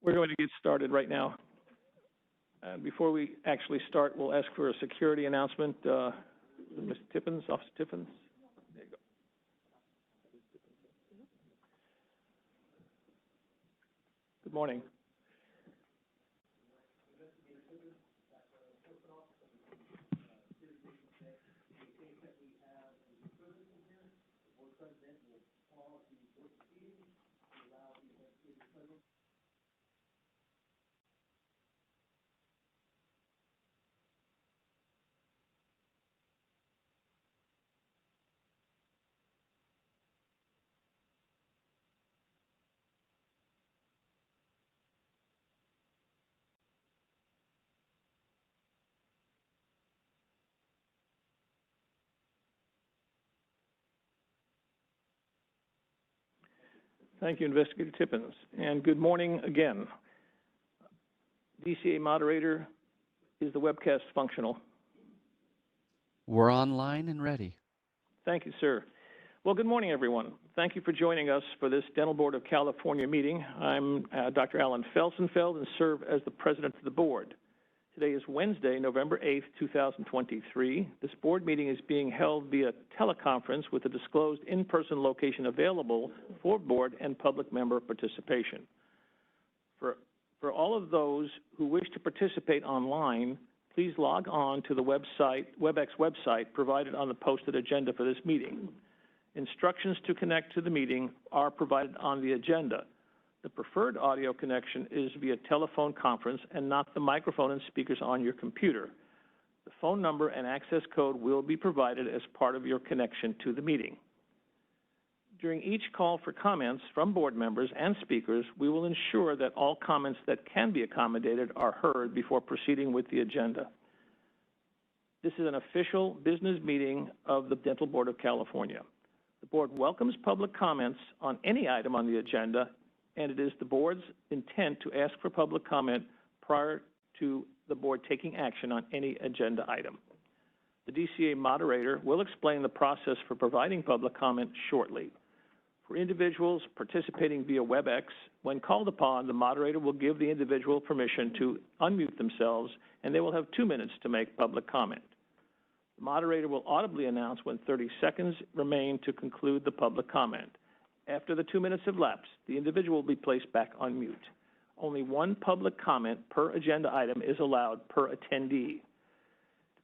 We're going to get started right now. And before we actually start, we'll ask for a security announcement. Mr. Tippins, Officer Tippins. There you go. Good morning. Thank you, Investigator Tippins, and good morning again. DCA moderator, is the webcast functional? We're online and ready. Thank you, sir. Well, good morning, everyone. Thank you for joining us for this Dental Board of California meeting. I'm Dr. Alan Felsenfeld and serve as the president of the board. Today is Wednesday, November 8th, 2023. This board meeting is being held via teleconference with a disclosed in-person location available for board and public member participation. For all of those who wish to participate online, please log on to the WebEx website provided on the posted agenda for this meeting. Instructions to connect to the meeting are provided on the agenda. The preferred audio connection is via telephone conference and not the microphone and speakers on your computer. The phone number and access code will be provided as part of your connection to the meeting. During each call for comments from board members and speakers, we will ensure that all comments that can be accommodated are heard before proceeding with the agenda. This is an official business meeting of the Dental Board of California. The board welcomes public comments on any item on the agenda, and it is the board's intent to ask for public comment prior to the board taking action on any agenda item. The DCA moderator will explain the process for providing public comment shortly. For individuals participating via WebEx, when called upon, the moderator will give the individual permission to unmute themselves, and they will have 2 minutes to make public comment. The moderator will audibly announce when 30 seconds remain to conclude the public comment. After the 2 minutes have lapsed, the individual will be placed back on mute. Only one public comment per agenda item is allowed per attendee.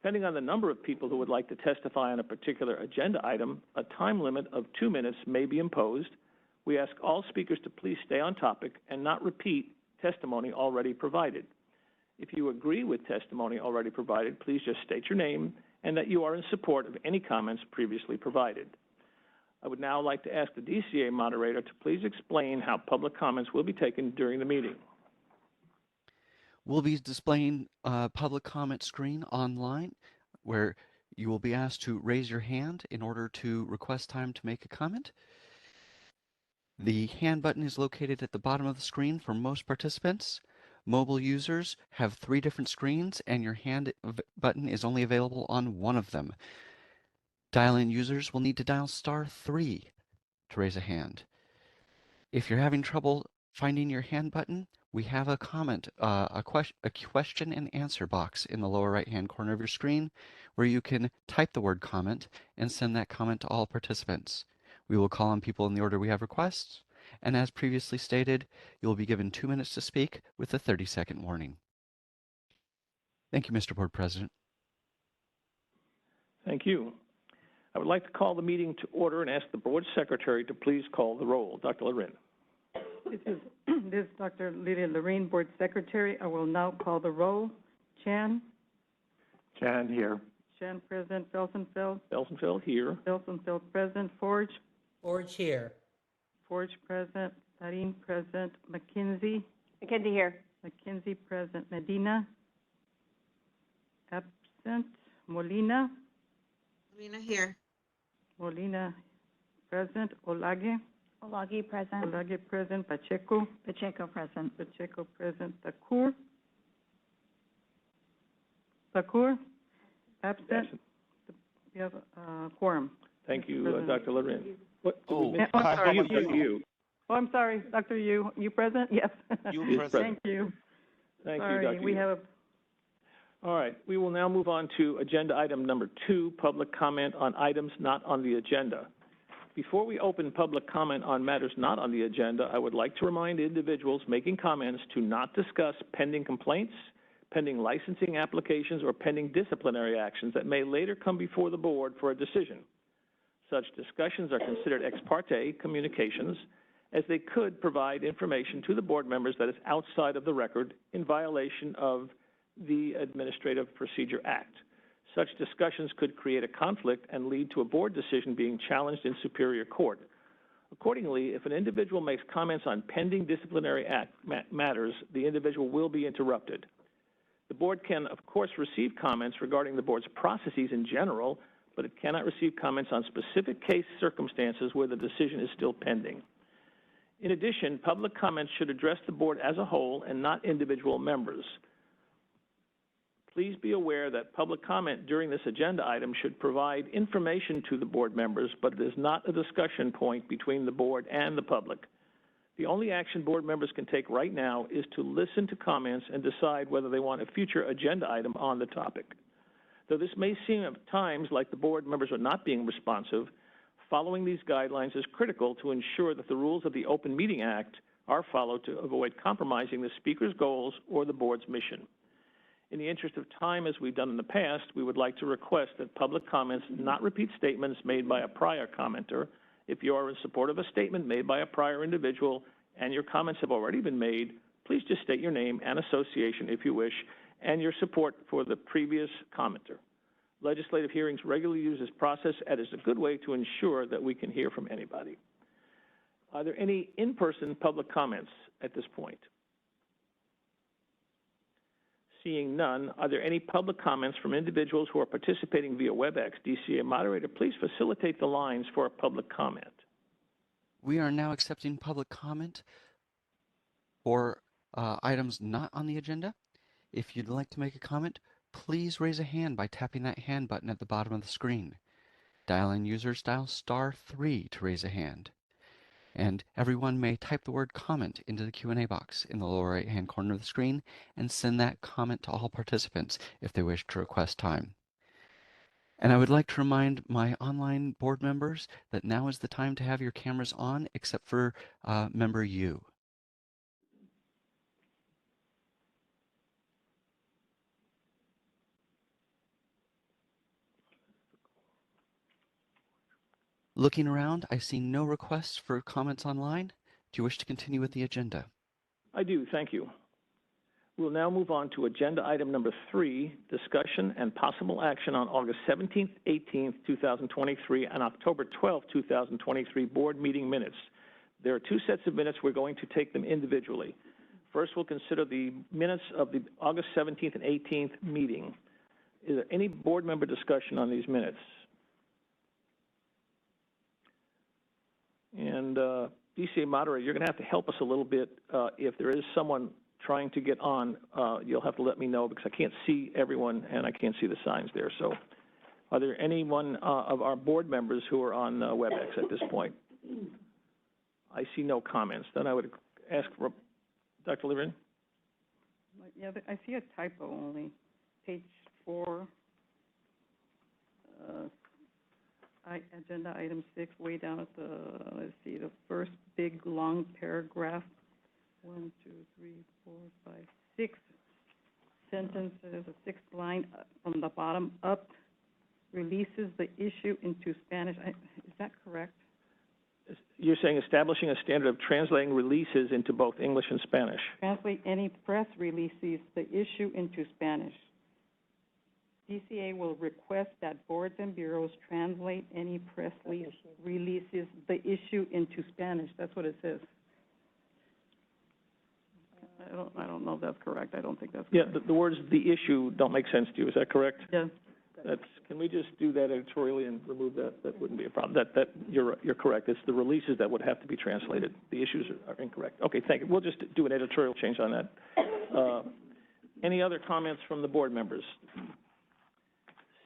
Depending on the number of people who would like to testify on a particular agenda item, a time limit of 2 minutes may be imposed. We ask all speakers to please stay on topic and not repeat testimony already provided. If you agree with testimony already provided, please just state your name and that you are in support of any comments previously provided. I would now like to ask the DCA moderator to please explain how public comments will be taken during the meeting. We'll be displaying a public comment screen online where you will be asked to raise your hand in order to request time to make a comment. The hand button is located at the bottom of the screen for most participants. Mobile users have 3 different screens, and your hand button is only available on one of them. Dial-in users will need to dial *3 to raise a hand. If you're having trouble finding your hand button, we have a question and answer box in the lower right-hand corner of your screen where you can type the word comment and send that comment to all participants. We will call on people in the order we have requests, and as previously stated, you will be given 2 minutes to speak with a 30-second warning. Thank you, Mr. Board President. Thank you. I would like to call the meeting to order and ask the board secretary to please call the roll. Dr. Lorin. This is Dr. Lydia Lorin, board secretary. I will now call the roll. Chan. Chan here. Chan present. Felsenfeld. Felsenfeld here. Felsenfeld present. Forge. Forge here. Forge present. Tarim present. McKenzie. McKenzie here. McKenzie present. Medina. Absent. Molina. Molina here. Molina present. Olage. Olagi present. Olage present. Pacheco. Pacheco present. Pacheco present. Thakur. Thakur absent. Yes. We have quorum. Thank you, President. Dr. Lorin. What? Oh, I'm sorry. You. Oh, I'm sorry, Dr. Yu present? Yes. You Is present. present. Thank you. Thank you, Sorry, Dr. we Yu. have a, All right, we will now move on to agenda item number 2, public comment on items not on the agenda. Before we open public comment on matters not on the agenda, I would like to remind individuals making comments to not discuss pending complaints, pending licensing applications, or pending disciplinary actions that may later come before the board for a decision. Such discussions are considered ex parte communications, as they could provide information to the board members that is outside of the record in violation of the Administrative Procedure Act. Such discussions could create a conflict and lead to a board decision being challenged in Superior Court. Accordingly, if an individual makes comments on pending disciplinary matters, the individual will be interrupted. The board can, of course, receive comments regarding the board's processes in general, but it cannot receive comments on specific case circumstances where the decision is still pending. In addition, public comments should address the board as a whole and not individual members. Please be aware that public comment during this agenda item should provide information to the board members, but it is not a discussion point between the board and the public. The only action board members can take right now is to listen to comments and decide whether they want a future agenda item on the topic. Though this may seem at times like the board members are not being responsive, following these guidelines is critical to ensure that the rules of the Open Meeting Act are followed to avoid compromising the speaker's goals or the board's mission. In the interest of time, as we've done in the past, we would like to request that public comments not repeat statements made by a prior commenter. If you are in support of a statement made by a prior individual and your comments have already been made, please just state your name and association, if you wish, and your support for the previous commenter. Legislative hearings regularly use this process, and is a good way to ensure that we can hear from anybody. Are there any in-person public comments at this point? Seeing none, are there any public comments from individuals who are participating via WebEx? DCA moderator, please facilitate the lines for a public comment. We are now accepting public comment for items not on the agenda. If you'd like to make a comment, please raise a hand by tapping that hand button at the bottom of the screen. Dial-in users dial *3 to raise a hand. And everyone may type the word comment into the Q&A box in the lower right-hand corner of the screen and send that comment to all participants if they wish to request time. And I would like to remind my online board members that now is the time to have your cameras on, except for member U. Looking around, I see no requests for comments online. Do you wish to continue with the agenda? I do, thank you. We'll now move on to agenda item number 3, discussion and possible action on August 17th, 18th, 2023, and October 12th, 2023 board meeting minutes. There are 2 sets of minutes. We're going to take them individually. First, we'll consider the minutes of the August 17th and 18th meeting. Is there any board member discussion on these minutes? And DCA moderator, you're going to have to help us a little bit. If there is someone trying to get on, you'll have to let me know because I can't see everyone and I can't see the signs there. So are there anyone of our board members who are on WebEx at this point? I see no comments. Then I would ask for Dr. Levin. yeah, I see a typo only. Page 4, agenda item 6, way down at the, let's see, the first big long paragraph. 1, 2, 3, 4, 5, 6 sentences, a 6th line from the bottom up, releases the issue into Spanish. Is that correct? You're saying establishing a standard of translating releases into both English and Spanish. Translate any press releases the issue into Spanish. DCA will request that boards and bureaus translate any press releases the issue into Spanish. That's what it says. I don't know if that's correct. I don't think that's correct. Yeah, the words "the issue" don't make sense to you. Is that correct? Yes. Can we just do that editorially and remove that? That wouldn't be a problem. You're correct. It's the releases that would have to be translated. The issues are incorrect. Okay, thank you. We'll just do an editorial change on that. Any other comments from the board members?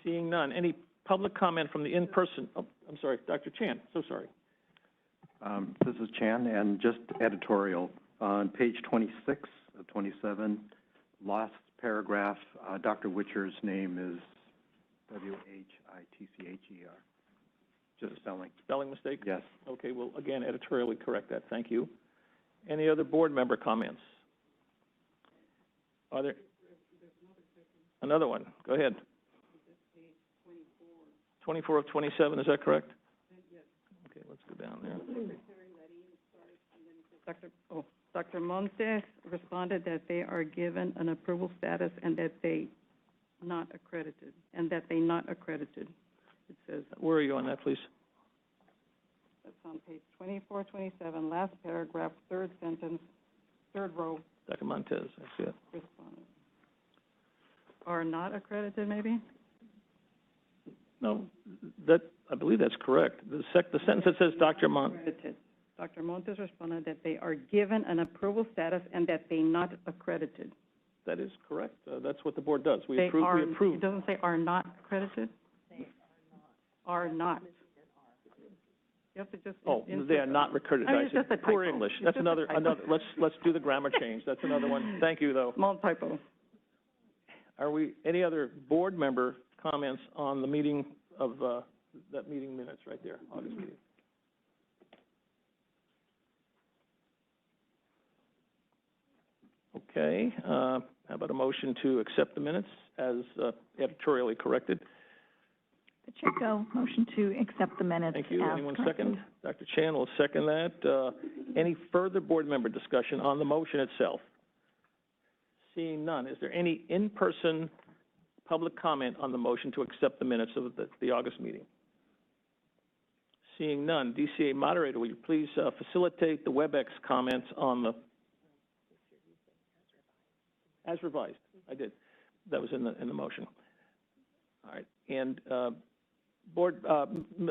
Seeing none. Any public comment from the in-person? Oh, I'm sorry, Dr. Chan. So sorry. This is Chan, and just editorial. On page 26 of 27, last paragraph, Dr. Witcher's name is W-H-I-T-C-H-E-R. Just spelling. Spelling mistake? Yes. Okay, well, again, editorially correct that. Thank you. Any other board member comments? Are there? Another one. Go ahead. 24 of 27, is that correct? Yes. Okay, let's go down there. Dr. Montes responded that they are given an approval status and that they not accredited, It says, Where are you on that, please? that's on page 24, 27, last paragraph, third sentence, third row, Dr. Montez, I see it. responded. Are not accredited, maybe? No, that, I believe that's correct. The sentence that says Dr. Accredited. Dr. Montes responded that they are given an approval status and that they not accredited. That is correct. That's what the board does. We They are, approve. it doesn't say are not accredited? They are not. You have to just. Oh, they are not accredited. I mean, it's just a Poor typo. English. It's That's just a another, typo. let's do the grammar change. That's another one. Thank you, though. Small typo. Are we, any other board member comments on the meeting of, that meeting minutes right there, August meeting? Okay, how about a motion to accept the minutes as editorially corrected? Pacheco, motion to accept the minutes Thank you. as Anyone corrected. second? Dr. Chan will second that. Any further board member discussion on the motion itself? Seeing none, is there any in-person public comment on the motion to accept the minutes of the August meeting? Seeing none, DCA moderator, will you please facilitate the WebEx comments on the, as revised? I did. That was in the motion. All right, and board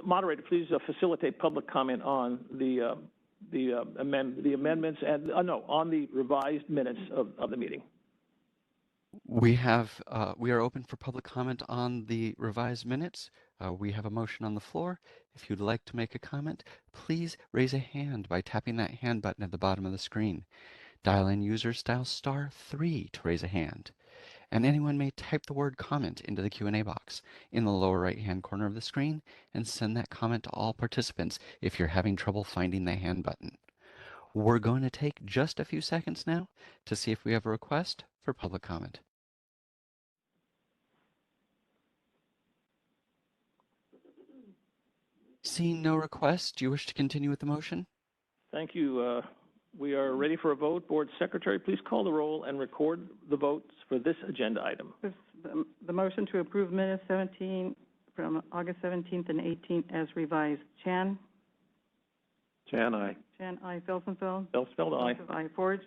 moderator, please facilitate public comment on the amendments and on the revised minutes of the meeting. We are open for public comment on the revised minutes. We have a motion on the floor. If you'd like to make a comment, please raise a hand by tapping that hand button at the bottom of the screen. Dial in users, dial *3 to raise a hand. And anyone may type the word comment into the Q&A box in the lower right-hand corner of the screen and send that comment to all participants if you're having trouble finding the hand button. We're going to take just a few seconds now to see if we have a request for public comment. Seeing no requests, do you wish to continue with the motion? Thank you. We are ready for a vote. Board Secretary, please call the roll and record the votes for this agenda item. The motion to approve minutes 17, from August 17th and 18th as revised. Chan? Chan, aye. Chan, I. Felsenfeld? Felsenfeld, aye. Joseph, I. Forge?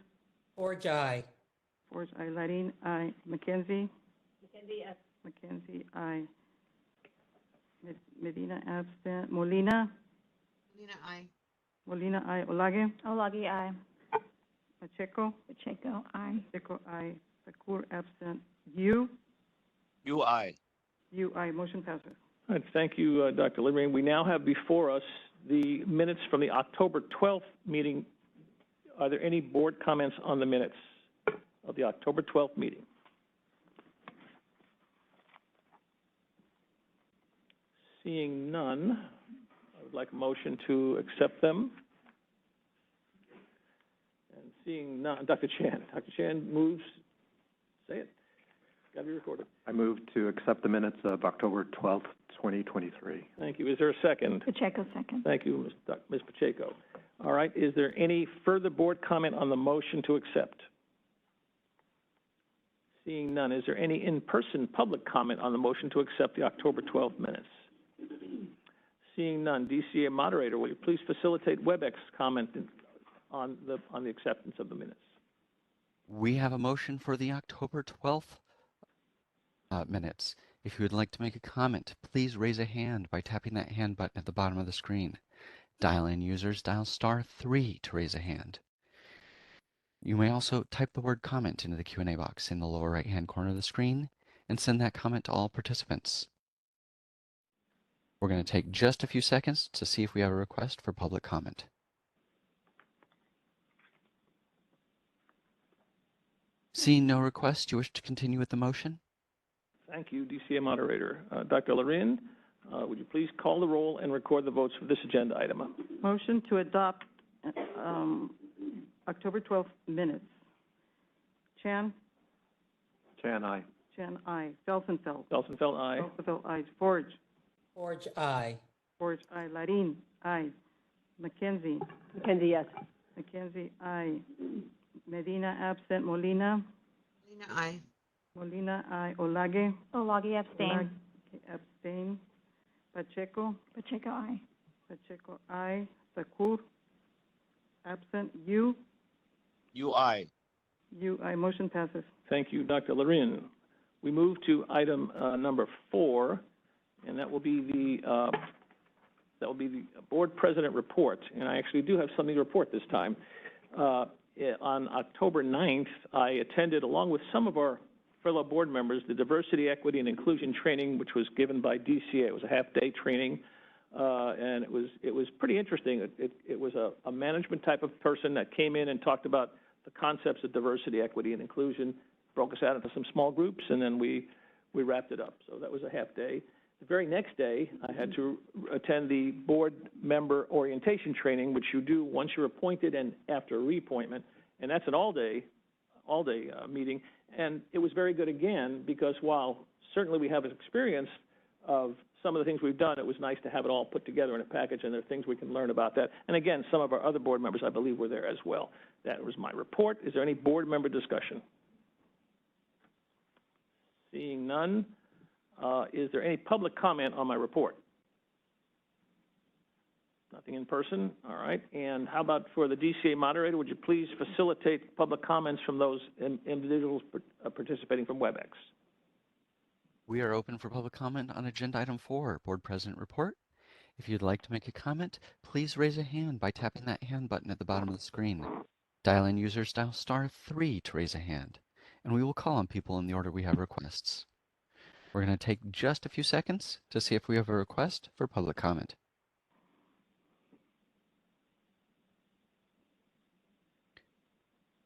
Forge, aye. Forge, I. Larin, I. McKenzie? McKenzie, yes. McKenzie, I. Medina, absent. Molina? Molina, aye. Molina, I. Olage? Olagi, aye. Pacheco? Pacheco, aye. Pacheco, I. Sakur, absent. You? You, aye. You, I. Motion passes. All right, thank you, Dr. Libring. We now have before us the minutes from the October 12th meeting. Are there any board comments on the minutes of the October 12th meeting? Seeing none, I would like a motion to accept them. And seeing none, Dr. Chan. Dr. Chan moves, say it, got to be recorded. I move to accept the minutes of October 12th, 2023. Thank you. Is there a second? Pacheco, second. Thank you, Ms. Pacheco. All right, is there any further board comment on the motion to accept? Seeing none, is there any in-person public comment on the motion to accept the October 12th minutes? Seeing none, DCA moderator, will you please facilitate WebEx comment on the acceptance of the minutes? We have a motion for the October 12th minutes. If you would like to make a comment, please raise a hand by tapping that hand button at the bottom of the screen. Dial in users, dial *3 to raise a hand. You may also type the word comment into the Q&A box in the lower right-hand corner of the screen and send that comment to all participants. We're going to take just a few seconds to see if we have a request for public comment. Seeing no request, do you wish to continue with the motion? Thank you, DCA moderator. Dr. Lorin, would you please call the roll and record the votes for this agenda item? Motion to adopt, October 12th minutes. Chan? Chan, aye. Chan, aye. Felsenfeld? Felsenfeld, aye. Felsenfeld, aye. Forge? Forge, aye. Forge, aye. Larin? Aye. McKenzie? McKenzie, yes. McKenzie, aye. Medina, absent. Molina? Molina, aye. Molina, aye. Olage? Olagi abstain. Olage, abstain. Pacheco? Pacheco, aye. Pacheco, aye. Sakur? Absent. You? You, aye. You, aye. Motion passes. Thank you, Dr. Lorin. We move to item number 4, and that will be the board president report. And I actually do have something to report this time. On October 9th, I attended, along with some of our fellow board members, the Diversity, Equity, and Inclusion training, which was given by DCA. It was a half-day training, and it was pretty interesting. It was a management type of person that came in and talked about the concepts of diversity, equity, and inclusion, broke us out into some small groups, and then we wrapped it up. So that was a half day. The very next day, I had to attend the board member orientation training, which you do once you're appointed and after a reappointment, and that's an all-day meeting. And it was very good again, because while certainly we have experience of some of the things we've done, it was nice to have it all put together in a package, and there are things we can learn about that. And again, some of our other board members, I believe, were there as well. That was my report. Is there any board member discussion? Seeing none, is there any public comment on my report? Nothing in person? All right. And how about for the DCA moderator, would you please facilitate public comments from those individuals participating from WebEx? We are open for public comment on agenda item 4, board president report. If you'd like to make a comment, please raise a hand by tapping that hand button at the bottom of the screen. Dial-in users dial *3 to raise a hand, and we will call on people in the order we have requests. We're going to take just a few seconds to see if we have a request for public comment.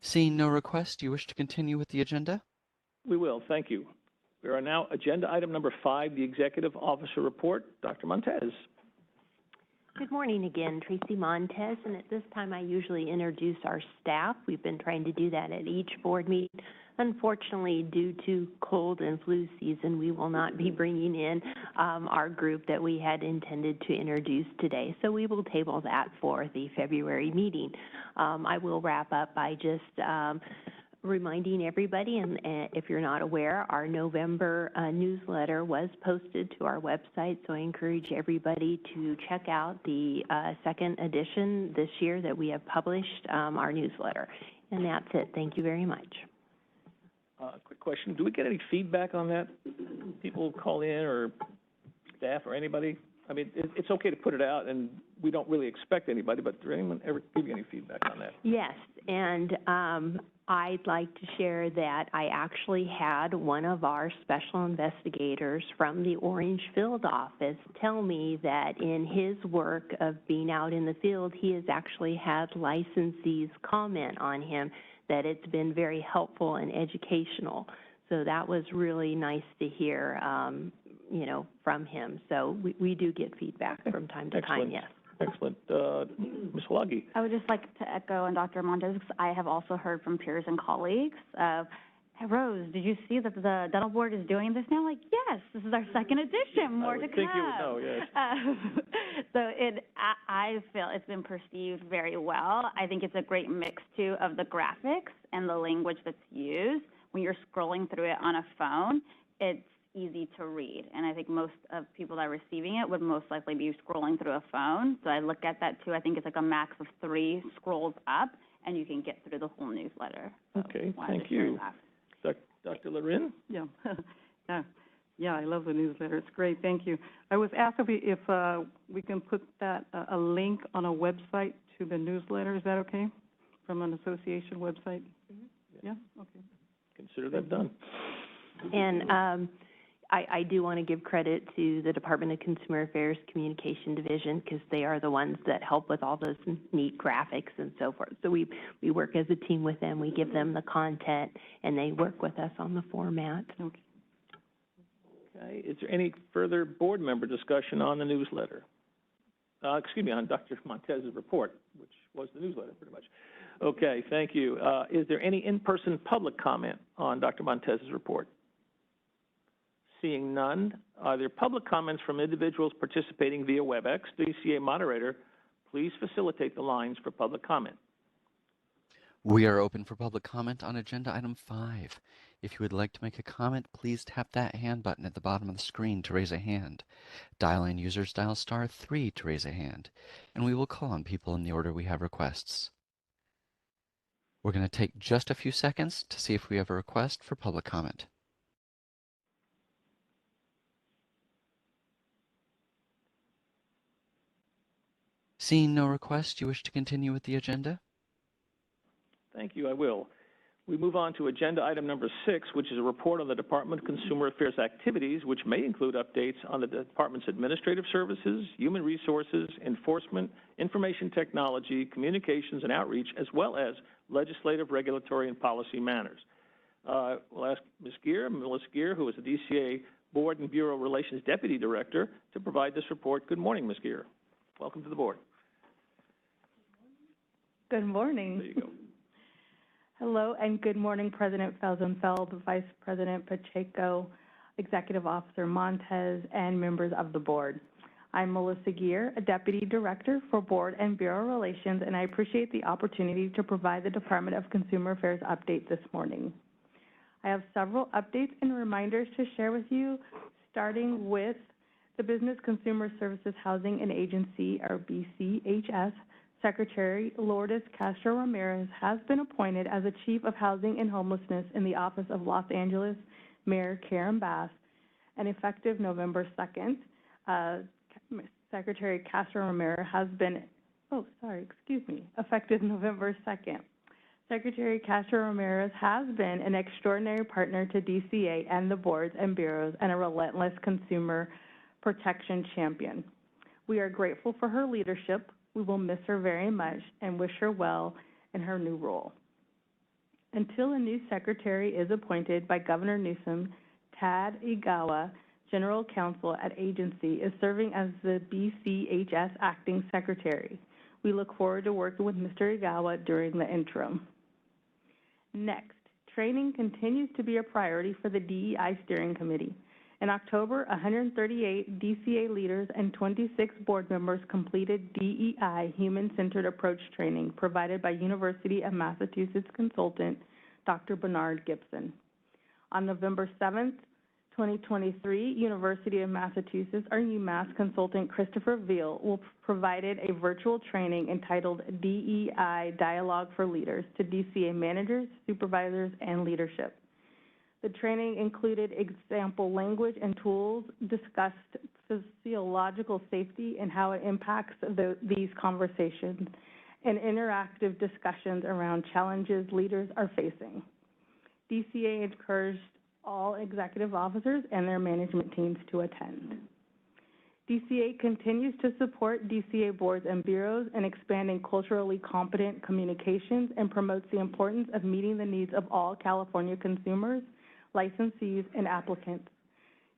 Seeing no request, do you wish to continue with the agenda? We will. Thank you. We are now agenda item number 5, the executive officer report. Dr. Montez. Good morning again, Tracy Montez, and at this time I usually introduce our staff. We've been trying to do that at each board meeting. Unfortunately, due to cold and flu season, we will not be bringing in our group that we had intended to introduce today, so we will table that for the February meeting. I will wrap up by just reminding everybody, and if you're not aware, our November newsletter was posted to our website, so I encourage everybody to check out the second edition this year that we have published, our newsletter. And that's it. Thank you very much. Quick question. Do we get any feedback on that? People call in, or staff, or anybody? I mean, it's okay to put it out, and we don't really expect anybody, but did anyone ever give you any feedback on that? Yes, and I'd like to share that I actually had one of our special investigators from the Orange Field office tell me that in his work of being out in the field, he has actually had licensees comment on him that it's been very helpful and educational. So that was really nice to hear, you know, from him. So we do get feedback from time to time, yes. Excellent. Ms. Halagi. I would just like to echo on Dr. Montez, because I have also heard from peers and colleagues of, hey, Rose, did you see that the dental board is doing this now? Like, yes, this is our second edition, more to come. I would think you would know, yes. So I feel it's been perceived very well. I think it's a great mix, too, of the graphics and the language that's used. When you're scrolling through it on a phone, it's easy to read. And I think most of people that are receiving it would most likely be scrolling through a phone. So I look at that, too. I think it's like a max of 3 scrolls up, and you can get through the whole newsletter. So Okay, thank you. Dr. Lorin? Yeah. Yeah, I love the newsletter. It's great. Thank you. I was asked if we can put that a link on a website to the newsletter. Is that okay? From an association website? Mm-hmm. Yeah? Okay. Consider that done. And I do want to give credit to the Department of Consumer Affairs Communication Division, because they are the ones that help with all those neat graphics and so forth. So we work as a team with them. We give them the content, and they work with us on the format. Okay. Okay, is there any further board member discussion on the newsletter? Excuse me, on Dr. Montez's report, which was the newsletter pretty much. Okay, thank you. Is there any in-person public comment on Dr. Montez's report? Seeing none, are there public comments from individuals participating via WebEx? DCA moderator, please facilitate the lines for public comment. We are open for public comment on agenda item 5. If you would like to make a comment, please tap that hand button at the bottom of the screen to raise a hand. Dial-in users dial *3 to raise a hand, and we will call on people in the order we have requests. We're going to take just a few seconds to see if we have a request for public comment. Seeing no request, you wish to continue with the agenda? Thank you, I will. We move on to agenda item number 6, which is a report on the Department of Consumer Affairs activities, which may include updates on the department's administrative services, human resources, enforcement, information technology, communications, and outreach, as well as legislative, regulatory, and policy matters. We'll ask Ms. Geer, Melissa Geer, who is the DCA Board and Bureau Relations Deputy Director, to provide this report. Good morning, Ms. Geer. Welcome to the board. Good morning. There you go. Hello, and good morning, President Felsenfeld, Vice President Pacheco, Executive Officer Montez, and members of the board. I'm Melissa Geer, a Deputy Director for Board and Bureau Relations, and I appreciate the opportunity to provide the Department of Consumer Affairs update this morning. I have several updates and reminders to share with you, starting with the Business Consumer Services Housing and Agency, or BCHS, Secretary Lourdes Castro Ramirez has been appointed as the Chief of Housing and Homelessness in the Office of Los Angeles Mayor Karen Bass, and effective November 2nd, Secretary Castro Ramirez has been, effective November 2nd. Secretary Castro Ramirez has been an extraordinary partner to DCA and the boards and bureaus and a relentless consumer protection champion. We are grateful for her leadership. We will miss her very much and wish her well in her new role. Until a new secretary is appointed by Governor Newsom, Tad Igawa, General Counsel at agency, is serving as the BCHS acting secretary. We look forward to working with Mr. Igawa during the interim. Next, training continues to be a priority for the DEI Steering Committee. In October, 138 DCA leaders and 26 board members completed DEI Human-Centered Approach training provided by University of Massachusetts consultant Dr. Bernard Gibson. On November 7th, 2023, University of Massachusetts, or UMass consultant Christopher Veal provided a virtual training entitled DEI Dialogue for Leaders to DCA managers, supervisors, and leadership. The training included example language and tools, discussed physiological safety and how it impacts these conversations, and interactive discussions around challenges leaders are facing. DCA encouraged all executive officers and their management teams to attend. DCA continues to support DCA boards and bureaus in expanding culturally competent communications and promotes the importance of meeting the needs of all California consumers, licensees, and applicants.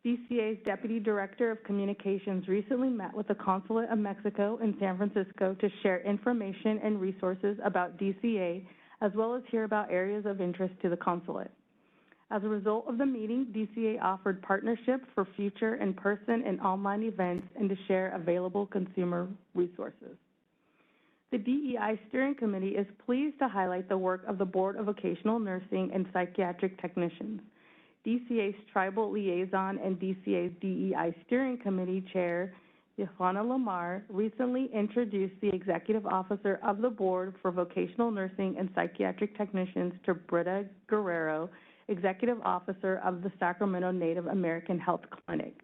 DCA's Deputy Director of Communications recently met with the Consulate of Mexico in San Francisco to share information and resources about DCA, as well as hear about areas of interest to the consulate. As a result of the meeting, DCA offered partnership for future in-person and online events and to share available consumer resources. The DEI Steering Committee is pleased to highlight the work of the Board of Vocational Nursing and Psychiatric Technicians. DCA's Tribal Liaison and DCA's DEI Steering Committee Chair, Johanna Lamar, recently introduced the Executive Officer of the Board for Vocational Nursing and Psychiatric Technicians to Britta Guerrero, Executive Officer of the Sacramento Native American Health Clinic.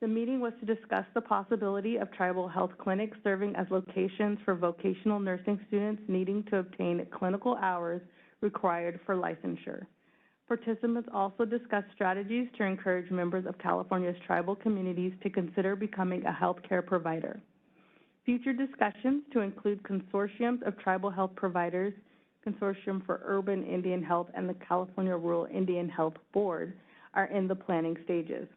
The meeting was to discuss the possibility of tribal health clinics serving as locations for vocational nursing students needing to obtain clinical hours required for licensure. Participants also discussed strategies to encourage members of California's tribal communities to consider becoming a healthcare provider. Future discussions to include consortiums of tribal health providers, Consortium for Urban Indian Health, and the California Rural Indian Health Board are in the planning stages.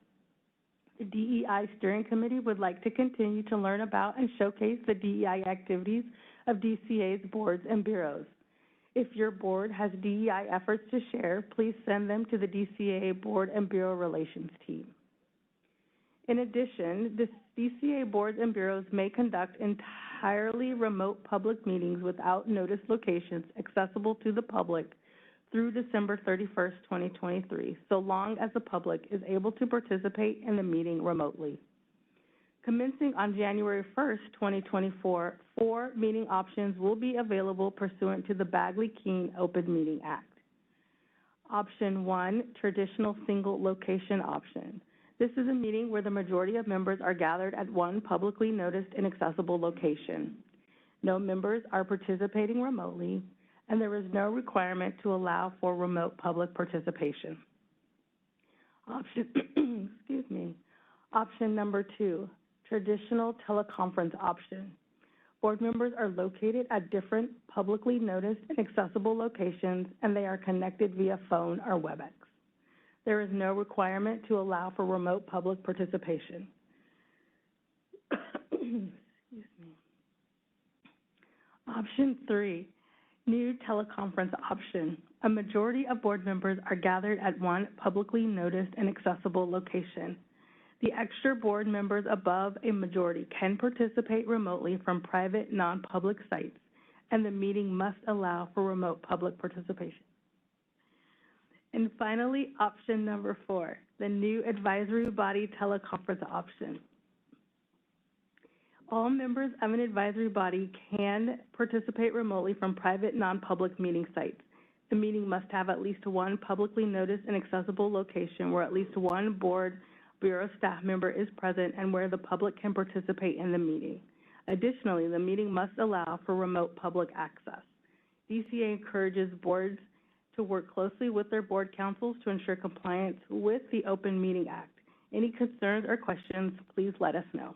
The DEI Steering Committee would like to continue to learn about and showcase the DEI activities of DCA's boards and bureaus. If your board has DEI efforts to share, please send them to the DCA Board and Bureau Relations team. In addition, the DCA boards and bureaus may conduct entirely remote public meetings without notice locations accessible to the public through December 31st, 2023, so long as the public is able to participate in the meeting remotely. Commencing on January 1st, 2024, 4 meeting options will be available pursuant to the Bagley-Keene Open Meeting Act. Option 1, traditional single location option. This is a meeting where the majority of members are gathered at one publicly noticed and accessible location. No members are participating remotely, and there is no requirement to allow for remote public participation. Option number 2, traditional teleconference option. Board members are located at different publicly noticed and accessible locations, and they are connected via phone or WebEx. There is no requirement to allow for remote public participation. Option 3, new teleconference option. A majority of board members are gathered at one publicly noticed and accessible location. The extra board members above a majority can participate remotely from private, non-public sites, and the meeting must allow for remote public participation. And finally, option number 4, the new advisory body teleconference option. All members of an advisory body can participate remotely from private, non-public meeting sites. The meeting must have at least one publicly noticed and accessible location where at least one board bureau staff member is present and where the public can participate in the meeting. Additionally, the meeting must allow for remote public access. DCA encourages boards to work closely with their board councils to ensure compliance with the Open Meeting Act. Any concerns or questions, please let us know.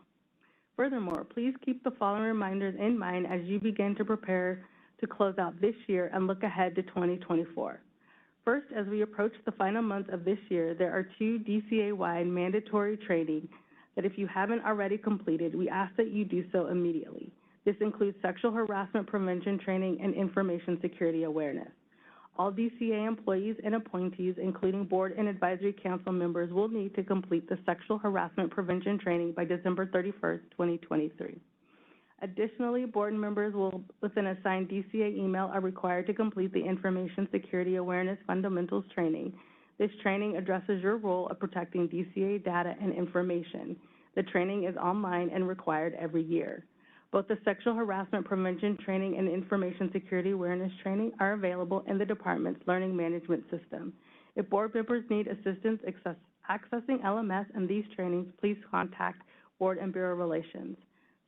Furthermore, please keep the following reminders in mind as you begin to prepare to close out this year and look ahead to 2024. First, as we approach the final months of this year, there are 2 DCA-wide mandatory training that if you haven't already completed, we ask that you do so immediately. This includes sexual harassment prevention training and information security awareness. All DCA employees and appointees, including board and advisory council members, will need to complete the sexual harassment prevention training by December 31st, 2023. Additionally, board members with an assigned DCA email are required to complete the Information Security Awareness Fundamentals training. This training addresses your role of protecting DCA data and information. The training is online and required every year. Both the Sexual Harassment Prevention Training and Information Security Awareness Training are available in the department's learning management system. If board members need assistance accessing LMS and these trainings, please contact Board and Bureau Relations.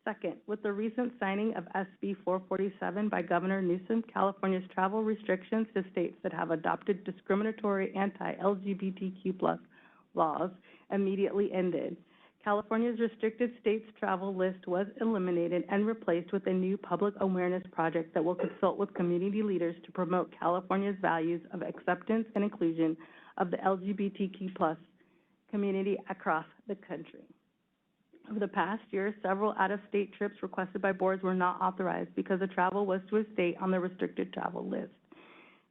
Second, with the recent signing of SB 447 by Governor Newsom, California's travel restrictions to states that have adopted discriminatory anti-LGBTQ+ laws immediately ended. California's restricted states travel list was eliminated and replaced with a new public awareness project that will consult with community leaders to promote California's values of acceptance and inclusion of the LGBTQ+ community across the country. Over the past year, several out-of-state trips requested by boards were not authorized because the travel was to a state on the restricted travel list.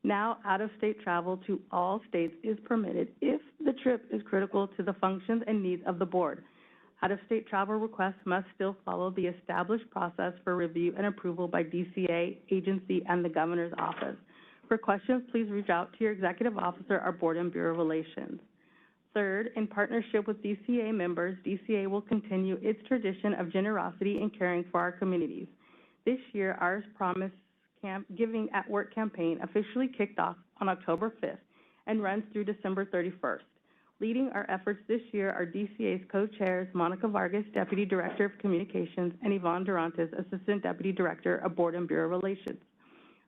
Now, out-of-state travel to all states is permitted if the trip is critical to the functions and needs of the board. Out-of-state travel requests must still follow the established process for review and approval by DCA, agency, and the governor's office. For questions, please reach out to your executive officer or board and bureau relations. Third, in partnership with DCA members, DCA will continue its tradition of generosity and caring for our communities. This year, Ours Promise Giving at Work campaign officially kicked off on October 5th and runs through December 31st. Leading our efforts this year are DCA's co-chairs, Monica Vargas, Deputy Director of Communications, and Yvonne Durantes, Assistant Deputy Director of Board and Bureau Relations.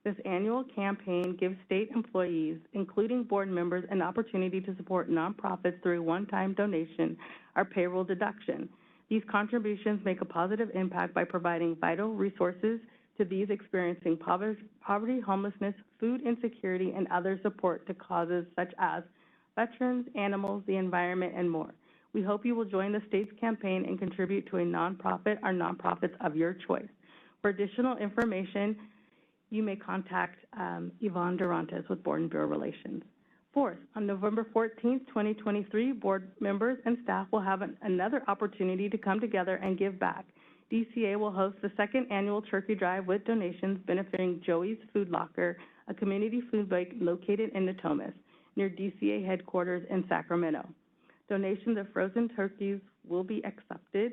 This annual campaign gives state employees, including board members, an opportunity to support nonprofits through a one-time donation or payroll deduction. These contributions make a positive impact by providing vital resources to these experiencing poverty, homelessness, food insecurity, and other support to causes such as veterans, animals, the environment, and more. We hope you will join the state's campaign and contribute to a nonprofit or nonprofits of your choice. For additional information, you may contact Yvonne Durantes with Board and Bureau Relations. Fourth, on November 14th, 2023, board members and staff will have another opportunity to come together and give back. DCA will host the second annual turkey drive with donations benefiting Joey's Food Locker, a community food bank located in Natomas, near DCA headquarters in Sacramento. Donations of frozen turkeys will be accepted.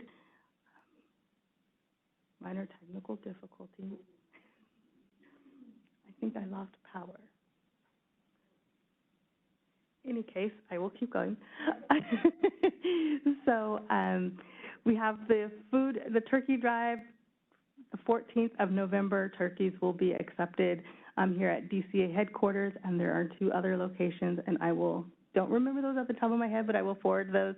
Minor technical difficulty. I think I lost power. In any case, I will keep going. So we have the turkey drive, the 14th of November. Turkeys will be accepted here at DCA headquarters, and there are 2 other locations, and don't remember those at the top of my head, but I will forward those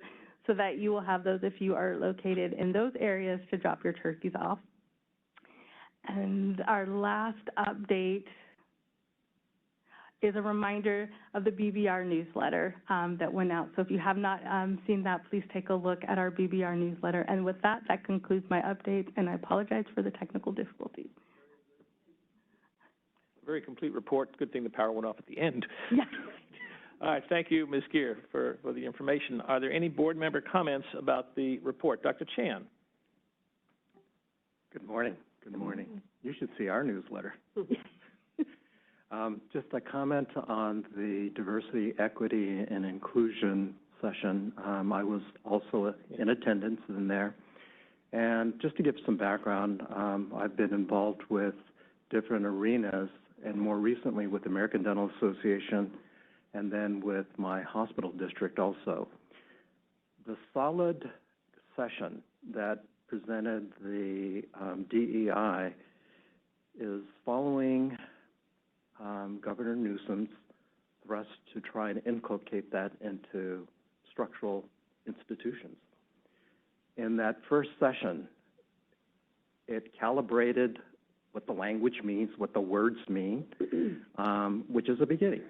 so that you will have those if you are located in those areas to drop your turkeys off. And our last update is a reminder of the BBR newsletter that went out. So if you have not seen that, please take a look at our BBR newsletter. And with that, that concludes my update, and I apologize for the technical difficulties. Very complete report. Good thing the power went off at the end. Yeah. All right, thank you, Ms. Geer, for the information. Are there any board member comments about the report? Dr. Chan. Good morning. Good morning. You should see our newsletter. Just a comment on the diversity, equity, and inclusion session. I was also in attendance in there. And just to give some background, I've been involved with different arenas, and more recently with the American Dental Association, and then with my hospital district also. The solid session that presented the DEI is following Governor Newsom's thrust to try and inculcate that into structural institutions. In that first session, it calibrated what the language means, what the words mean, which is a beginning.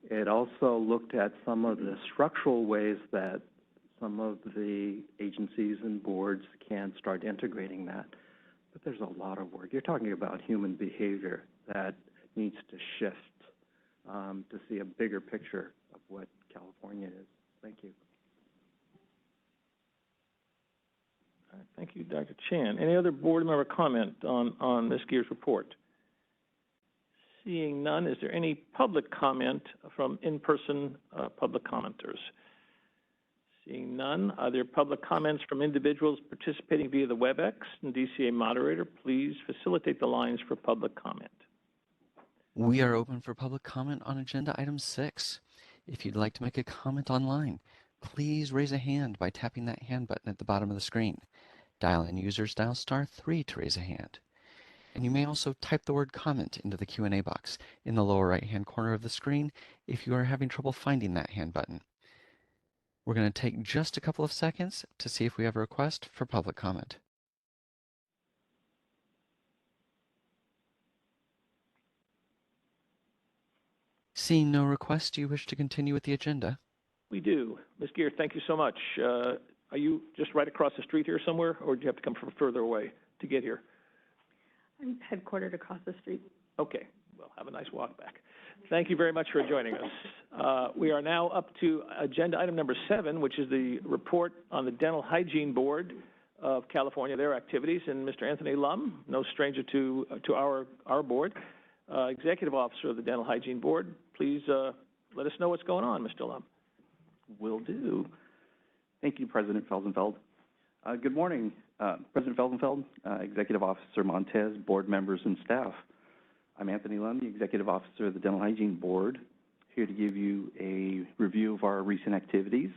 It also looked at some of the structural ways that some of the agencies and boards can start integrating that. But there's a lot of work. You're talking about human behavior that needs to shift to see a bigger picture of what California is. Thank you. All right, thank you, Dr. Chan. Any other board member comment on Ms. Geer's report? Seeing none, is there any public comment from in-person public commenters? Seeing none, are there public comments from individuals participating via the WebEx? And DCA moderator, please facilitate the lines for public comment. We are open for public comment on agenda item 6. If you'd like to make a comment online, please raise a hand by tapping that hand button at the bottom of the screen. Dial-in users dial *3 to raise a hand. And you may also type the word comment into the Q&A box in the lower right-hand corner of the screen if you are having trouble finding that hand button. We're going to take just a couple of seconds to see if we have a request for public comment. Seeing no requests, do you wish to continue with the agenda? We do. Ms. Geer, thank you so much. Are you just right across the street here somewhere, or do you have to come from further away to get here? I'm headquartered across the street. Okay. Well, have a nice walk back. Thank you very much for joining us. We are now up to agenda item number 7, which is the report on the Dental Hygiene Board of California, their activities. And Mr. Anthony Lum, no stranger to our board, Executive Officer of the Dental Hygiene Board. Please let us know what's going on, Mr. Lum. Will do. Thank you, President Felsenfeld. Good morning, President Felsenfeld, Executive Officer Montez, board members, and staff. I'm Anthony Lum, the Executive Officer of the Dental Hygiene Board, here to give you a review of our recent activities.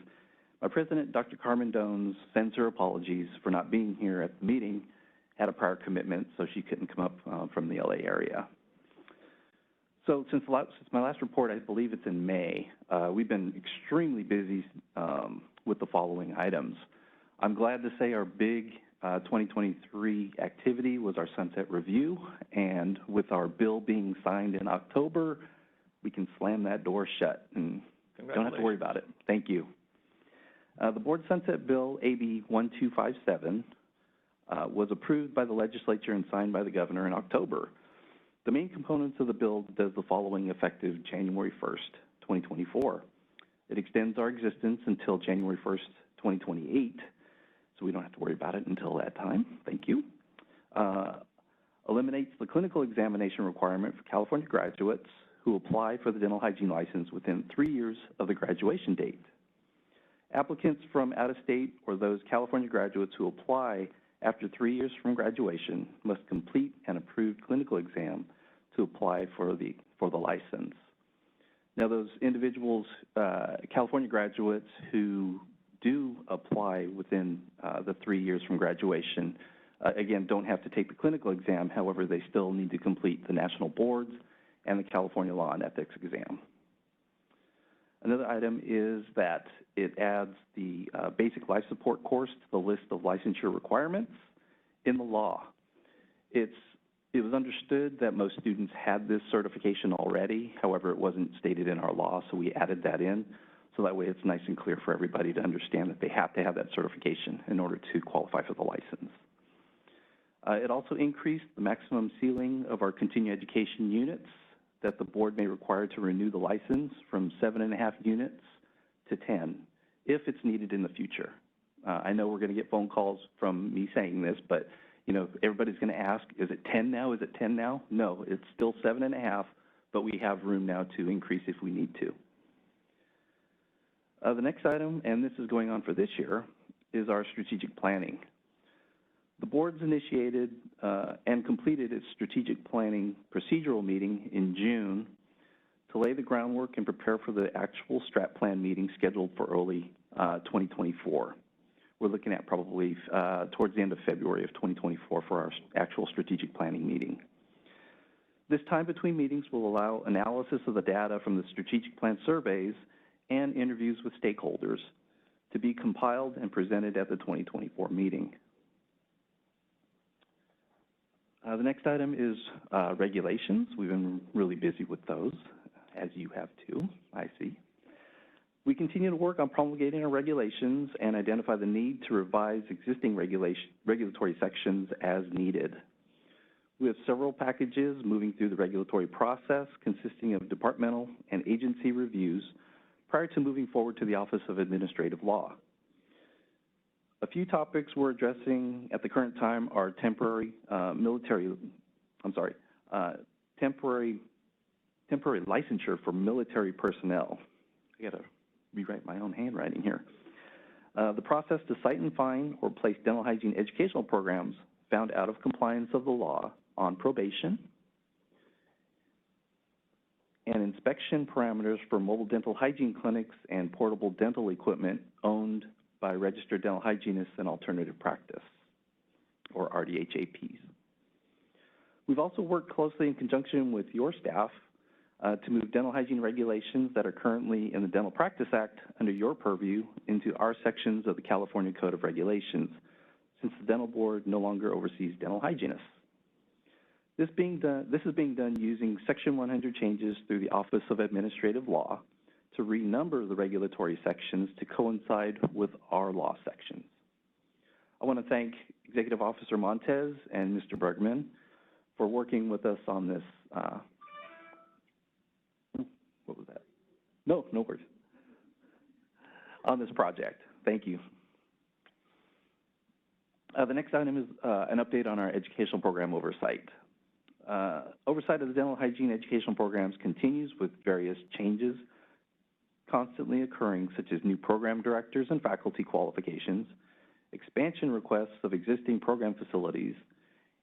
My President, Dr. Carmen Dones, sends her apologies for not being here at the meeting, had a prior commitment, so she couldn't come up from the LA area. So since my last report, I believe it's in May, we've been extremely busy with the following items. I'm glad to say our big 2023 activity was our sunset review, and with our bill being signed in October, we can slam that door shut and don't have to worry about it. Thank you. The board sunset bill, AB 1257, was approved by the legislature and signed by the governor in October. The main components of the bill does the following effective January 1st, 2024. It extends our existence until January 1st, 2028, so we don't have to worry about it until that time. Thank you. Eliminates the clinical examination requirement for California graduates who apply for the dental hygiene license within 3 years of the graduation date. Applicants from out of state or those California graduates who apply after 3 years from graduation must complete an approved clinical exam to apply for the license. Now, those individuals, California graduates who do apply within the 3 years from graduation, again, don't have to take the clinical exam. However, they still need to complete the national boards and the California Law and Ethics exam. Another item is that it adds the basic life support course to the list of licensure requirements in the law. It was understood that most students had this certification already. However, it wasn't stated in our law, so we added that in. So that way it's nice and clear for everybody to understand that they have to have that certification in order to qualify for the license. It also increased the maximum ceiling of our continuing education units that the board may require to renew the license from 7.5 units to 10 if it's needed in the future. I know we're going to get phone calls from me saying this, but everybody's going to ask, is it 10 now? Is it 10 now? No, it's still 7.5, but we have room now to increase if we need to. The next item, and this is going on for this year, is our strategic planning. The board's initiated and completed its strategic planning procedural meeting in June to lay the groundwork and prepare for the actual strat plan meeting scheduled for early 2024. We're looking at probably towards the end of February of 2024 for our actual strategic planning meeting. This time between meetings will allow analysis of the data from the strategic plan surveys and interviews with stakeholders to be compiled and presented at the 2024 meeting. The next item is regulations. We've been really busy with those, as you have too, I see. We continue to work on promulgating our regulations and identify the need to revise existing regulatory sections as needed. We have several packages moving through the regulatory process consisting of departmental and agency reviews prior to moving forward to the Office of Administrative Law. A few topics we're addressing at the current time are temporary licensure for military personnel. I gotta rewrite my own handwriting here. The process to cite and fine or place dental hygiene educational programs found out of compliance of the law on probation, and inspection parameters for mobile dental hygiene clinics and portable dental equipment owned by registered dental hygienists and alternative practice, or RDHAPs. We've also worked closely in conjunction with your staff to move dental hygiene regulations that are currently in the Dental Practice Act under your purview into our sections of the California Code of Regulations, since the Dental Board no longer oversees dental hygienists. This is being done using Section 100 changes through the Office of Administrative Law to renumber the regulatory sections to coincide with our law sections. I want to thank Executive Officer Montez and Mr. Bergman for working with us on this. What was that? No worries. On this project. Thank you. The next item is an update on our educational program oversight. Oversight of the dental hygiene educational programs continues with various changes constantly occurring, such as new program directors and faculty qualifications, expansion requests of existing program facilities,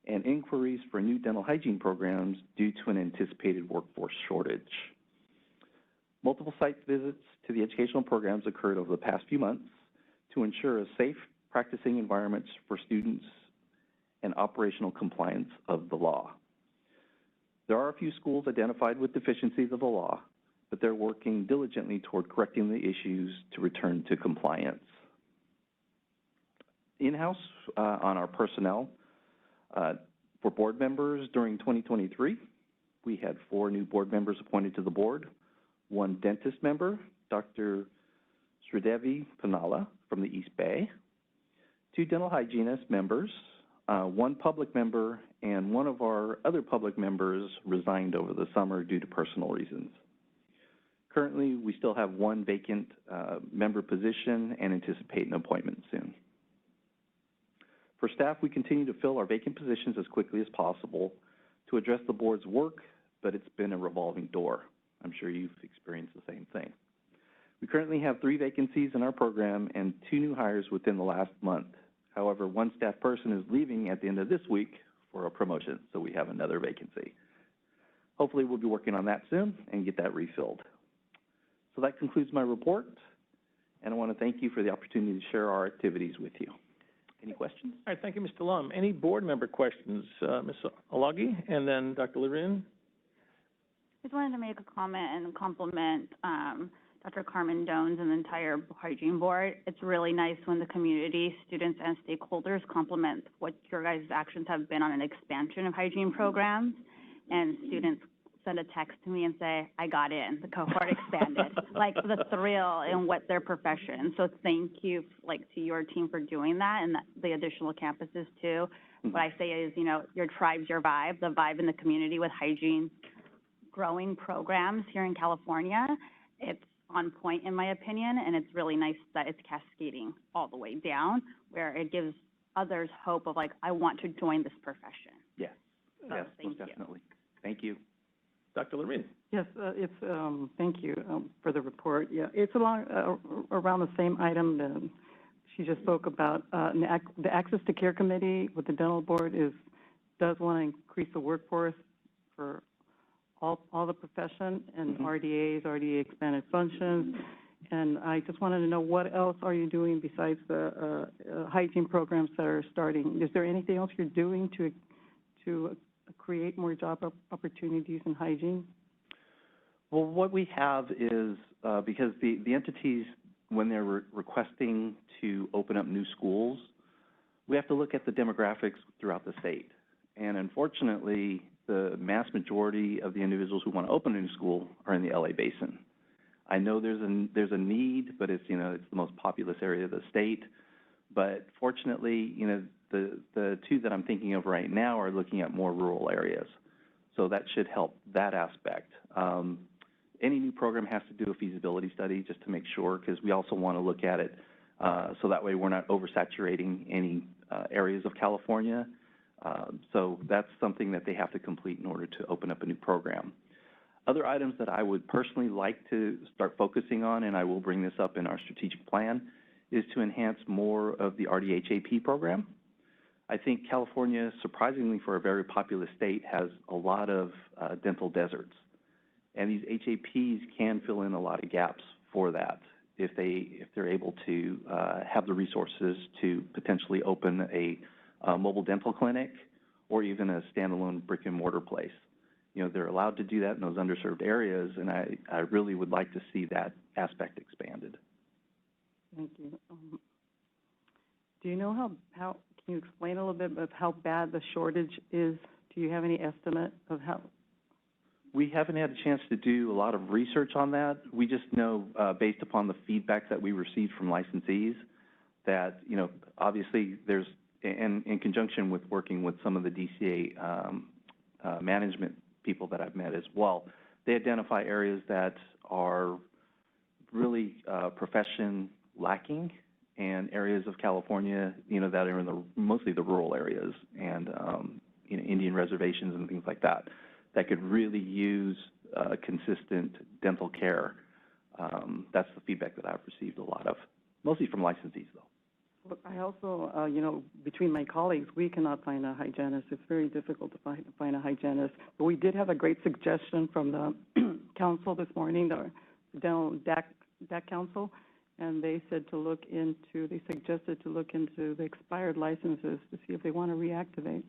and inquiries for new dental hygiene programs due to an anticipated workforce shortage. Multiple site visits to the educational programs occurred over the past few months to ensure a safe practicing environment for students and operational compliance of the law. There are a few schools identified with deficiencies of the law, but they're working diligently toward correcting the issues to return to compliance. In-house, on our personnel, for board members during 2023, we had 4 new board members appointed to the board, 1 dentist member, Dr. Sridevi Panala from the East Bay, 2 dental hygienist members, 1 public member, and 1 of our other public members resigned over the summer due to personal reasons. Currently, we still have 1 vacant member position and anticipate an appointment soon. For staff, we continue to fill our vacant positions as quickly as possible to address the board's work, but it's been a revolving door. I'm sure you've experienced the same thing. We currently have 3 vacancies in our program and 2 new hires within the last month. However, 1 staff person is leaving at the end of this week for a promotion, so we have another vacancy. Hopefully, we'll be working on that soon and get that refilled. So that concludes my report, and I want to thank you for the opportunity to share our activities with you. Any questions? All right, thank you, Mr. Lum. Any board member questions? Ms. Alagi, and then Dr. Levin. Just wanted to make a comment and compliment Dr. Carmen Jones and the entire hygiene board. It's really nice when the community, students, and stakeholders compliment what your guys' actions have been on an expansion of hygiene programs, and students send a text to me and say, I got in, the cohort expanded. Like the thrill in what their profession. So thank you, to your team for doing that, and the additional campuses too. What I say is, your tribe's your vibe, the vibe in the community with hygiene growing programs here in California. It's on point in my opinion, and it's really nice that it's cascading all the way down, where it gives others hope of I want to join this profession. Yes, So yes, thank most you. definitely. Thank you. Dr. Levin. Yes, thank you for the report. Yeah, it's around the same item that she just spoke about. The Access to Care Committee with the dental board does want to increase the workforce for all the profession and RDA expanded functions. And I just wanted to know, what else are you doing besides the hygiene programs that are starting? Is there anything else you're doing to create more job opportunities in hygiene? Well, what we have is, because the entities, when they're requesting to open up new schools, we have to look at the demographics throughout the state. And unfortunately, the mass majority of the individuals who want to open a new school are in the LA Basin. I know there's a need, but it's it's the most populous area of the state. But fortunately, the 2 that I'm thinking of right now are looking at more rural areas. So that should help that aspect. Any new program has to do a feasibility study just to make sure, because we also want to look at it so that way we're not oversaturating any areas of California. So that's something that they have to complete in order to open up a new program. Other items that I would personally like to start focusing on, and I will bring this up in our strategic plan, is to enhance more of the RDHAP program. I think California, surprisingly for a very populous state, has a lot of dental deserts. And these HAPs can fill in a lot of gaps for that if they're able to have the resources to potentially open a mobile dental clinic or even a standalone brick and mortar place. They're allowed to do that in those underserved areas, and I really would like to see that aspect expanded. Thank you. Do you know how, can you explain a little bit of how bad the shortage is? Do you have any estimate of how? We haven't had a chance to do a lot of research on that. We just know, based upon the feedback that we received from licensees, that, obviously there's, and in conjunction with working with some of the DCA management people that I've met as well, they identify areas that are really profession lacking, and areas of California, that are in mostly the rural areas and, Indian reservations and things like that, that could really use consistent dental care. That's the feedback that I've received a lot of, mostly from licensees, though. Look, I also, between my colleagues, we cannot find a hygienist. It's very difficult to find a hygienist. But we did have a great suggestion from the council this morning, the dental DAC council, and they said they suggested to look into the expired licenses to see if they want to reactivate.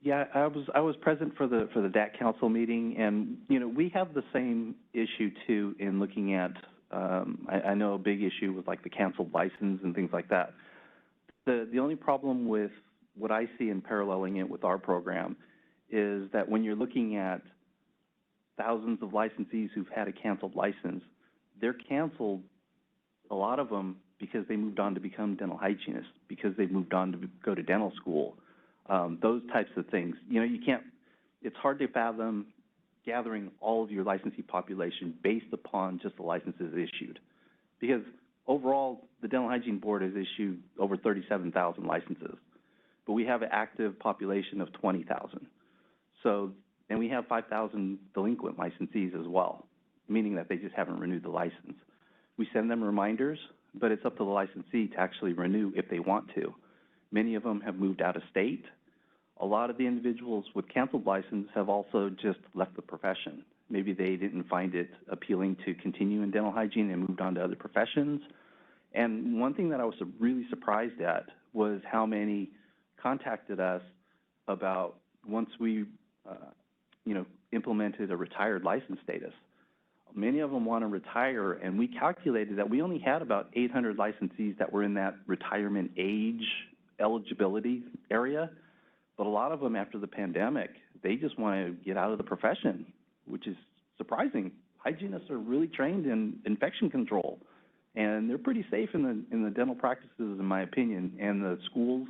Yeah, I was present for the DAC council meeting, and we have the same issue too in looking at. I know a big issue with like the canceled license and things like that. The only problem with what I see in paralleling it with our program is that when you're looking at thousands of licensees who've had a canceled license, they're canceled, a lot of them, because they moved on to become dental hygienists, because they moved on to go to dental school, those types of things. You can't, it's hard to fathom gathering all of your licensee population based upon just the licenses issued. Because overall, the Dental Hygiene Board has issued over 37,000 licenses, but we have an active population of 20,000. So, and we have 5,000 delinquent licensees as well, meaning that they just haven't renewed the license. We send them reminders, but it's up to the licensee to actually renew if they want to. Many of them have moved out of state. A lot of the individuals with canceled license have also just left the profession. Maybe they didn't find it appealing to continue in dental hygiene and moved on to other professions. And one thing that I was really surprised at was how many contacted us about once we, implemented a retired license status. Many of them want to retire, and we calculated that we only had about 800 licensees that were in that retirement age eligibility area. But a lot of them, after the pandemic, they just want to get out of the profession, which is surprising. Hygienists are really trained in infection control, and they're pretty safe in the dental practices, in my opinion. And the schools,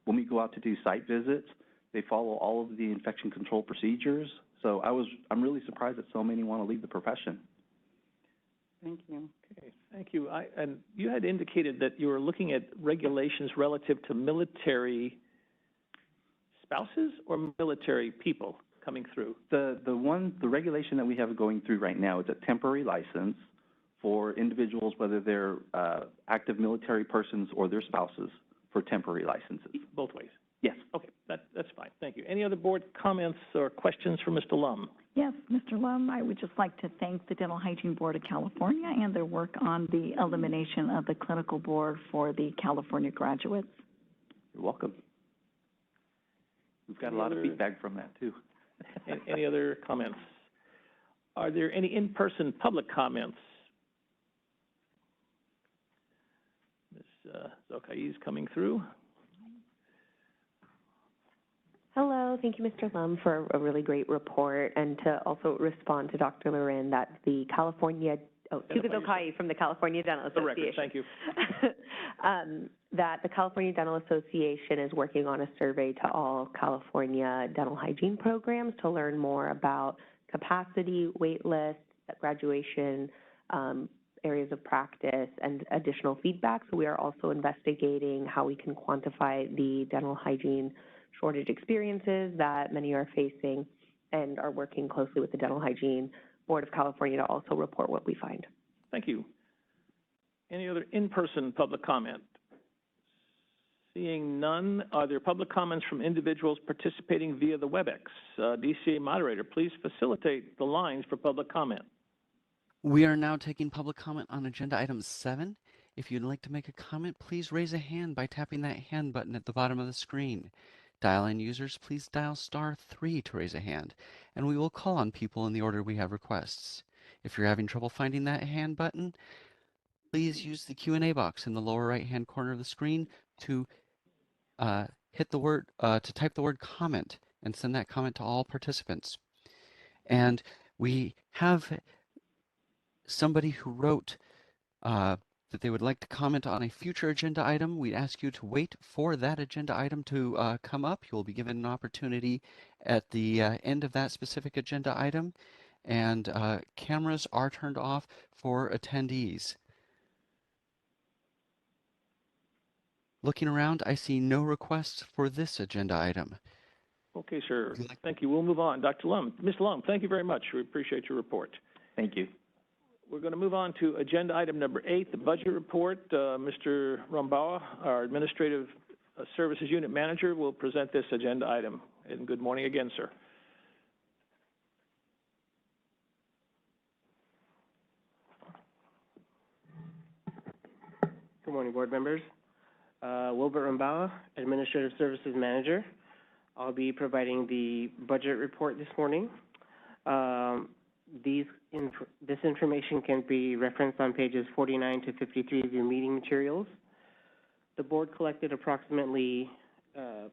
when we go out to do site visits, they follow all of the infection control procedures. So I'm really surprised that so many want to leave the profession. Thank you. Okay, thank you. And you had indicated that you were looking at regulations relative to military spouses or military people coming through? The regulation that we have going through right now is a temporary license for individuals, whether they're active military persons or their spouses, for temporary licenses. Both ways? Yes. Okay, that's fine. Thank you. Any other board comments or questions for Mr. Lum? Yes, Mr. Lum, I would just like to thank the Dental Hygiene Board of California and their work on the elimination of the clinical board for the California graduates. You're welcome. We've got a lot of feedback from that, too. Any other comments? Are there any in-person public comments? Ms. Zokai is coming through. Hello, thank you, Mr. Lum, for a really great report, and to also respond to Dr. Loren that the California, Tuka Zokai from the California Dental Association. Thank you. That the California Dental Association is working on a survey to all California dental hygiene programs to learn more about capacity, wait lists, graduation, areas of practice, and additional feedback. So we are also investigating how we can quantify the dental hygiene shortage experiences that many are facing, and are working closely with the Dental Hygiene Board of California to also report what we find. Thank you. Any other in-person public comment? Seeing none, are there public comments from individuals participating via the WebEx? DCA moderator, please facilitate the lines for public comment. We are now taking public comment on agenda item 7. If you'd like to make a comment, please raise a hand by tapping that hand button at the bottom of the screen. Dial-in users, please dial *3 to raise a hand, and we will call on people in the order we have requests. If you're having trouble finding that hand button, please use the Q&A box in the lower right-hand corner of the screen to type the word comment and send that comment to all participants. And we have somebody who wrote that they would like to comment on a future agenda item. We ask you to wait for that agenda item to come up. You will be given an opportunity at the end of that specific agenda item, and cameras are turned off for attendees. Looking around, I see no requests for this agenda item. Okay, sir. Thank you. We'll move on. Dr. Lum, Ms. Lum, thank you very much. We appreciate your report. Thank you. We're going to move on to agenda item number 8, the budget report. Mr. Rumbaugh, our Administrative Services Unit Manager, will present this agenda item. And good morning again, sir. Good morning, board members. Wilbert Rumbaugh, Administrative Services Manager. I'll be providing the budget report this morning. This information can be referenced on pages 49 to 53 of your meeting materials. The board collected approximately, the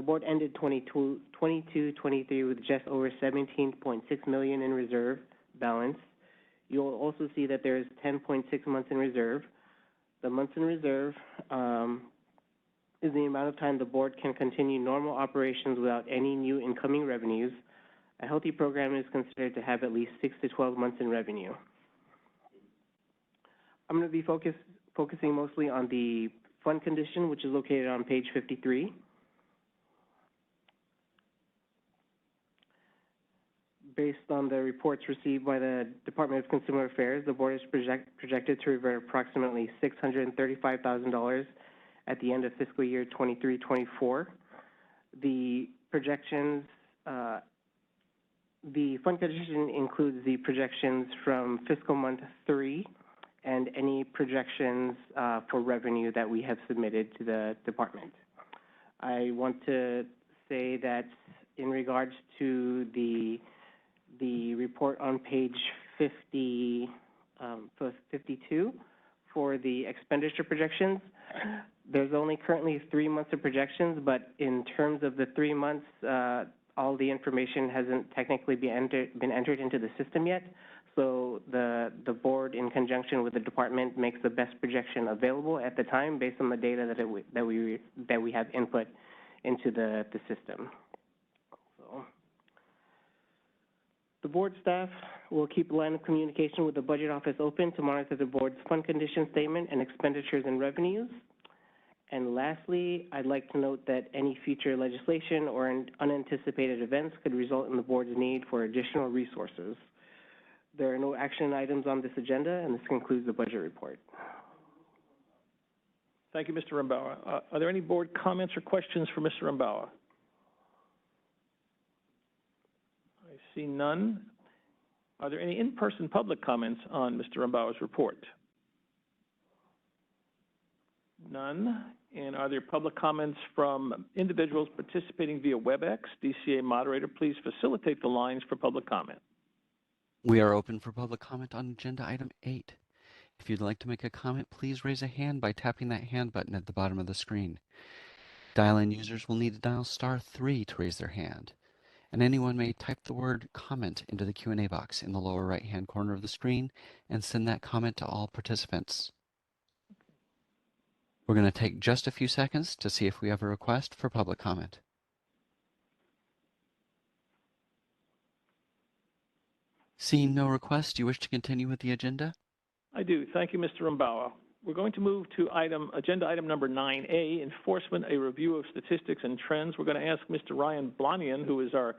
board ended 22-23 with just over $17.6 million in reserve balance. You'll also see that there is 10.6 months in reserve. The months in reserve is the amount of time the board can continue normal operations without any new incoming revenues. A healthy program is considered to have at least 6 to 12 months in revenue. I'm going to be focusing mostly on the fund condition, which is located on page 53. Based on the reports received by the Department of Consumer Affairs, the board is projected to revert approximately $635,000 at the end of fiscal year 23-24. The projections, the fund condition includes the projections from fiscal month 3 and any projections for revenue that we have submitted to the department. I want to say that in regards to the report on page 52 for the expenditure projections, there's only currently 3 months of projections, but in terms of the 3 months, all the information hasn't technically been entered into the system yet. So the board, in conjunction with the department, makes the best projection available at the time based on the data that we have input into the system. So the board staff will keep a line of communication with the budget office open to monitor the board's fund condition statement and expenditures and revenues. And lastly, I'd like to note that any future legislation or unanticipated events could result in the board's need for additional resources. There are no action items on this agenda, and this concludes the budget report. Thank you, Mr. Rimbaugh. Are there any board comments or questions for Mr. Rimbaugh? I see none. Are there any in-person public comments on Mr. Rimbaugh's report? None. And are there public comments from individuals participating via WebEx? DCA moderator, please facilitate the lines for public comment. We are open for public comment on agenda item 8. If you'd like to make a comment, please raise a hand by tapping that hand button at the bottom of the screen. Dial-in users will need to dial *3 to raise their hand. And anyone may type the word comment into the Q&A box in the lower right-hand corner of the screen and send that comment to all participants. We're going to take just a few seconds to see if we have a request for public comment. Seeing no request, do you wish to continue with the agenda? I do. Thank you, Mr. Rimbaugh. We're going to move to agenda item number 9A, enforcement, a review of statistics and trends. We're going to ask Mr. Ryan Blonian, who is our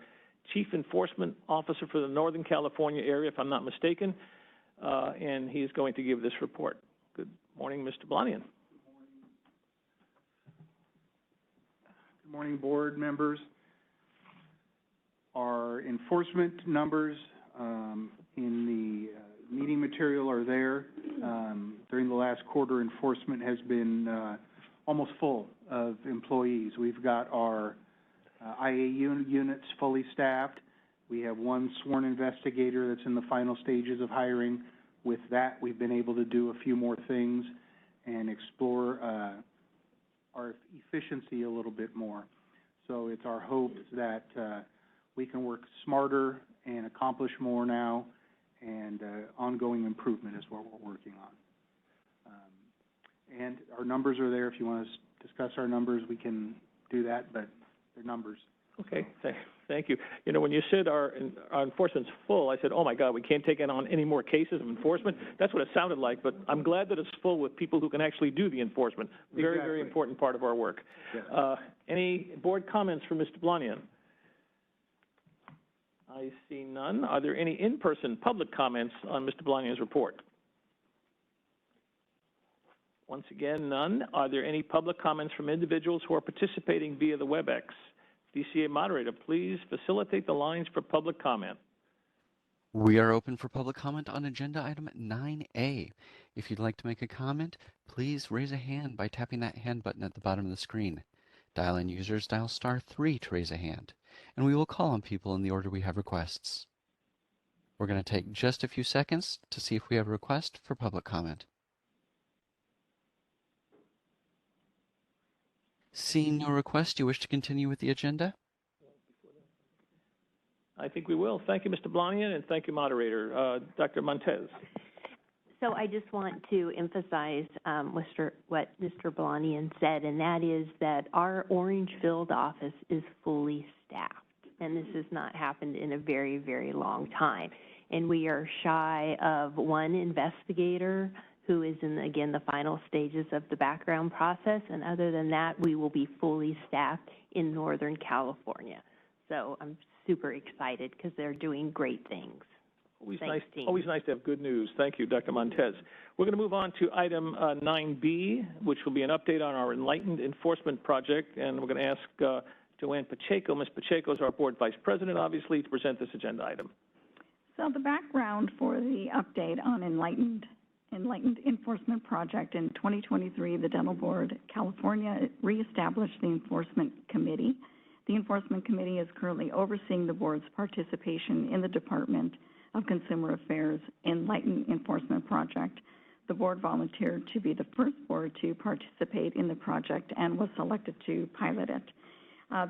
Chief Enforcement Officer for the Northern California area, if I'm not mistaken, and he's going to give this report. Good morning, Mr. Blonian. Good morning, board members. Our enforcement numbers in the meeting material are there. During the last quarter, enforcement has been almost full of employees. We've got our IA units fully staffed. We have one sworn investigator that's in the final stages of hiring. With that, we've been able to do a few more things and explore our efficiency a little bit more. So it's our hope that we can work smarter and accomplish more now, and ongoing improvement is what we're working on. And our numbers are there. If you want to discuss our numbers, we can do that, but they're numbers. Okay, thank you. You know, when you said our enforcement's full, I said, oh my God, we can't take on any more cases of enforcement. That's what it sounded like, but I'm glad that it's full with people who can actually do the enforcement. Very, very important part of our work. Yes. Any board comments for Mr. Blonian? I see none. Are there any in-person public comments on Mr. Blonian's report? Once again, none. Are there any public comments from individuals who are participating via the WebEx? DCA moderator, please facilitate the lines for public comment. We are open for public comment on agenda item 9A. If you'd like to make a comment, please raise a hand by tapping that hand button at the bottom of the screen. Dial-in users dial *3 to raise a hand, and we will call on people in the order we have requests. We're going to take just a few seconds to see if we have a request for public comment. Seeing no request, do you wish to continue with the agenda? I think we will. Thank you, Mr. Blanian, and thank you, moderator. Dr. Montez. So I just want to emphasize what Mr. Blanian said, and that is that our Orange Field office is fully staffed, and this has not happened in a very, very long time. And we are shy of one investigator who is in, again, the final stages of the background process, and other than that, we will be fully staffed in Northern California. So I'm super excited because they're doing great things. Always nice to have good news. Thank you, Dr. Montez. We're going to move on to item 9B, which will be an update on our Enlightened Enforcement Project, and we're going to ask Joanne Pacheco. Ms. Pacheco is our board vice president, obviously, to present this agenda item. So the background for the update on Enlightened Enforcement Project: in 2023, the Dental Board California reestablished the Enforcement Committee. The Enforcement Committee is currently overseeing the board's participation in the Department of Consumer Affairs Enlightened Enforcement Project. The board volunteered to be the first board to participate in the project and was selected to pilot it.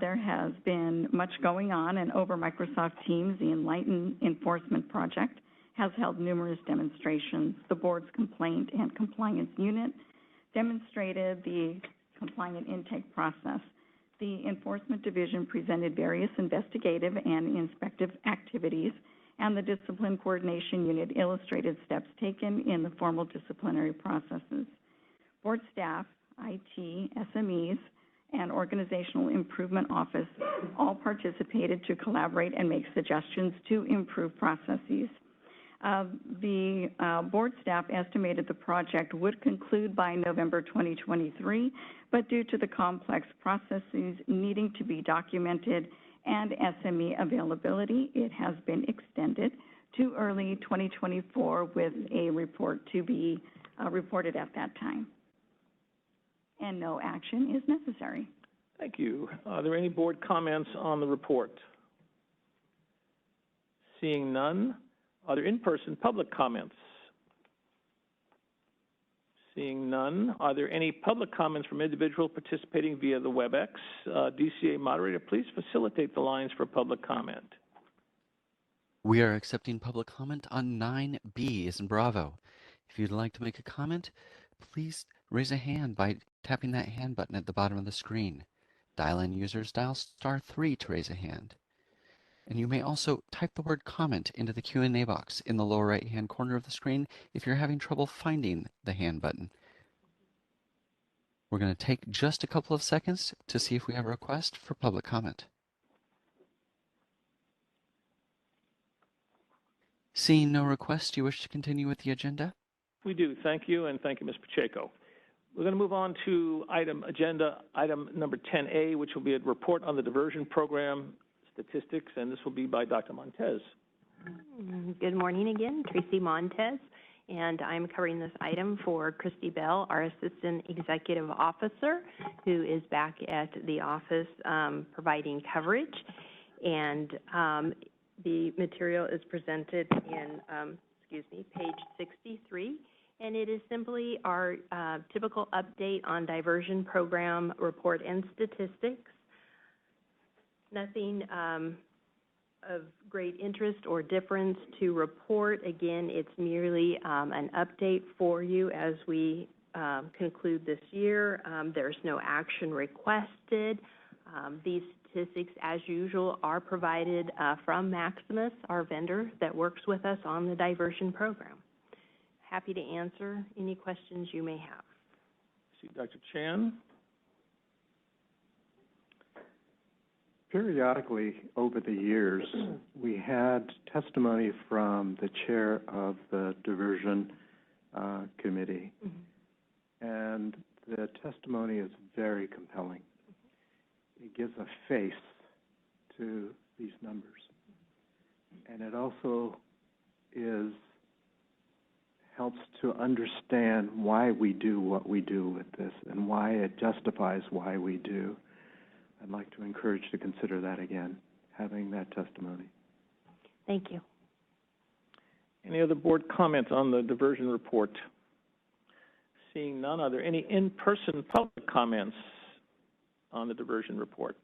There has been much going on, and over Microsoft Teams, the Enlightened Enforcement Project has held numerous demonstrations. The board's Complaint and Compliance Unit demonstrated the compliant intake process. The Enforcement Division presented various investigative and inspective activities, and the Discipline Coordination Unit illustrated steps taken in the formal disciplinary processes. Board staff, IT, SMEs, and Organizational Improvement Office all participated to collaborate and make suggestions to improve processes. The board staff estimated the project would conclude by November 2023, but due to the complex processes needing to be documented and SME availability, it has been extended to early 2024 with a report to be reported at that time. And no action is necessary. Thank you. Are there any board comments on the report? Seeing none, are there in-person public comments? Seeing none, are there any public comments from individuals participating via the WebEx? DCA moderator, please facilitate the lines for public comment. We are accepting public comment on 9B as in Bravo. If you'd like to make a comment, please raise a hand by tapping that hand button at the bottom of the screen. Dial-in users dial *3 to raise a hand. And you may also type the word comment into the Q&A box in the lower right-hand corner of the screen if you're having trouble finding the hand button. We're going to take just a couple of seconds to see if we have a request for public comment. Seeing no request, do you wish to continue with the agenda? We do. Thank you, and thank you, Ms. Pacheco. We're going to move on to item number 10A, which will be a report on the diversion program statistics, and this will be by Dr. Montez. Good morning again, Tracy Montez, and I'm covering this item for Christy Bell, our Assistant Executive Officer, who is back at the office providing coverage. And the material is presented in, page 63, and it is simply our typical update on diversion program report and statistics. Nothing of great interest or difference to report. Again, it's merely an update for you as we conclude this year. There's no action requested. These statistics, as usual, are provided from Maximus, our vendor that works with us on the diversion program. Happy to answer any questions you may have. See Dr. Chan. Periodically over the years, we had testimony from the chair of the diversion committee, and the testimony is very compelling. It gives a face to these numbers, and it also helps to understand why we do what we do with this and why it justifies why we do. I'd like to encourage to consider that again, having that testimony. Thank you. Any other board comments on the diversion report? Seeing none, are there any in-person public comments on the diversion report?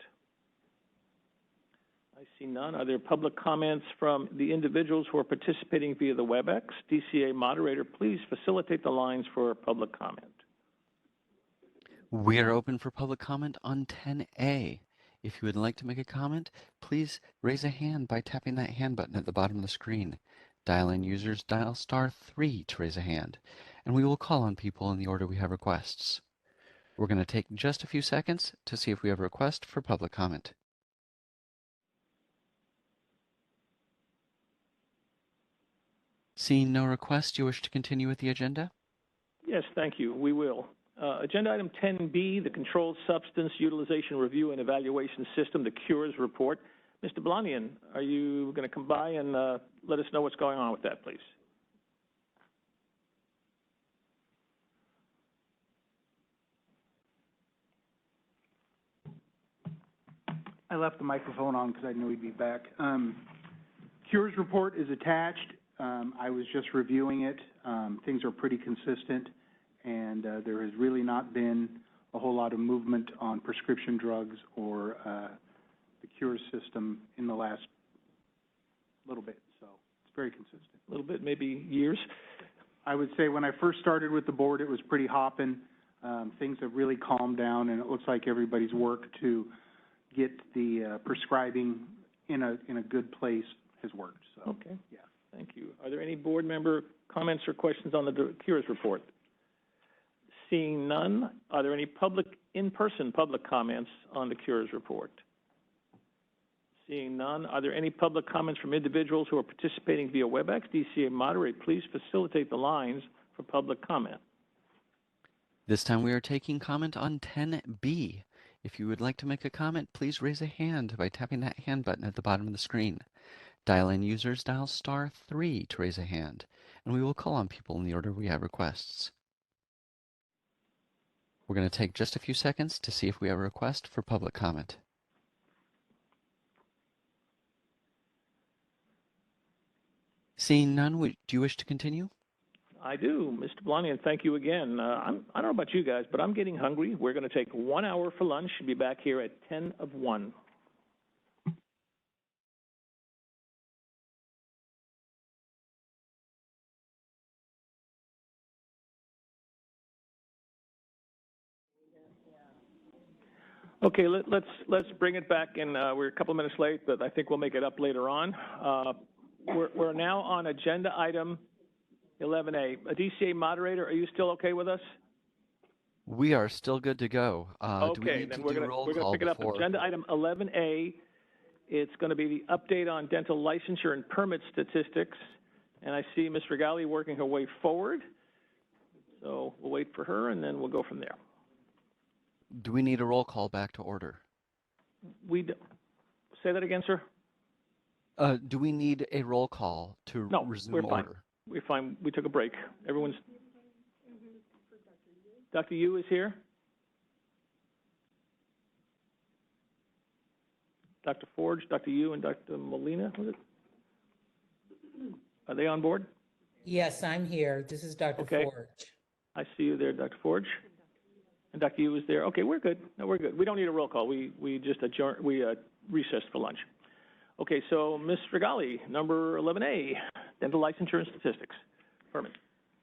I see none. Are there public comments from the individuals who are participating via the WebEx? DCA moderator, please facilitate the lines for public comment. We are open for public comment on 10A. If you would like to make a comment, please raise a hand by tapping that hand button at the bottom of the screen. Dial-in users dial *3 to raise a hand, and we will call on people in the order we have requests. We're going to take just a few seconds to see if we have a request for public comment. Seeing no request, do you wish to continue with the agenda? Yes, thank you. We will. Agenda item 10B, the Controlled Substance Utilization Review and Evaluation System, the CURES report. Mr. Blanian, are you going to come by and let us know what's going on with that, please? I left the microphone on because I knew he'd be back. CURES report is attached. I was just reviewing it. Things are pretty consistent, and there has really not been a whole lot of movement on prescription drugs or the CURES system in the last little bit, so it's very consistent. A little bit, maybe years? I would say when I first started with the board, it was pretty hopping. Things have really calmed down, and it looks like everybody's worked to get the prescribing in a good place has worked. So, okay. Yeah. Thank you. Are there any board member comments or questions on the CURES report? Seeing none, are there any in-person public comments on the CURES report? Seeing none, are there any public comments from individuals who are participating via WebEx? DCA moderate, please facilitate the lines for public comment. This time we are taking comment on 10B. If you would like to make a comment, please raise a hand by tapping that hand button at the bottom of the screen. Dial-in users dial *3 to raise a hand, and we will call on people in the order we have requests. We're going to take just a few seconds to see if we have a request for public comment. Seeing none, do you wish to continue? I do. Mr. Blanian, thank you again. I don't know about you guys, but I'm getting hungry. We're going to take 1 hour for lunch and be back here at 10 of 1. Okay, let's bring it back, and we're a couple of minutes late, but I think we'll make it up later on. We're now on agenda item 11A. A DCA moderator, are you still okay with us? We are still good to go. Do we Okay, need then to we're do going roll to call pick it up. before? Agenda item 11A. It's going to be the update on dental licensure and permit statistics, and I see Ms. Regali working her way forward. So we'll wait for her, and then we'll go from there. Do we need a roll call back to order? Say that again, sir? Do we need a roll call to resume we're fine. order? We're fine. We took a break. Everyone's... Dr. Yu is here? Dr. Forge, Dr. Yu, and Dr. Molina, was it? Are they on board? Yes, I'm here. This is Dr. Okay. Forge. I see you there, Dr. Forge. And Dr. Yu is there. Okay, we're good. No, we're good. We don't need a roll call. We just adjourned, recessed for lunch. Okay, so Ms. Regali, number 11A, dental licensure and statistics. Permit.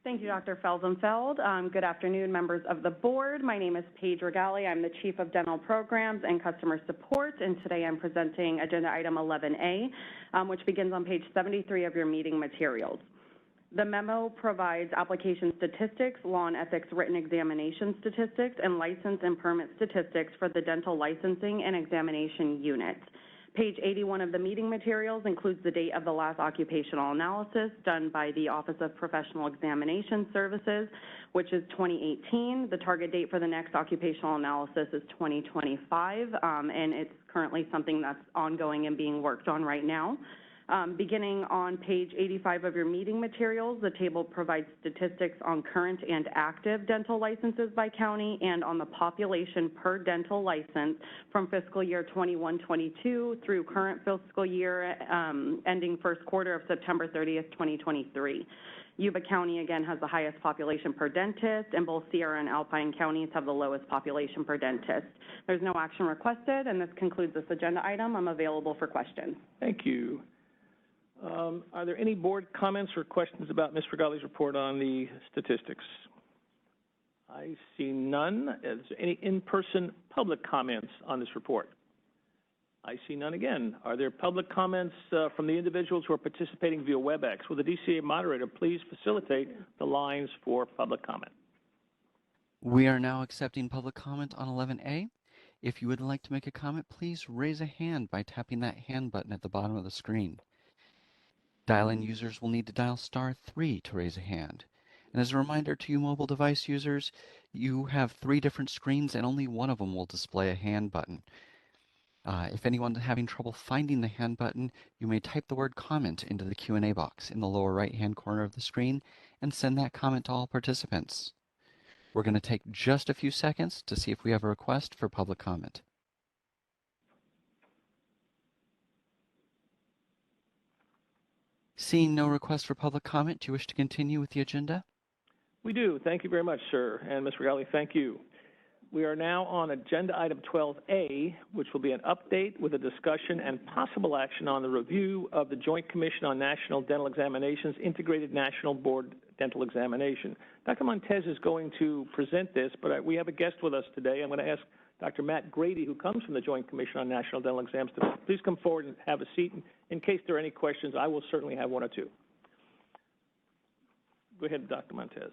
Thank you, Dr. Felsenfeld. Good afternoon, members of the board. My name is Paige Regali. I'm the Chief of Dental Programs and Customer Support, and today I'm presenting agenda item 11A, which begins on page 73 of your meeting materials. The memo provides application statistics, law and ethics written examination statistics, and license and permit statistics for the dental licensing and examination unit. Page 81 of the meeting materials includes the date of the last occupational analysis done by the Office of Professional Examination Services, which is 2018. The target date for the next occupational analysis is 2025, and it's currently something that's ongoing and being worked on right now. Beginning on page 85 of your meeting materials, the table provides statistics on current and active dental licenses by county and on the population per dental license from fiscal year 21-22 through current fiscal year ending first quarter of September 30th, 2023. Yuba County, again, has the highest population per dentist, and both Sierra and Alpine counties have the lowest population per dentist. There's no action requested, and this concludes this agenda item. I'm available for questions. Thank you. Are there any board comments or questions about Ms. Regali's report on the statistics? I see none. Is there any in-person public comments on this report? I see none again. Are there public comments from the individuals who are participating via WebEx? Will the DCA moderator please facilitate the lines for public comment? We are now accepting public comment on 11A. If you would like to make a comment, please raise a hand by tapping that hand button at the bottom of the screen. Dial-in users will need to dial *3 to raise a hand. And as a reminder to you mobile device users, you have 3 different screens and only one of them will display a hand button. If anyone's having trouble finding the hand button, you may type the word comment into the Q&A box in the lower right-hand corner of the screen and send that comment to all participants. We're going to take just a few seconds to see if we have a request for public comment. Seeing no request for public comment, do you wish to continue with the agenda? We do. Thank you very much, sir. And Ms. Regali, thank you. We are now on agenda item 12A, which will be an update with a discussion and possible action on the review of the Joint Commission on National Dental Examinations Integrated National Board Dental Examination. Dr. Montez is going to present this, but we have a guest with us today. I'm going to ask Dr. Matt Grady, who comes from the Joint Commission on National Dental Exams, to please come forward and have a seat. In case there are any questions, I will certainly have one or two. Go ahead, Dr. Montez.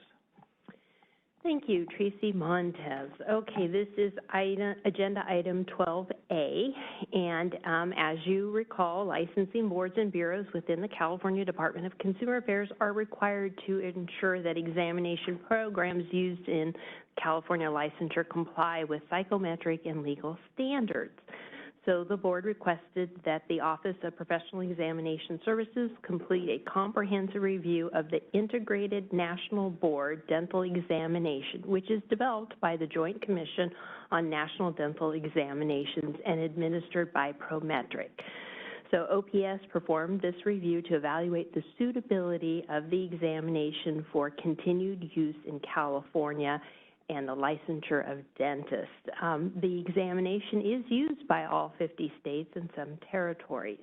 Thank you, Tracy Montez. Okay, this is agenda item 12A, and as you recall, licensing boards and bureaus within the California Department of Consumer Affairs are required to ensure that examination programs used in California licensure comply with psychometric and legal standards. So the board requested that the Office of Professional Examination Services complete a comprehensive review of the Integrated National Board Dental Examination, which is developed by the Joint Commission on National Dental Examinations and administered by Prometric. So OPS performed this review to evaluate the suitability of the examination for continued use in California and the licensure of dentists. The examination is used by all 50 states and some territories.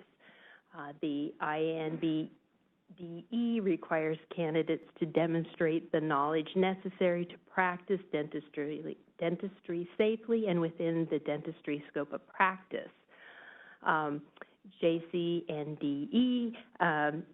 The INBDE requires candidates to demonstrate the knowledge necessary to practice dentistry safely and within the dentistry scope of practice. JCNDE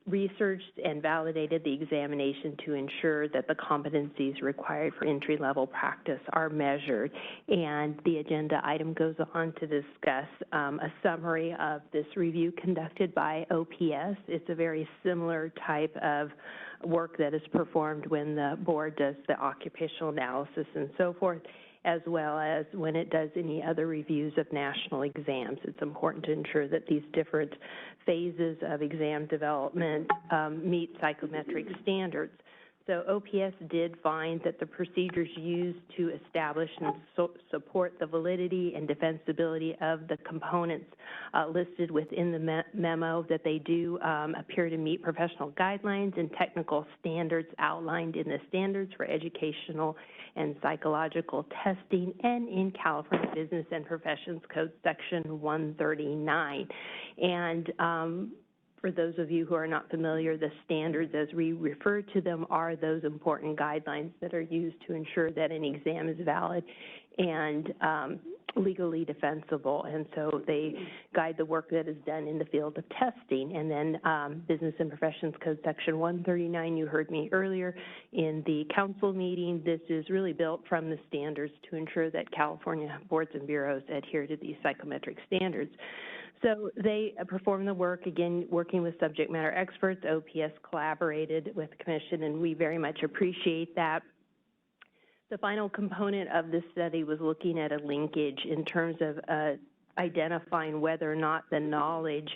researched and validated the examination to ensure that the competencies required for entry-level practice are measured. And the agenda item goes on to discuss a summary of this review conducted by OPS. It's a very similar type of work that is performed when the board does the occupational analysis and so forth, as well as when it does any other reviews of national exams. It's important to ensure that these different phases of exam development meet psychometric standards. So OPS did find that the procedures used to establish and support the validity and defensibility of the components listed within the memo, that they do appear to meet professional guidelines and technical standards outlined in the Standards for Educational and Psychological Testing and in California Business and Professions Code Section 139. And for those of you who are not familiar, the standards, as we refer to them, are those important guidelines that are used to ensure that an exam is valid and legally defensible. And so they guide the work that is done in the field of testing. And then Business and Professions Code Section 139, you heard me earlier in the council meeting. This is really built from the standards to ensure that California boards and bureaus adhere to these psychometric standards. So they performed the work, again, working with subject matter experts. OPS collaborated with the Commission, and we very much appreciate that. The final component of this study was looking at a linkage in terms of identifying whether or not the knowledge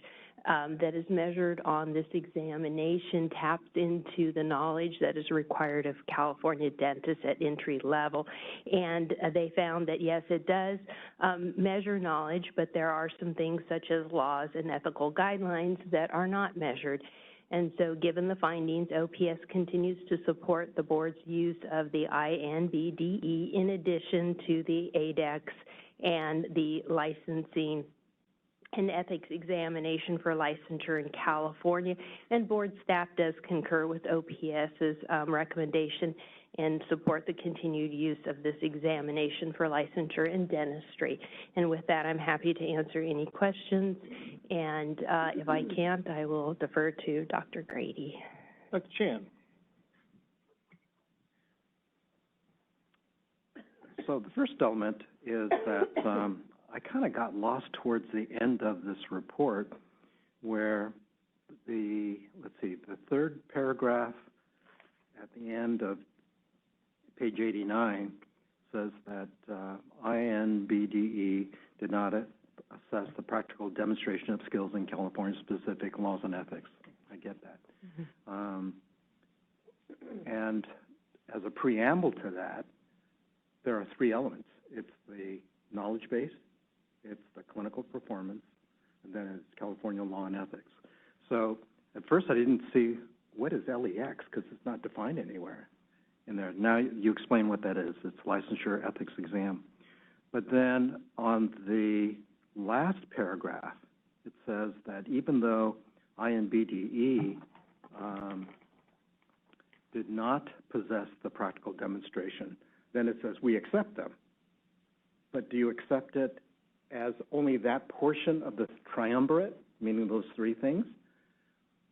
that is measured on this examination taps into the knowledge that is required of California dentists at entry level. And they found that, yes, it does measure knowledge, but there are some things such as laws and ethical guidelines that are not measured. And so given the findings, OPS continues to support the board's use of the INBDE in addition to the ADEX and the licensing and ethics examination for licensure in California. And board staff does concur with OPS's recommendation and support the continued use of this examination for licensure in dentistry. And with that, I'm happy to answer any questions. And if I can't, I will defer to Dr. Grady. Dr. Chan. So the first element is that I kind of got lost towards the end of this report where the third paragraph at the end of page 89 says that INBDE did not assess the practical demonstration of skills in California-specific laws and ethics. I get that. And as a preamble to that, there are three elements. It's the knowledge base, it's the clinical performance, and then it's California law and ethics. So at first I didn't see what is LEX because it's not defined anywhere in there. Now you explain what that is. It's licensure ethics exam. But then on the last paragraph, it says that even though INBDE did not possess the practical demonstration, then it says we accept them. But do you accept it as only that portion of the triumvirate, meaning those three things?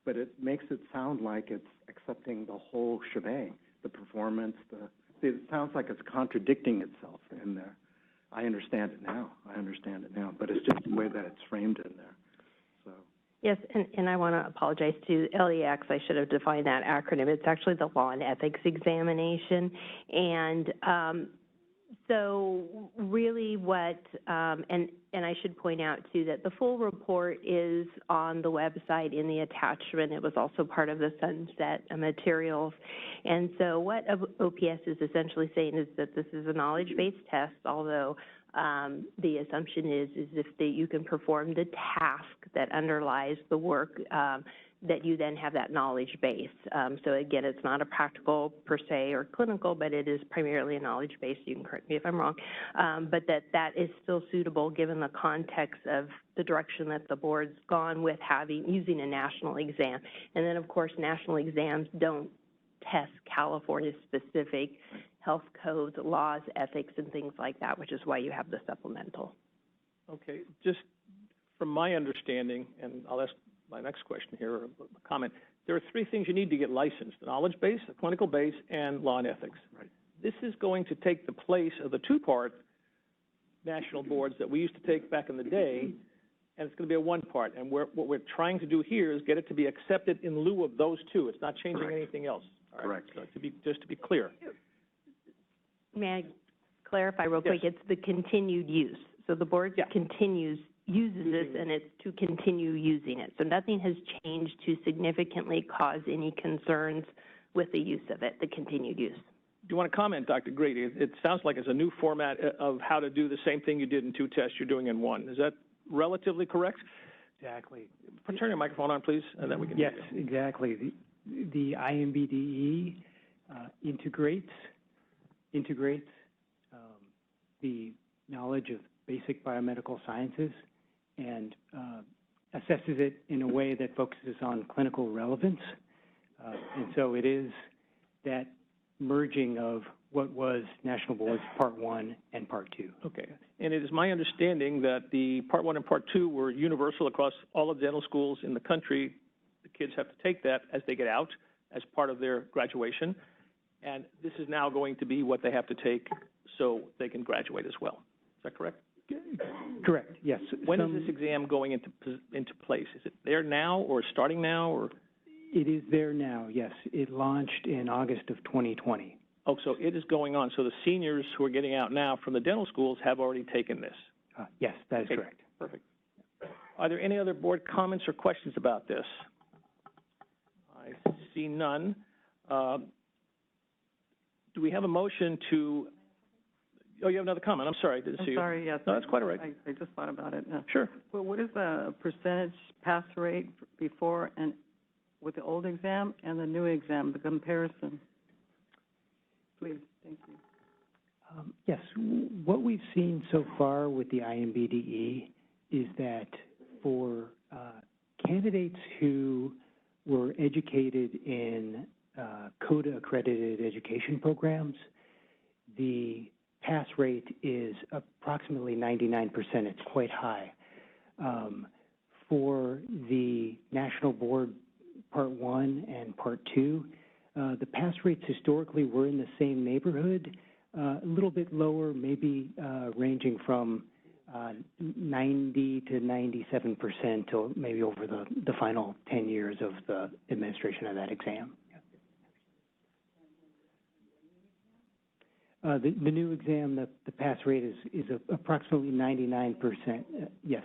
But it makes it sound like it's accepting the whole shebang, the performance, it sounds like it's contradicting itself in there. I understand it now, but it's just the way that it's framed in there, so. Yes, and I want to apologize to LEX. I should have defined that acronym. It's actually the Law and Ethics Examination. And so really what, and I should point out too that the full report is on the website in the attachment. It was also part of the Sunset materials. And so what OPS is essentially saying is that this is a knowledge-based test, although the assumption is if you can perform the task that underlies the work, that you then have that knowledge base. So again, it's not a practical per se or clinical, but it is primarily a knowledge base. You can correct me if I'm wrong, but that is still suitable given the context of the direction that the board's gone with using a national exam. And then of course, national exams don't test California-specific health codes, laws, ethics, and things like that, which is why you have the supplemental. Okay, just from my understanding, and I'll ask my next question here, or a comment, there are three things you need to get licensed: the knowledge base, the clinical base, and law and ethics. Right. This is going to take the place of the two-part national boards that we used to take back in the day, and it's going to be a one-part. And what we're trying to do here is get it to be accepted in lieu of those two. It's not changing Correct. Anything else. All right? Correct. So just to be clear. May I clarify real quick? Yes. It's the continued use. So the board uses this, and it's to continue using it. So nothing has changed to significantly cause any concerns with the use of it, the continued use. Do you want to comment, Dr. Grady? It sounds like it's a new format of how to do the same thing you did in two tests you're doing in one. Is that relatively correct? Exactly. Turn your microphone on, please, and then we can. Yes, exactly. The INBDE integrates the knowledge of basic biomedical sciences and assesses it in a way that focuses on clinical relevance. And so it is that merging of what was National Boards Part 1 and Part 2. Okay. And it is my understanding that the Part 1 and Part 2 were universal across all of the dental schools in the country. The kids have to take that as they get out as part of their graduation. And this is now going to be what they have to take so they can graduate as well. Is that correct? Correct, yes. When is this exam going into place? Is it there now or starting now, or? It is there now, yes. It launched in August of 2020. Oh, so it is going on. So the seniors who are getting out now from the dental schools have already taken this? Yes, that is correct. Perfect. Are there any other board comments or questions about this? I see none. Do we have a motion to, oh, you have another comment. I'm sorry, I didn't see you. I'm sorry, yes. No, that's quite all right. I just thought about it. Sure. Well, what is the percentage pass rate before and with the old exam and the new exam, the comparison? Please, thank you. Yes, what we've seen so far with the IMBDE is that for candidates who were educated in CODA-accredited education programs, the pass rate is approximately 99%. It's quite high. For the National Board Part 1 and Part 2, the pass rates historically were in the same neighborhood, a little bit lower, maybe ranging from 90 to 97% or maybe over the final 10 years of the administration of that exam. The new exam, the pass rate is approximately 99%. Yes.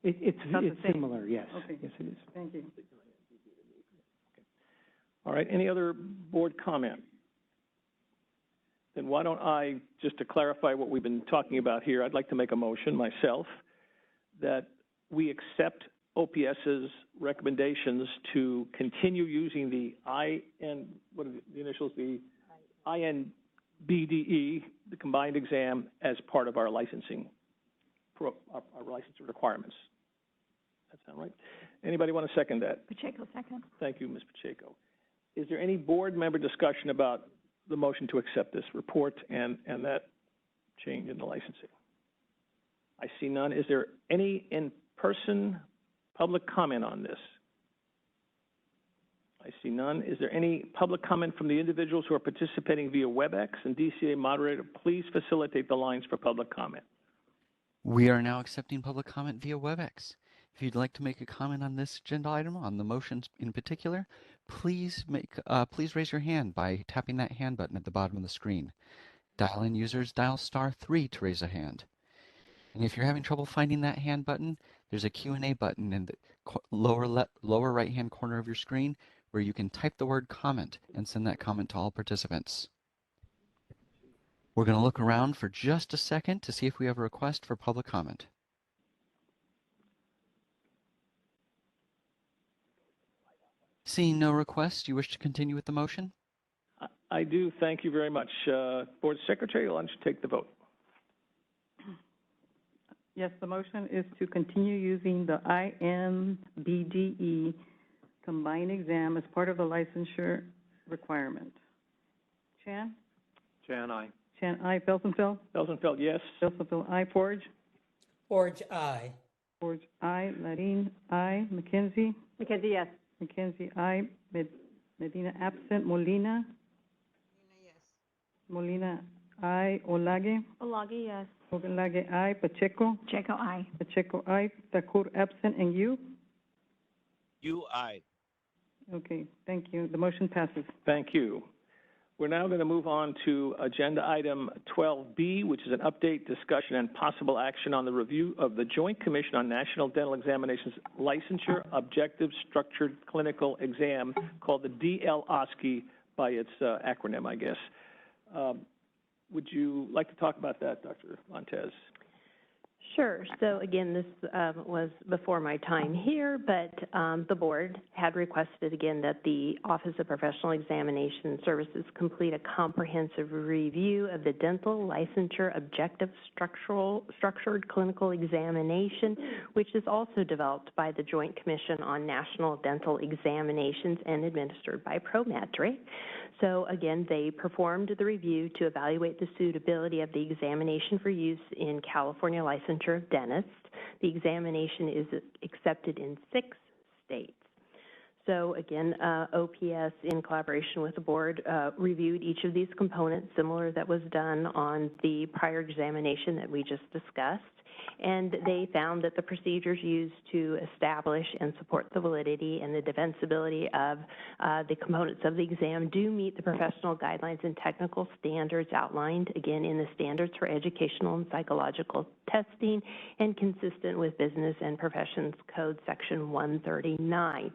It's similar, yes. Okay. Yes, it is. Thank you. All right, any other board comment? Then why don't I, just to clarify what we've been talking about here, I'd like to make a motion myself that we accept OPS's recommendations to continue using the what are the initials? The INBDE, the combined exam, as part of our licensing, our licensing requirements. That sound right? Anybody want to second that? Pacheco, second. Thank you, Ms. Pacheco. Is there any board member discussion about the motion to accept this report and that change in the licensing? I see none. Is there any in-person public comment on this? I see none. Is there any public comment from the individuals who are participating via WebEx? And DCA moderator, please facilitate the lines for public comment. We are now accepting public comment via WebEx. If you'd like to make a comment on this agenda item, on the motions in particular, please raise your hand by tapping that hand button at the bottom of the screen. Dial-in users dial *3 to raise a hand. And if you're having trouble finding that hand button, there's a Q&A button in the lower right-hand corner of your screen where you can type the word comment and send that comment to all participants. We're going to look around for just a second to see if we have a request for public comment. Seeing no requests, you wish to continue with the motion? I do. Thank you very much. Board Secretary, why don't you take the vote? Yes, the motion is to continue using the INBDE combined exam as part of the licensure requirement. Chan? Chan, aye. Chan, aye. Felsenfeld? Felsenfeld, yes. Felsenfeld, aye. Forge? Forge, aye. Forge, aye. Larin, aye. McKenzie? McKenzie, yes. McKenzie, aye. Medina, absent. Molina? Molina, aye. Olage? Olagi, yes. Olage, aye. Pacheco? Pacheco, aye. Pacheco, aye. Thakur, absent. And you? You, aye. Okay, thank you. The motion passes. Thank you. We're now going to move on to agenda item 12B, which is an update, discussion, and possible action on the review of the Joint Commission on National Dental Examinations Licensure Objective Structured Clinical Exam, called the DL-OSCE by its acronym, I guess. Would you like to talk about that, Dr. Montez? Sure. So again, this was before my time here, but the board had requested again that the Office of Professional Examination Services complete a comprehensive review of the Dental Licensure Objective Structured Clinical Examination, which is also developed by the Joint Commission on National Dental Examinations and administered by Prometric. So again, they performed the review to evaluate the suitability of the examination for use in California licensure of dentists. The examination is accepted in 6 states. So again, OPS, in collaboration with the board, reviewed each of these components, similar that was done on the prior examination that we just discussed. And they found that the procedures used to establish and support the validity and the defensibility of the components of the exam do meet the professional guidelines and technical standards outlined, again, in the Standards for Educational and Psychological testing and consistent with Business and Professions Code Section 139.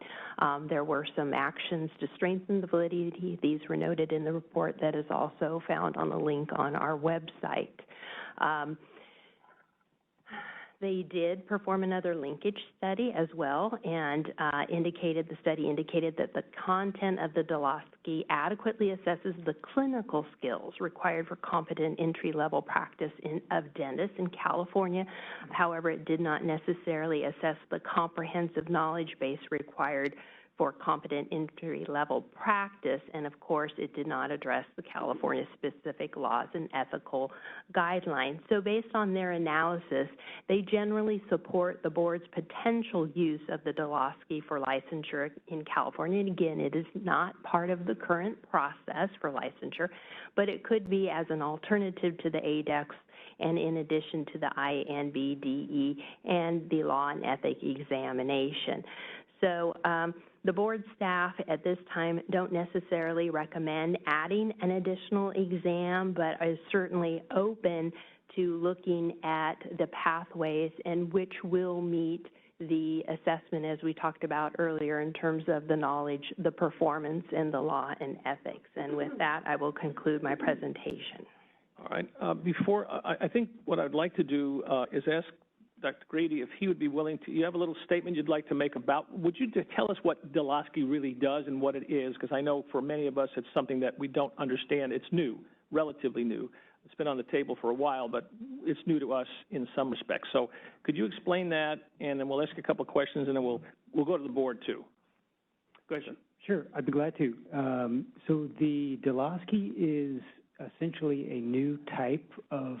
There were some actions to strengthen the validity. These were noted in the report that is also found on the link on our website. They did perform another linkage study as well, and the study indicated that the content of the Dulosky adequately assesses the clinical skills required for competent entry-level practice of dentists in California. However, it did not necessarily assess the comprehensive knowledge base required for competent entry-level practice, and of course, it did not address the California-specific laws and ethical guidelines. So based on their analysis, they generally support the board's potential use of the Dulosky for licensure in California. And again, it is not part of the current process for licensure, but it could be as an alternative to the ADEX and in addition to the INBDE and the law and ethic examination. So the board staff at this time don't necessarily recommend adding an additional exam, but is certainly open to looking at the pathways and which will meet the assessment as we talked about earlier in terms of the knowledge, the performance, and the law and ethics. And with that, I will conclude my presentation. All right. I think what I'd like to do is ask Dr. Grady if he would be willing to, you have a little statement you'd like to make about, would you tell us what Dulosky really does and what it is? Because I know for many of us it's something that we don't understand. It's new, relatively new. It's been on the table for a while, but it's new to us in some respects. So could you explain that, and then we'll ask a couple of questions, and then we'll go to the board too. Go ahead, sir. Sure, I'd be glad to. So the Dulosky is essentially a new type of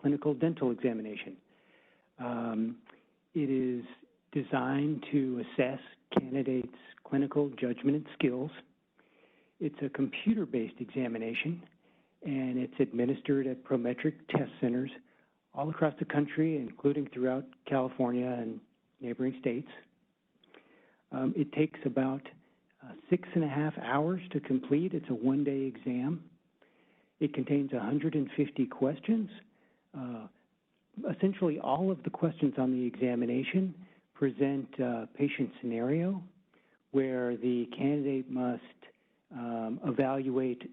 clinical dental examination. It is designed to assess candidates' clinical judgment and skills. It's a computer-based examination, and it's administered at Prometric test centers all across the country, including throughout California and neighboring states. It takes about 6.5 hours to complete. It's a one-day exam. It contains 150 questions. Essentially, all of the questions on the examination present a patient scenario where the candidate must evaluate,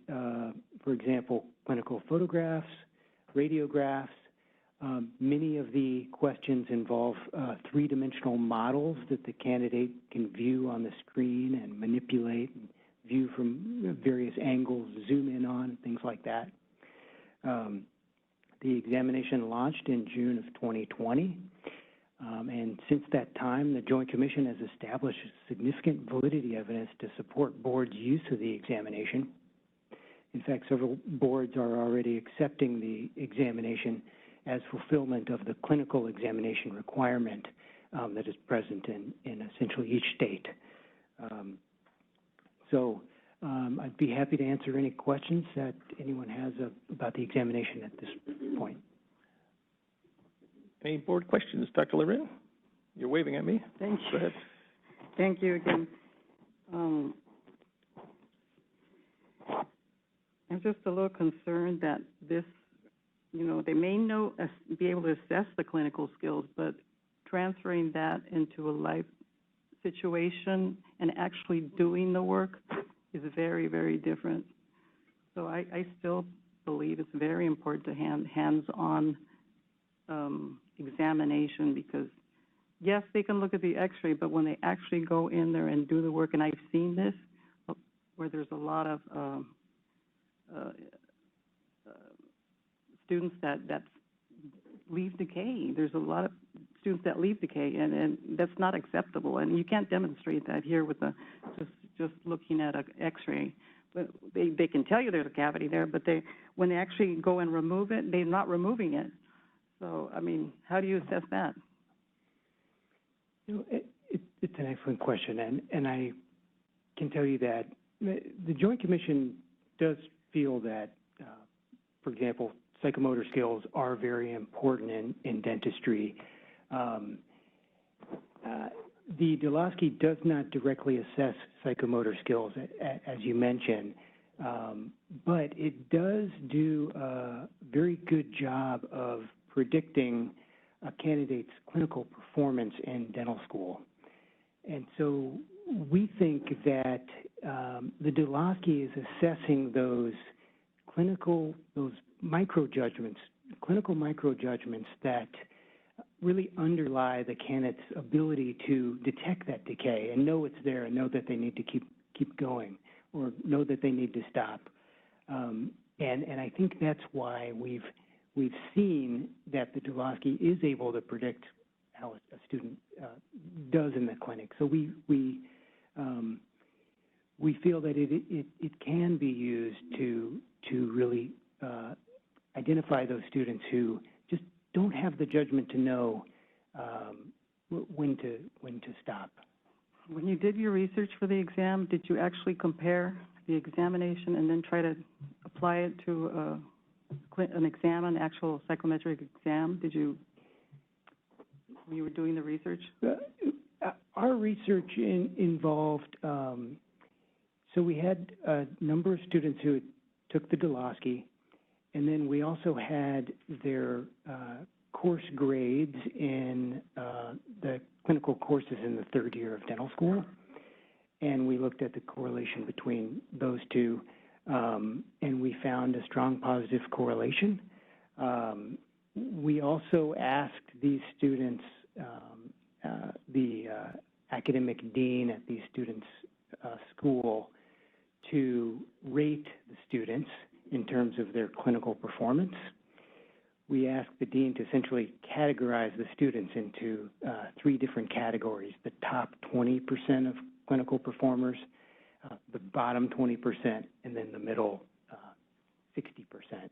for example, clinical photographs, radiographs. Many of the questions involve three-dimensional models that the candidate can view on the screen and manipulate and view from various angles, zoom in on, things like that. The examination launched in June of 2020, and since that time, the Joint Commission has established significant validity evidence to support boards' use of the examination. In fact, several boards are already accepting the examination as fulfillment of the clinical examination requirement that is present in essentially each state. I'd be happy to answer any questions that anyone has about the examination at this point. Any board questions? Dr. Loren? You're waving at me. Thank you. Go ahead. Thank you again. I'm just a little concerned that this, they may be able to assess the clinical skills, but transferring that into a life situation and actually doing the work is very, very different. So I still believe it's very important to hands-on examination, because yes, they can look at the x-ray, but when they actually go in there and do the work, and I've seen this where there's a lot of students that leave decay. There's a lot of students that leave decay, and that's not acceptable. And you can't demonstrate that here with just looking at an x-ray. But they can tell you there's a cavity there, but when they actually go and remove it, they're not removing it. So, I mean, how do you assess that? It's an excellent question, and I can tell you that the Joint Commission does feel that, for example, psychomotor skills are very important in dentistry. The Dulosky does not directly assess psychomotor skills, as you mentioned, but it does do a very good job of predicting a candidate's clinical performance in dental school. And so we think that the Dulosky is assessing those clinical micro-judgments, clinical micro-judgments that really underlie the candidate's ability to detect that decay and know it's there and know that they need to keep going or know that they need to stop. And I think that's why we've seen that the Dulosky is able to predict how a student does in the clinic. So we feel that it can be used to really identify those students who just don't have the judgment to know when to stop. When you did your research for the exam, did you actually compare the examination and then try to apply it to an exam, an actual psychometric exam? Did you, when you were doing the research? Our research involved, so we had a number of students who took the Dulosky, and then we also had their course grades in the clinical courses in the third year of dental school, and we looked at the correlation between those two, and we found a strong positive correlation. We also asked these students, the academic dean at these students' school, to rate the students in terms of their clinical performance. We asked the dean to essentially categorize the students into 3 different categories: the top 20% of clinical performers, the bottom 20%, and then the middle 60%.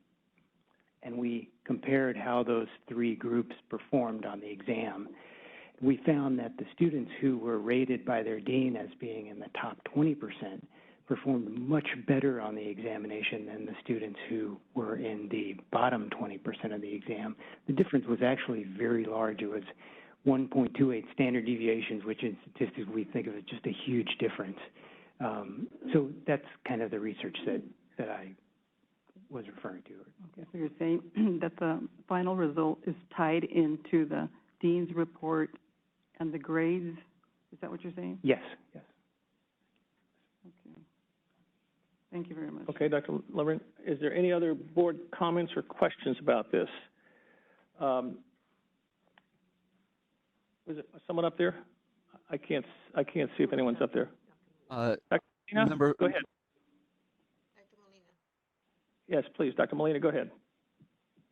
And we compared how those 3 groups performed on the exam. We found that the students who were rated by their dean as being in the top 20% performed much better on the examination than the students who were in the bottom 20% of the exam. The difference was actually very large. It was 1.28 standard deviations, which in statistics we think of as just a huge difference. So that's kind of the research that I was referring to. Okay, so you're saying that the final result is tied into the dean's report and the grades? Is that what you're saying? Yes, yes. Okay. Thank you very much. Okay, Dr. Labyrinth, is there any other board comments or questions about this? Was it someone up there? I can't see if anyone's up there. Dr. Molina, go ahead. Dr. Molina. Yes, please, Dr. Molina, go ahead.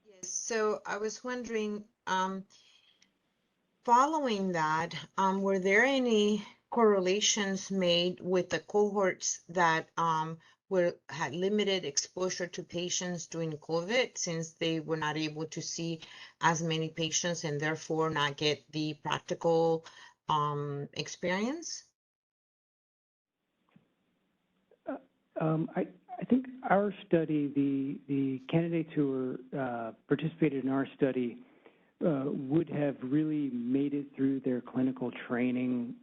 Yes, so I was wondering, following that, were there any correlations made with the cohorts that had limited exposure to patients during COVID, since they were not able to see as many patients and therefore not get the practical experience? I think our study, the candidates who were participated in our study would have really made it through their clinical training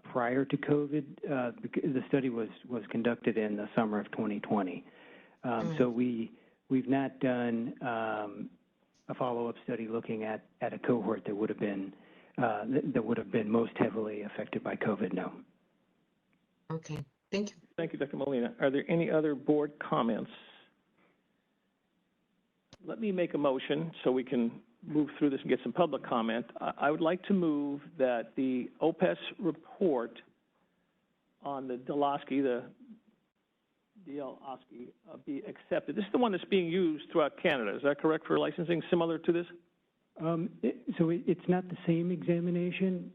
prior to COVID. The study was conducted in the summer of 2020. So we've not done a follow-up study looking at a cohort that would have been most heavily affected by COVID. No. Okay. Thank you. Thank you, Dr. Molina. Are there any other board comments? Let me make a motion so we can move through this and get some public comment. I would like to move that the OPES report on the Dulosky, the DL-OSCE, be accepted. This is the one that's being used throughout Canada. Is that correct for licensing similar to this? So it's not the same examination.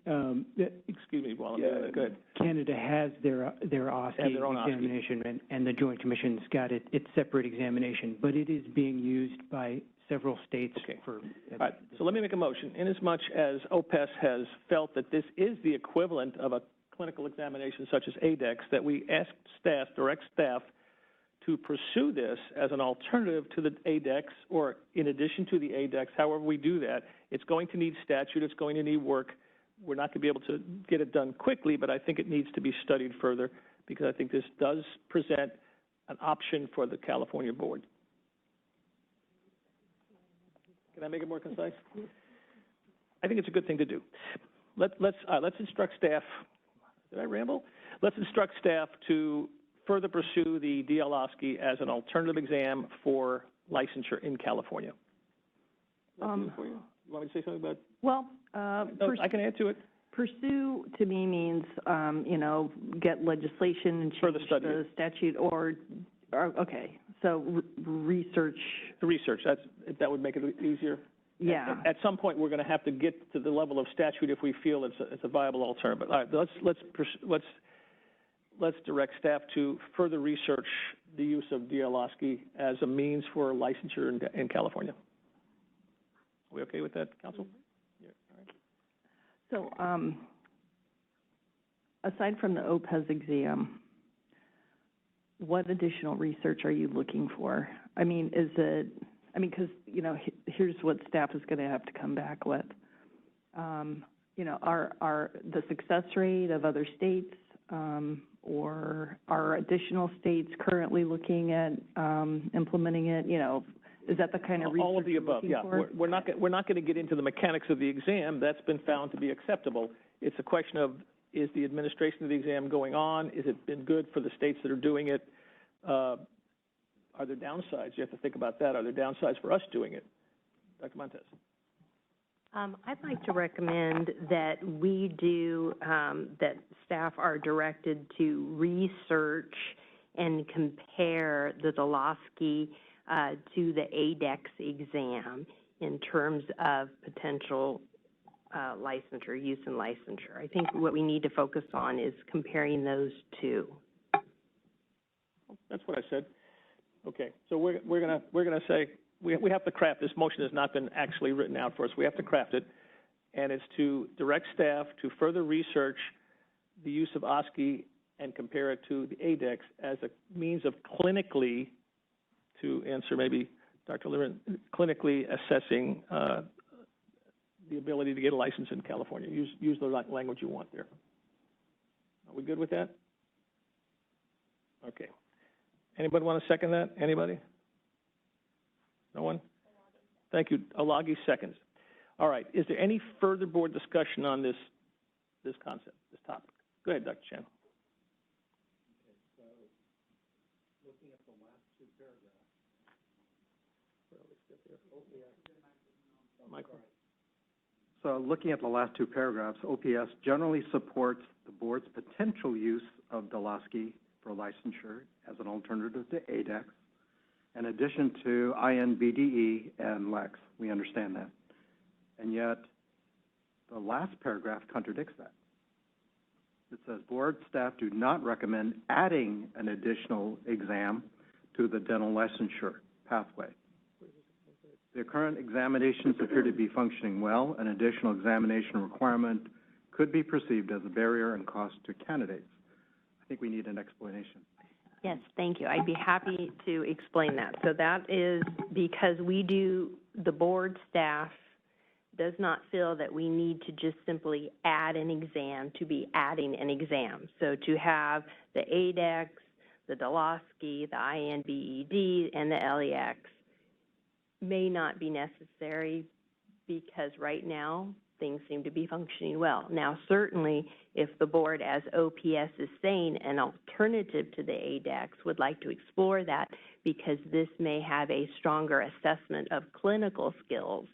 Excuse me, while I'm doing that. Go ahead. Canada has their OSCE examination, and the Joint Commission's got its separate examination, but it is being used by several states. Okay. All right. So let me make a motion. Inasmuch as OPES has felt that this is the equivalent of a clinical examination such as ADEX, that we ask staff, direct staff, to pursue this as an alternative to the ADEX or in addition to the ADEX. However we do that, it's going to need statute, it's going to need work. We're not going to be able to get it done quickly, but I think it needs to be studied further because I think this does present an option for the California board. Can I make it more concise? I think it's a good thing to do. Let's instruct staff, did I ramble? Let's instruct staff to further pursue the DL-OSCE as an alternative exam for licensure in California. For you? You want me to say something about? Well, No, I can add to it. pursue to me means, get legislation and Further change study the it. statute or okay, so research. Research, that would make it easier. Yeah. At some point, we're going to have to get to the level of statute if we feel it's a viable alternative. All right, let's direct staff to further research the use of DL-OSCE as a means for licensure in California. Are we okay with that, Council? Yeah, all right. So, aside from the OPES exam, what additional research are you looking for? I mean, because, here's what staff is going to have to come back with. Are the success rate of other states, or are additional states currently looking at implementing it? Is that the kind of research all of the above? Yeah, for? we're not going to get into the mechanics of the exam. That's been found to be acceptable. It's a question of, is the administration of the exam going on? Is it been good for the states that are doing it? Are there downsides? You have to think about that. Are there downsides for us doing it? Dr. Montes. I'd like to recommend that we do, that staff are directed to research and compare the DL-OSCE to the ADEX exam in terms of potential licensure, use and licensure. I think what we need to focus on is comparing those two. That's what I said. Okay, so we're gonna say we have to craft this. Motion has not been actually written out for us. We have to craft it, and it's to direct staff to further research the use of OSCE and compare it to the ADEX as a means of clinically, to answer maybe Dr. Liren, clinically assessing the ability to get a license in California. Use the language you want there. Are we good with that? Okay. Anybody want to second that? Anybody? No one? Thank you. Olagi seconds. All right. Is there any further board discussion on this concept, this topic? Go ahead, Dr. Chan. Okay, so looking at the last two paragraphs. So looking at the last two paragraphs, OPS generally supports the board's potential use of DL-OSCE for licensure as an alternative to ADEX, in addition to INBDE and LEX. We understand that. And yet, the last paragraph contradicts that. It says, board staff do not recommend adding an additional exam to the dental licensure pathway. The current examinations appear to be functioning well. An additional examination requirement could be perceived as a barrier and cost to candidates. I think we need an explanation. Yes, thank you. I'd be happy to explain that. So that is because the board staff does not feel that we need to just simply add an exam to be adding an exam. So to have the ADEX, the DL-OSCE, the INBED, and the LEX may not be necessary because right now things seem to be functioning well. Now, certainly, if the board, as OPS is saying, an alternative to the ADEX would like to explore that because this may have a stronger assessment of clinical skills,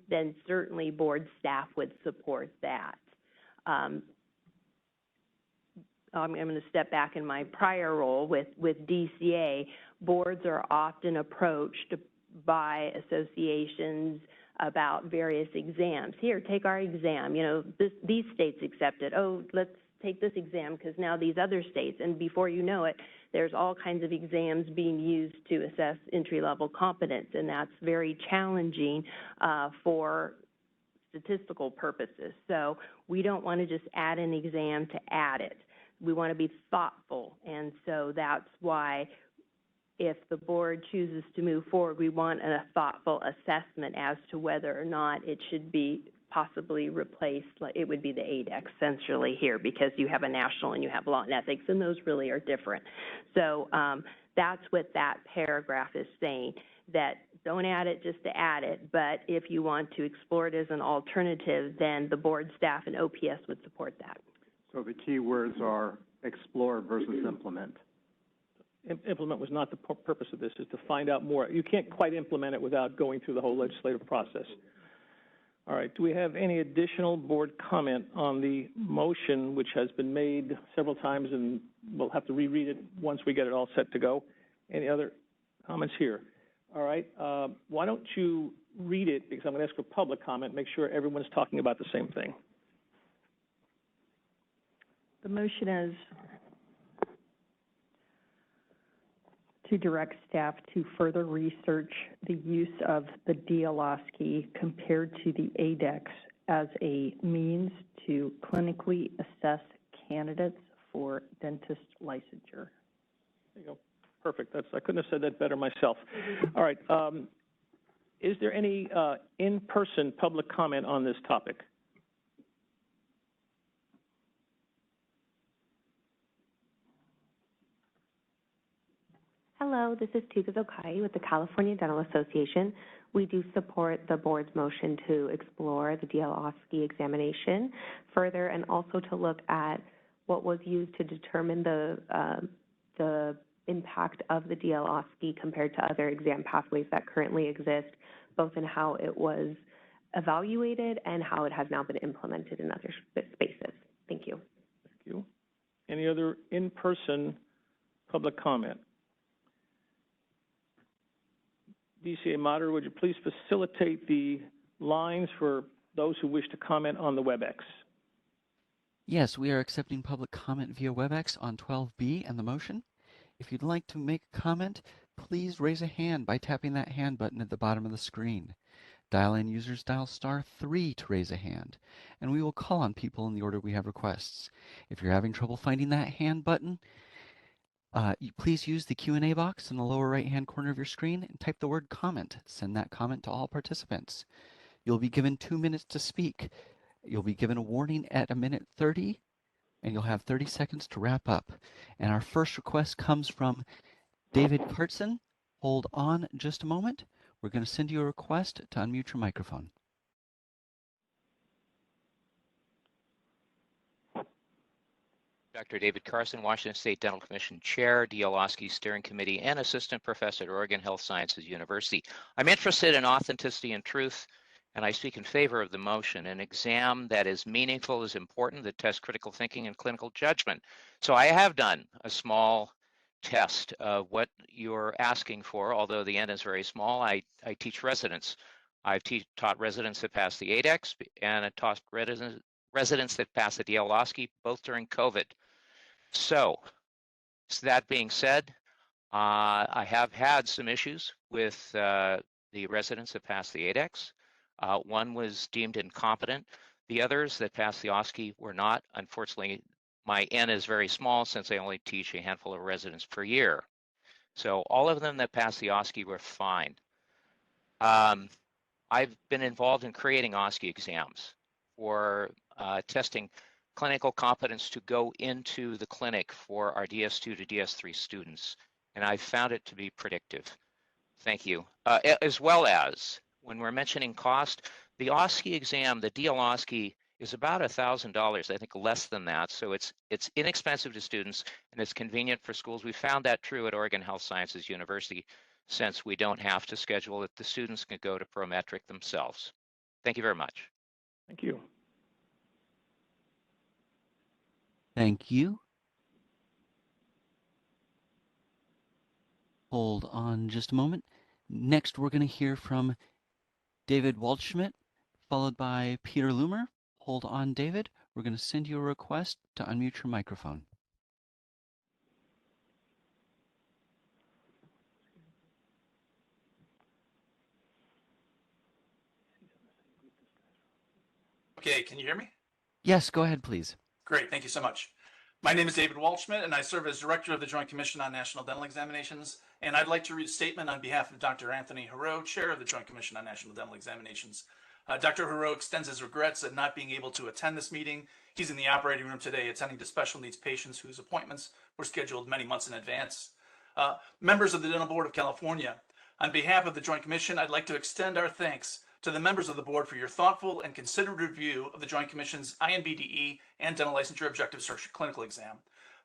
then certainly board staff would support that. I'm going to step back in my prior role with DCA. Boards are often approached by associations about various exams. Here, take our exam. These states accept it. Oh, let's take this exam because now these other states. And before you know it, there's all kinds of exams being used to assess entry-level competence, and that's very challenging for statistical purposes. So we don't want to just add an exam to add it. We want to be thoughtful, and so that's why if the board chooses to move forward, we want a thoughtful assessment as to whether or not it should be possibly replaced. It would be the ADEX essentially here because you have a national and you have law and ethics, and those really are different. So that's what that paragraph is saying, that don't add it just to add it, but if you want to explore it as an alternative, then the board staff and OPS would support that. So the key words are explore versus implement. Implement was not the purpose of this, is to find out more. You can't quite implement it without going through the whole legislative process. All right, do we have any additional board comment on the motion, which has been made several times, and we'll have to reread it once we get it all set to go? Any other comments here? All right, why don't you read it, because I'm going to ask for public comment, make sure everyone's talking about the same thing. The motion is to direct staff to further research the use of the DLOSCI compared to the ADEX as a means to clinically assess candidates for dentist licensure. There you go. Perfect. I couldn't have said that better myself. All right. Is there any in-person public comment on this topic? Hello, this is Tuka Zokai with the California Dental Association. We do support the board's motion to explore the DLOSCI examination further and also to look at what was used to determine the impact of the DLOSCI compared to other exam pathways that currently exist, both in how it was evaluated and how it has now been implemented in other spaces. Thank you. Thank you. Any other in-person public comment? DCA moderator, would you please facilitate the lines for those who wish to comment on the WebEx? Yes, we are accepting public comment via WebEx on 12B and the motion. If you'd like to make a comment, please raise a hand by tapping that hand button at the bottom of the screen. Dial-in users dial *3 to raise a hand, and we will call on people in the order we have requests. If you're having trouble finding that hand button, please use the Q&A box in the lower right-hand corner of your screen and type the word comment. Send that comment to all participants. You'll be given 2 minutes to speak. You'll be given a warning at 1:30, and you'll have 30 seconds to wrap up. And our first request comes from David Carson. Hold on just a moment. We're going to send you a request to unmute your microphone. Dr. David Carson, Washington State Dental Commission Chair, DLOSCI Steering Committee, and Assistant Professor at Oregon Health Sciences University. I'm interested in authenticity and truth, and I speak in favor of the motion. An exam that is meaningful is important, that tests critical thinking and clinical judgment. So I have done a small test of what you're asking for, although the N is very small. I teach residents. I've taught residents that pass the ADEX, and I taught residents that pass the DLOSCI, both during COVID. So that being said, I have had some issues with the residents that passed the ADEX. One was deemed incompetent. The others that passed the OSCE were not. Unfortunately, my N is very small since I only teach a handful of residents per year. So all of them that passed the OSCE were fine. I've been involved in creating OSCE exams for testing clinical competence to go into the clinic for our DS2 to DS3 students, and I found it to be predictive. Thank you. As well as, when we're mentioning cost, the OSCE exam, the DLOSCE, is about $1,000, I think less than that, so it's inexpensive to students and it's convenient for schools. We found that true at Oregon Health Sciences University, since we don't have to schedule it. The students can go to Prometric themselves. Thank you very much. Thank you. Thank you. Hold on just a moment. Next, we're going to hear from David Waldschmidt, followed by Peter Loomer. Hold on, David. We're going to send you a request to unmute your microphone. Okay, can you hear me? Yes, go ahead, please. Great, thank you so much. My name is David Waldschmidt, and I serve as Director of the Joint Commission on National Dental Examinations. And I'd like to read a statement on behalf of Dr. Anthony Heroux, Chair of the Joint Commission on National Dental Examinations. Dr. Heroux extends his regrets at not being able to attend this meeting. He's in the operating room today attending to special needs patients whose appointments were scheduled many months in advance. Members of the Dental Board of California, On behalf of the Joint Commission, I'd like to extend our thanks to the members of the board for your thoughtful and considered review of the Joint Commission's INBDE and Dental Licensure Objective Search Clinical Exam.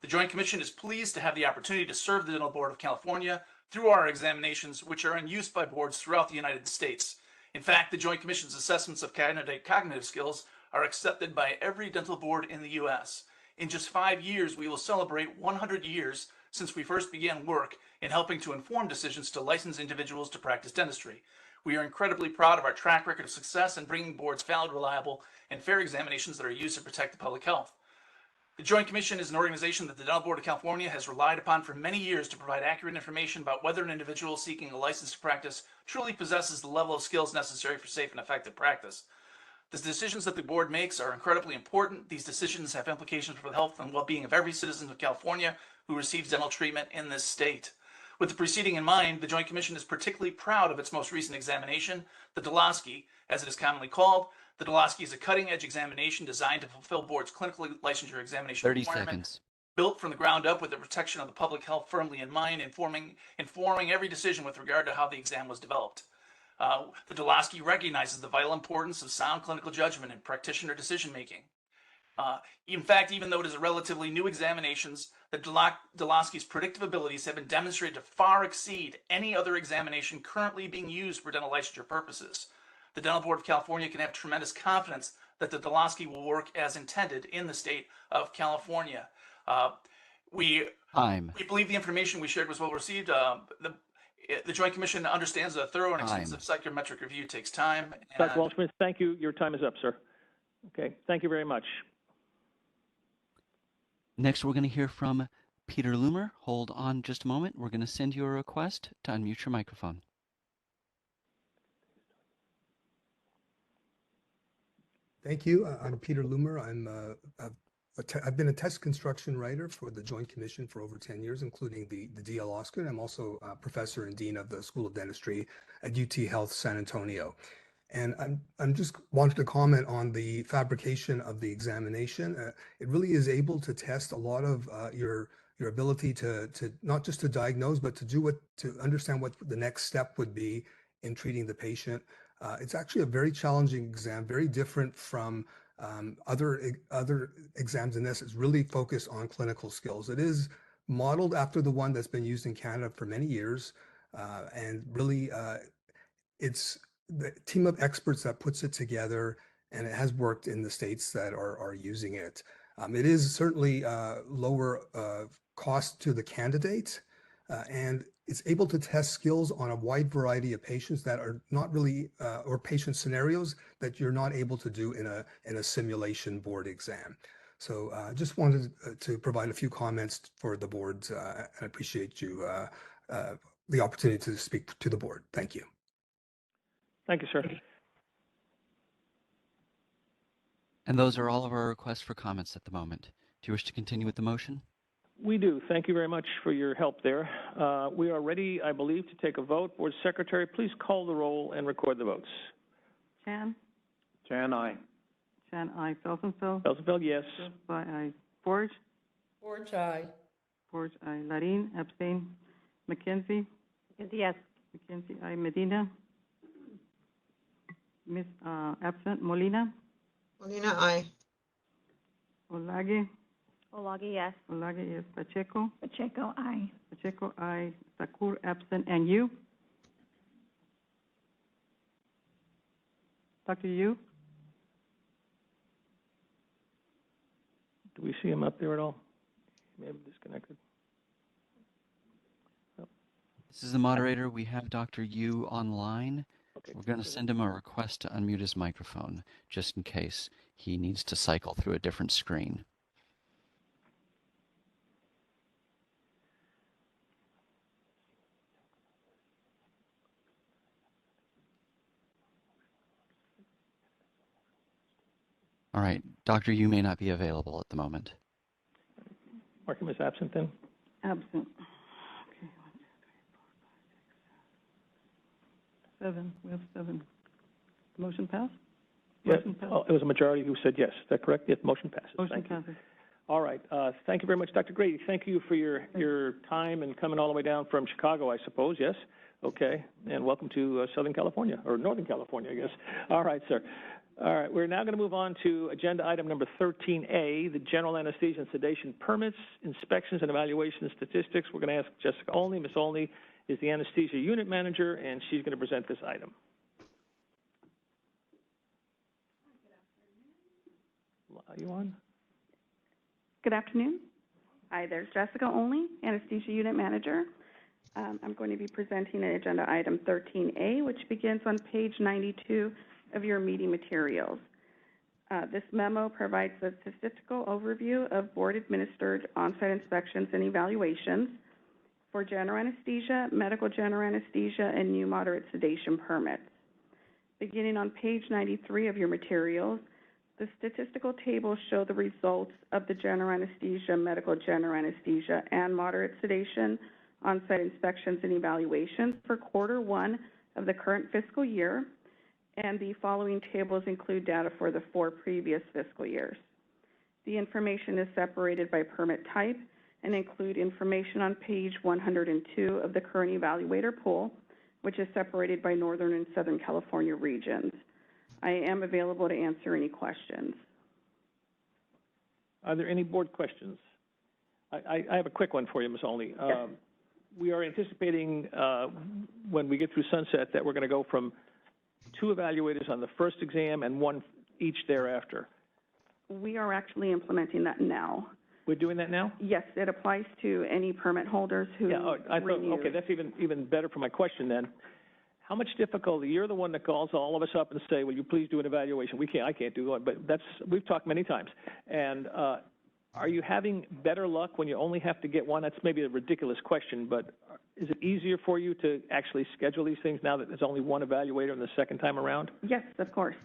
The Joint Commission is pleased to have the opportunity to serve the Dental Board of California through our examinations, which are in use by boards throughout the United States. In fact, the Joint Commission's assessments of candidate cognitive skills are accepted by every dental board in the U.S. In just 5 years, we will celebrate 100 years since we first began work in helping to inform decisions to license individuals to practice dentistry. We are incredibly proud of our track record of success in bringing boards valid, reliable, and fair examinations that are used to protect the public health. The Joint Commission is an organization that the Dental Board of California has relied upon for many years to provide accurate information about whether an individual seeking a license to practice truly possesses the level of skills necessary for safe and effective practice. The decisions that the board makes are incredibly important. These decisions have implications for the health and well-being of every citizen of California who receives dental treatment in this state. With the preceding in mind, the Joint Commission is particularly proud of its most recent examination, the DELOSKI, as it is commonly called. The DELOSKI is a cutting-edge examination designed to fulfill board's clinical licensure examination 30 requirement, seconds. built from the ground up with the protection of the public health firmly in mind, informing every decision with regard to how the exam was developed. The DELOSKI recognizes the vital importance of sound clinical judgment and practitioner decision-making. In fact, even though it is a relatively new examination, the DELOSKI's predictive abilities have been demonstrated to far exceed any other examination currently being used for dental licensure purposes. The Dental Board of California can have tremendous confidence that the DELOSKI will work as intended in the state of California. We believe the information we shared was well received. The Joint Commission understands that a thorough and extensive psychometric review takes time. Dr. Waldschmidt, thank you. Your time is up, sir. Okay, thank you very much. Next, we're going to hear from Peter Loomer. Hold on just a moment. We're going to send you a request to unmute your microphone. Thank you. I'm Peter Loomer. I've been a test construction writer for the Joint Commission for over 10 years, including the DL Oscar. And I'm also a professor and dean of the School of Dentistry at UT Health San Antonio. And I'm just wanted to comment on the fabrication of the examination. It really is able to test a lot of your ability to not just to diagnose, but to understand what the next step would be in treating the patient. It's actually a very challenging exam, very different from other exams in this. It's really focused on clinical skills. It is modeled after the one that's been used in Canada for many years, and really it's the team of experts that puts it together, and it has worked in the states that are using it. It is certainly lower cost to the candidate, and it's able to test skills on a wide variety of patients that are not really, or patient scenarios that you're not able to do in a simulation board exam. So just wanted to provide a few comments for the board, and I appreciate you the opportunity to speak to the board. Thank you. Thank you, sir. And those are all of our requests for comments at the moment. Do you wish to continue with the motion? We do. Thank you very much for your help there. We are ready, I believe, to take a vote. Board Secretary, please call the roll and record the votes. Chan? Chan, aye. Chan, aye. Felsenfeld? Felsenfeld, yes. Aye. Forge? Forge, aye. Forge, aye. Larin, abstain. McKenzie? Yes. McKenzie, aye. Medina? Miss, absent. Molina? Molina, aye. Olage? Olagi, yes. Olage, yes. Pacheco? Pacheco, aye. Pacheco, aye. Sakur, absent. And you? Dr. Yu? Do we see him up there at all? Maybe disconnected. This is the moderator. We have Dr. Yu online. Okay. We're going to send him a request to unmute his microphone, just in case he needs to cycle through a different screen. All right, Dr. Yu may not be available at the moment. Mark him as absent then? Absent. Okay, 1, 2, 3, 4, 5, 6, 7. We have 7. Motion passed? Yeah, it was a majority who said yes. Is that correct? Yes, motion passes. Motion passes. All right. Thank you very much, Dr. Grady. Thank you for your time and coming all the way down from Chicago, I suppose, yes? Okay, and welcome to Southern California, or Northern California, I guess. All right, sir. All right, we're now going to move on to agenda item number 13A, the general anesthesia and sedation permits, inspections, and evaluation statistics. We're going to ask Jessica Olney. Ms. Olney is the anesthesia unit manager, and she's going to present this item. Are you on? Good afternoon. Hi, there's Jessica Olney, Anesthesia Unit Manager. I'm going to be presenting agenda item 13A, which begins on page 92 of your meeting materials. This memo provides a statistical overview of board-administered on-site inspections and evaluations for general anesthesia, medical general anesthesia, and new moderate sedation permits. Beginning on page 93 of your materials, the statistical tables show the results of the general anesthesia, medical general anesthesia, and moderate sedation on-site inspections and evaluations for quarter 1 of the current fiscal year, and the following tables include data for the 4 previous fiscal years. The information is separated by permit type and include information on page 102 of the current evaluator pool, which is separated by Northern and Southern California regions. I am available to answer any questions. Are there any board questions? I have a quick one for you, Ms. Olney. Yes. We are anticipating when we get through sunset that we're going to go from 2 evaluators on the first exam and 1 each thereafter. We are actually implementing that now. We're doing that now? Yes, it applies to any permit holders who renew. Okay, that's even better for my question then. How much difficulty? You're the one that calls all of us up and say, "Will you please do an evaluation?" I can't do one, but we've talked many times. And are you having better luck when you only have to get 1? That's maybe a ridiculous question, but is it easier for you to actually schedule these things now that there's only 1 evaluator in the second time around? Yes, of course.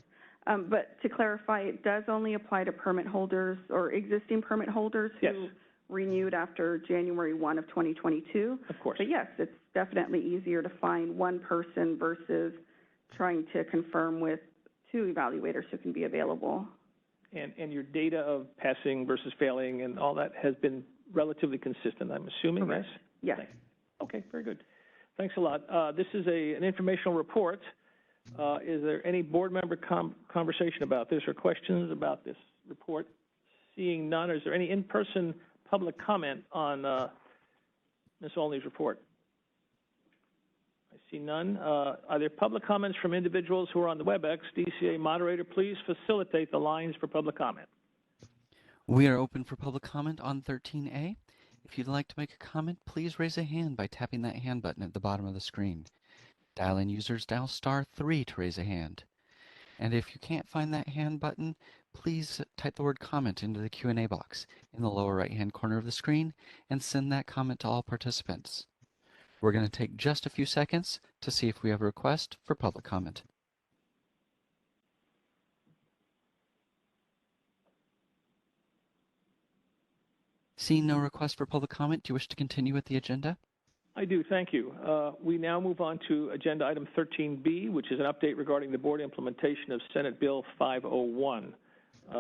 But to clarify, it does only apply to permit holders or existing permit holders who renewed after January 1 of 2022. Of course. But yes, it's definitely easier to find 1 person versus trying to confirm with 2 evaluators who can be available. And your data of passing versus failing and all that has been relatively consistent, I'm assuming, Correct. Yes? Yes. Okay, very good. Thanks a lot. This is an informational report. Is there any board member conversation about this or questions about this report? Seeing none, is there any in-person public comment on Ms. Olney's report? I see none. Are there public comments from individuals who are on the WebEx? DCA moderator, please facilitate the lines for public comment. We are open for public comment on 13A. If you'd like to make a comment, please raise a hand by tapping that hand button at the bottom of the screen. Dial-in users dial *3 to raise a hand. And if you can't find that hand button, please type the word comment into the Q&A box in the lower right-hand corner of the screen and send that comment to all participants. We're going to take just a few seconds to see if we have a request for public comment. Seeing no request for public comment, do you wish to continue with the agenda? I do, thank you. We now move on to agenda item 13B, which is an update regarding the board implementation of Senate Bill 501.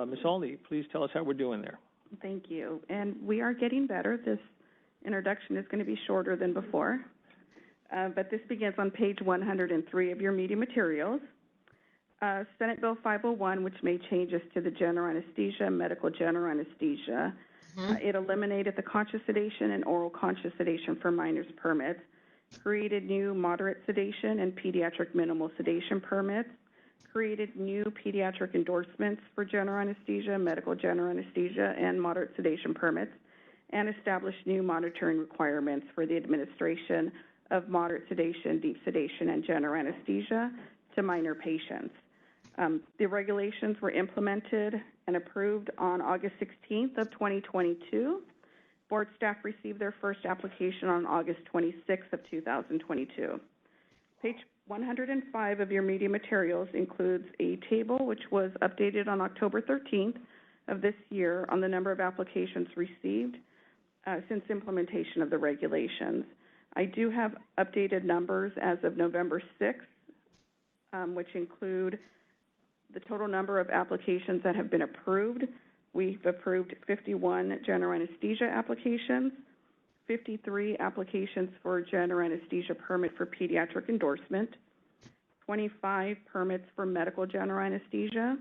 Ms. Olney, please tell us how we're doing there. Thank you. And we are getting better. This introduction is going to be shorter than before. But this begins on page 103 of your meeting materials. Senate Bill 501, which made changes to the general anesthesia, medical general anesthesia. It eliminated the conscious sedation and oral conscious sedation for minors permits, created new moderate sedation and pediatric minimal sedation permits, created new pediatric endorsements for general anesthesia, medical general anesthesia, and moderate sedation permits, and established new monitoring requirements for the administration of moderate sedation, deep sedation, and general anesthesia to minor patients. The regulations were implemented and approved on August 16th of 2022. Board staff received their first application on August 26th of 2022. Page 105 of your media materials includes a table which was updated on October 13th of this year on the number of applications received since implementation of the regulations. I do have updated numbers as of November 6th, which include the total number of applications that have been approved. We've approved 51 general anesthesia applications, 53 applications for general anesthesia permit for pediatric endorsement, 25 permits for medical general anesthesia,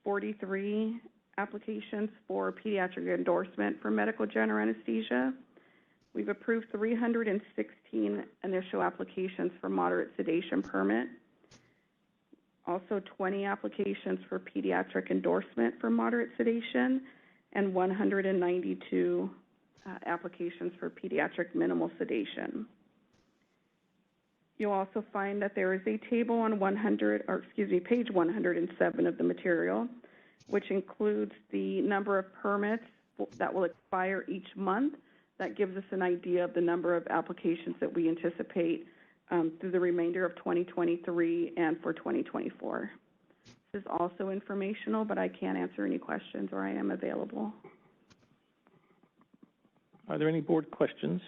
43 applications for pediatric endorsement for medical general anesthesia. We've approved 316 initial applications for moderate sedation permit. Also 20 applications for pediatric endorsement for moderate sedation, and 192 applications for pediatric minimal sedation. You'll also find that there is a table on page 107 of the material, which includes the number of permits that will expire each month. That gives us an idea of the number of applications that we anticipate through the remainder of 2023 and for 2024. This is also informational, but I can answer any questions, or I am available. Are there any board questions?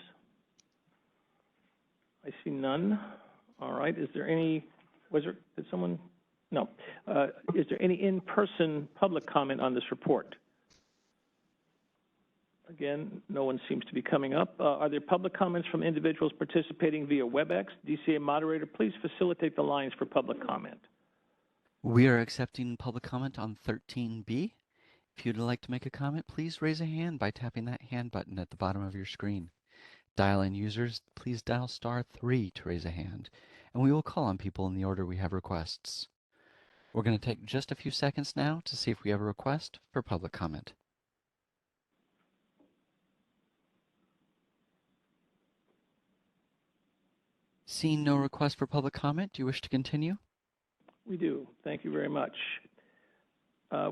I see none. All right. Is there any, did someone? No. Is there any in-person public comment on this report? Again, no one seems to be coming up. Are there public comments from individuals participating via WebEx? DCA moderator, please facilitate the lines for public comment. We are accepting public comment on 13B. If you'd like to make a comment, please raise a hand by tapping that hand button at the bottom of your screen. Dial-in users, please dial *3 to raise a hand, and we will call on people in the order we have requests. We're going to take just a few seconds now to see if we have a request for public comment. Seeing no request for public comment, do you wish to continue? We do. Thank you very much.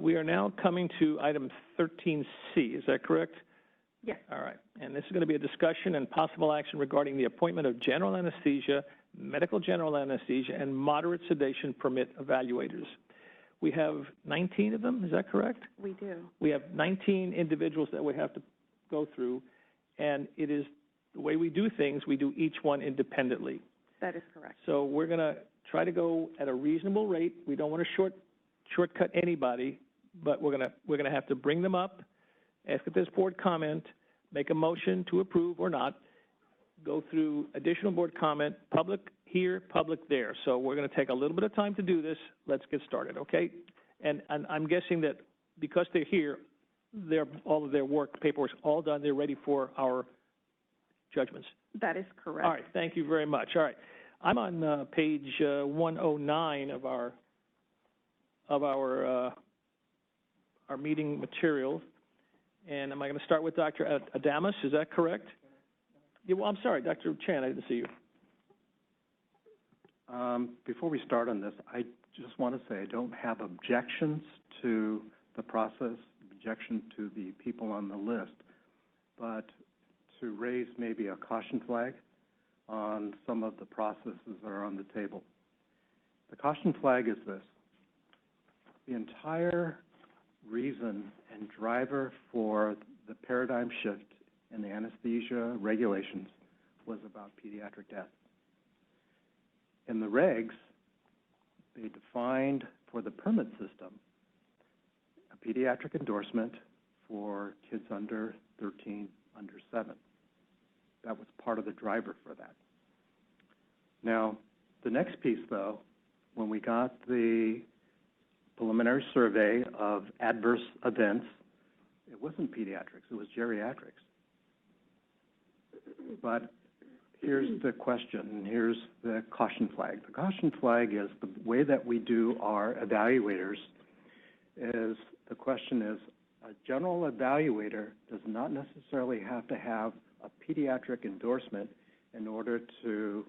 We are now coming to item 13C. Is that correct? Yes. All right. And this is going to be a discussion and possible action regarding the appointment of general anesthesia, medical general anesthesia, and moderate sedation permit evaluators. We have 19 of them. Is that correct? We do. We have 19 individuals that we have to go through, and it is the way we do things, we do each one independently. That is correct. So we're going to try to go at a reasonable rate. We don't want to shortcut anybody, but we're going to have to bring them up, ask if there's board comment, make a motion to approve or not, go through additional board comment, public here, public there. So we're going to take a little bit of time to do this. Let's get started, okay? And I'm guessing that because they're here, all of their work, paperwork's all done. They're ready for our judgments. That is correct. All right, thank you very much. All right, I'm on page 109 of our meeting materials, and am I going to start with Dr. Adamus? Is that correct? Yeah, well, I'm sorry, Dr. Chan, I didn't see you. Before we start on this, I just want to say I don't have objections to the process, objection to the people on the list, but to raise maybe a caution flag on some of the processes that are on the table. The caution flag is this. The entire reason and driver for the paradigm shift in the anesthesia regulations was about pediatric death. In the regs, they defined for the permit system a pediatric endorsement for kids under 13, under 7. That was part of the driver for that. Now, the next piece, though, when we got the preliminary survey of adverse events, it wasn't pediatrics, it was geriatrics. But here's the question, and here's the caution flag. The caution flag is the way that we do our evaluators is, the question is, a general evaluator does not necessarily have to have a pediatric endorsement in order to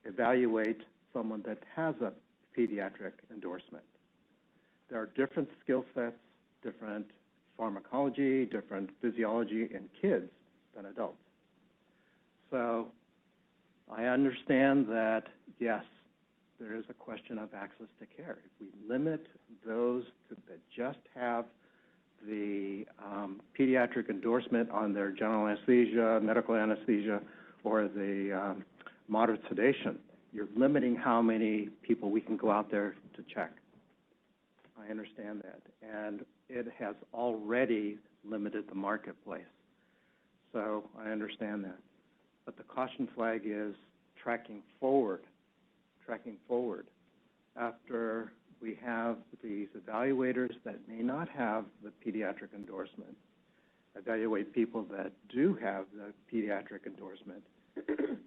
evaluate someone that has a pediatric endorsement. There are different skill sets, different pharmacology, different physiology in kids than adults. So I understand that, yes, there is a question of access to care. If we limit those that just have the pediatric endorsement on their general anesthesia, medical anesthesia, or the moderate sedation, you're limiting how many people we can go out there to check. I understand that. And it has already limited the marketplace. So I understand that. But the caution flag is tracking forward after we have these evaluators that may not have the pediatric endorsement, evaluate people that do have the pediatric endorsement,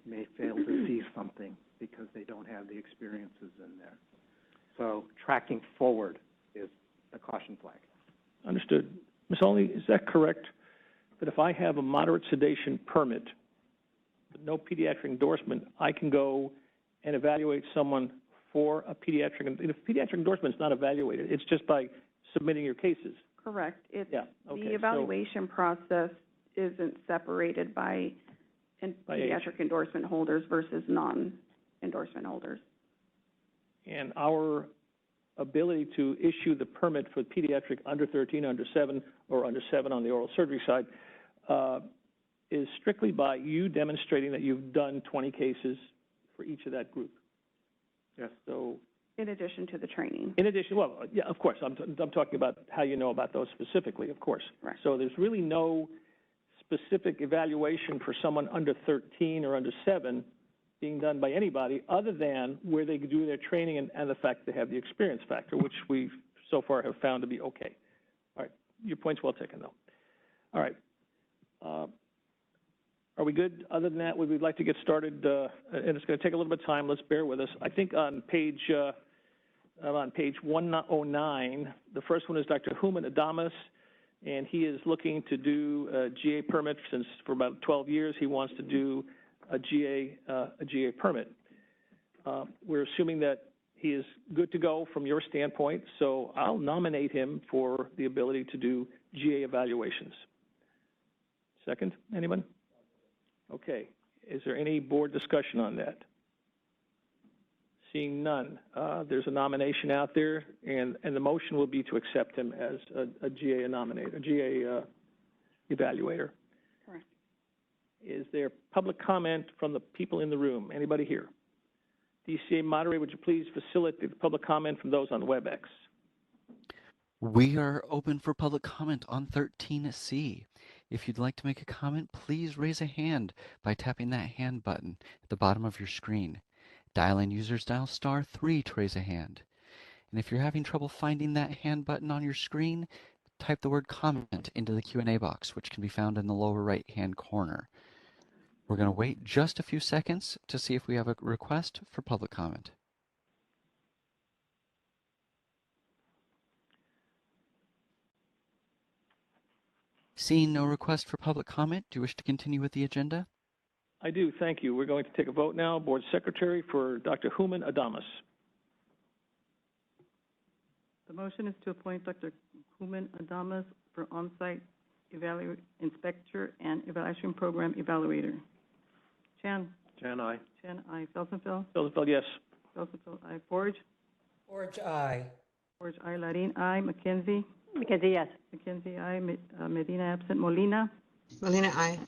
may fail to see something because they don't have the experiences in there. So tracking forward is the caution flag. Understood. Ms. Olney, is that correct, that if I have a moderate sedation permit, but no pediatric endorsement, I can go and evaluate someone for a pediatric, if pediatric endorsement is not evaluated, it's just by submitting your cases? Correct. It's, Yeah, okay. the evaluation process isn't separated by By age. pediatric endorsement holders versus non-endorsement holders. And our ability to issue the permit for pediatric under 13, under 7, or under 7 on the oral surgery side is strictly by you demonstrating that you've done 20 cases for each of that group. Yes. So In addition to the training. in addition, well, yeah, of course, I'm talking about how you know about those specifically, of course. Right. So there's really no specific evaluation for someone under 13 or under 7 being done by anybody other than where they do their training and the fact they have the experience factor, which we so far have found to be okay. All right, your point's well taken, though. All right. Are we good? Other than that, we'd like to get started, and it's going to take a little bit of time. Let's bear with us. I think on page 109, the first one is Dr. Human Adamas, and he is looking to do a GA permit since for about 12 years. He wants to do a GA permit. We're assuming that he is good to go from your standpoint, so I'll nominate him for the ability to do GA evaluations. Second, anyone? Okay. Is there any board discussion on that? Seeing none, there's a nomination out there, and the motion will be to accept him as a GA nominator, a GA evaluator. Correct. Is there public comment from the people in the room? Anybody here? DCA moderator, would you please facilitate the public comment from those on WebEx? We are open for public comment on 13C. If you'd like to make a comment, please raise a hand by tapping that hand button at the bottom of your screen. Dial-in users dial *3 to raise a hand. And if you're having trouble finding that hand button on your screen, type the word comment into the Q&A box, which can be found in the lower right-hand corner. We're going to wait just a few seconds to see if we have a request for public comment. Seeing no request for public comment, do you wish to continue with the agenda? I do, thank you. We're going to take a vote now. Board Secretary for Dr. Human Adamas. The motion is to appoint Dr. Human Adamas for on-site inspector and evaluation program evaluator. Chan? Chan, aye. Chan, aye. Felsenfeld? Felsenfeld, yes. Felsenfeld, aye. Forge? Forge, aye. Forge, aye. Larin, aye. McKenzie? McKenzie, yes. McKenzie, aye. Medina, absent. Molina? Molina, aye.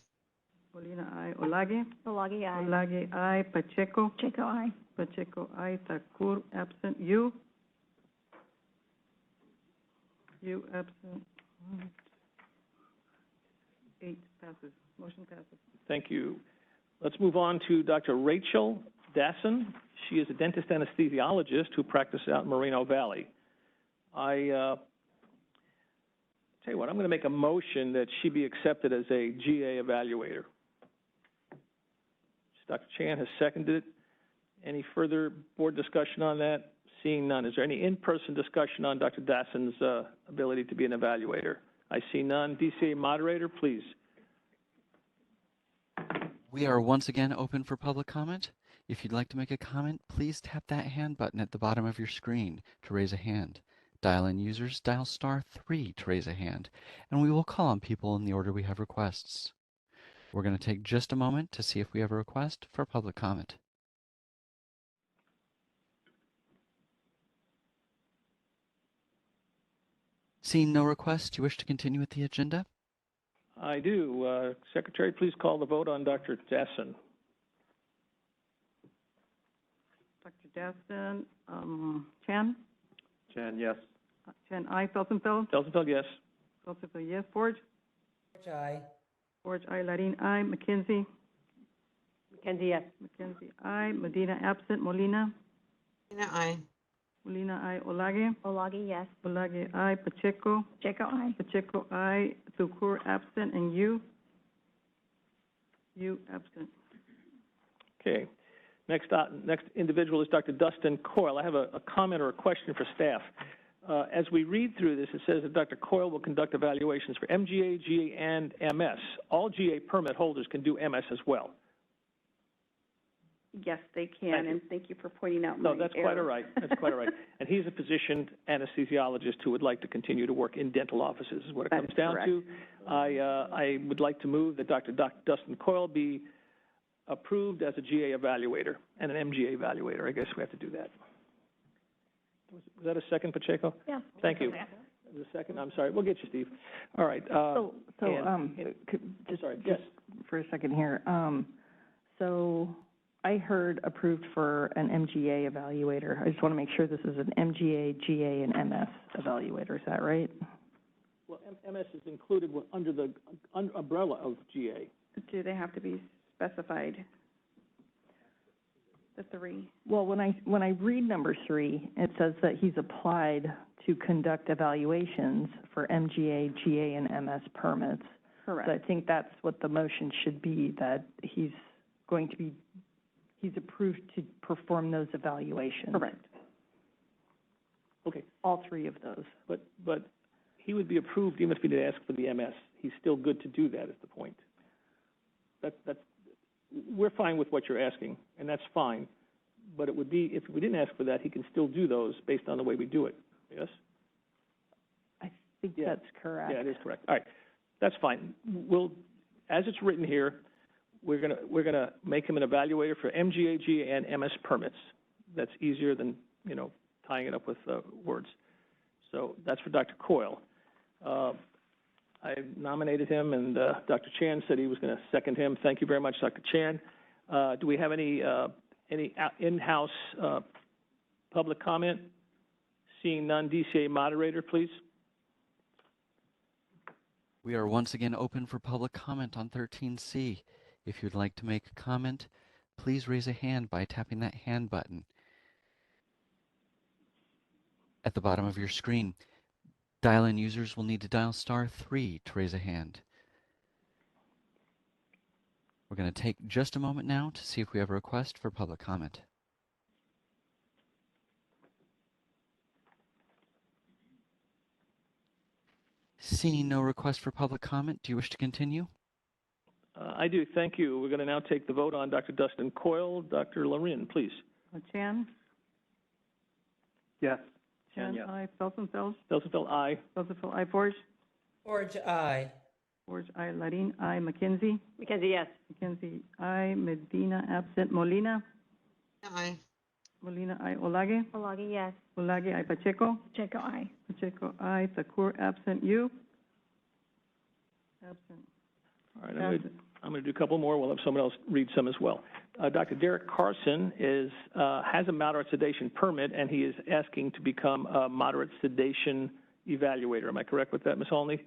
Molina, aye. Olage? Olage, aye. Olage, aye. Pacheco? Pacheco, aye. Pacheco, aye. Thakur, absent. You? You, absent. 8 passes. Motion passes. Thank you. Let's move on to Dr. Rachel Dasson. She is a dentist anesthesiologist who practices out in Moreno Valley. Tell you what, I'm going to make a motion that she be accepted as a GA evaluator. Dr. Chan has seconded it. Any further board discussion on that? Seeing none. Is there any in-person discussion on Dr. Dasson's ability to be an evaluator? I see none. DCA moderator, please. We are once again open for public comment. If you'd like to make a comment, please tap that hand button at the bottom of your screen to raise a hand. Dial-in users dial *3 to raise a hand, and we will call on people in the order we have requests. We're going to take just a moment to see if we have a request for public comment. Seeing no requests, do you wish to continue with the agenda? I do. Secretary, please call the vote on Dr. Dasson. Dr. Dasson, Chan? Chan, yes. Chan, aye. Felsenfeld? Felsenfeld, yes. Felsenfeld, yes. Forge? Forge, aye. George I. Larin, I. McKenzie. McKenzie, yes. McKenzie, I. Medina, absent. Molina. Molina, aye. Molina, I. Olage. Olagi, yes. Olage, I. Pacheco. Pacheco, aye. Pacheco, I. Tukur, absent. And you? You, absent. Okay. Next individual is Dr. Dustin Coyle. I have a comment or a question for staff. As we read through this, it says that Dr. Coyle will conduct evaluations for MGA, GA, and MS. All GA permit holders can do MS as well. Yes, they Thank can, you. and thank you for pointing out my No, that's quite all error. right. That's quite all right. And he's a physician anesthesiologist who would like to continue to work in dental offices, is what it That comes is down correct. to. I would like to move that Dr. Dustin Coyle be approved as a GA evaluator and an MGA evaluator. I guess we have to do that. Was that a second, Pacheco? Yeah. Thank you. The second, I'm sorry. We'll get you, Steve. All right. Just yes. for a second here. So I heard approved for an MGA evaluator. I just want to make sure this is an MGA, GA, and MS evaluator. Is that right? Well, MS is included under the umbrella of GA. Do they have to be specified? The three. Well, when I read number 3, it says that he's applied to conduct evaluations for MGA, GA, and MS permits. Correct. So I think that's what the motion should be, that he's approved to perform those evaluations. Correct. Okay. All 3 of those. But he would be approved even if he didn't ask for the MS. He's still good to do that is the point. We're fine with what you're asking, and that's fine. But it would be, if we didn't ask for that, he can still do those based on the way we do it. Yes? I think that's correct. Yeah, it is correct. All right. That's fine. As it's written here, we're gonna make him an evaluator for MGA, GA, and MS permits. That's easier than, tying it up with words. So that's for Dr. Coyle. I nominated him, and Dr. Chan said he was going to second him. Thank you very much, Dr. Chan. Do we have any in-house public comment? Seeing none, DCA moderator, please. We are once again open for public comment on 13C. If you'd like to make a comment, please raise a hand by tapping that hand button at the bottom of your screen. Dial-in users will need to dial *3 to raise a hand. We're going to take just a moment now to see if we have a request for public comment. Seeing no request for public comment, do you wish to continue? I do. Thank you. We're going to now take the vote on Dr. Dustin Coyle. Dr. Larin, please. Chan? Yes. Chan, yes. I. Felsenfeld? Felsenfeld, aye. Felsenfeld, I. Forge? Forge, aye. Forge, I. Larin, I. McKenzie? McKenzie, yes. McKenzie, I. Medina, absent. Molina? Aye. Molina, I. Olage? Olagi, yes. Olage, I. Pacheco? Pacheco, aye. Pacheco, I. Thakur, absent. You? Absent. All right, I'm going to do a couple more. We'll have someone else read some as well. Dr. Derek Carson has a moderate sedation permit, and he is asking to become a moderate sedation evaluator. Am I correct with that, Ms. Holney?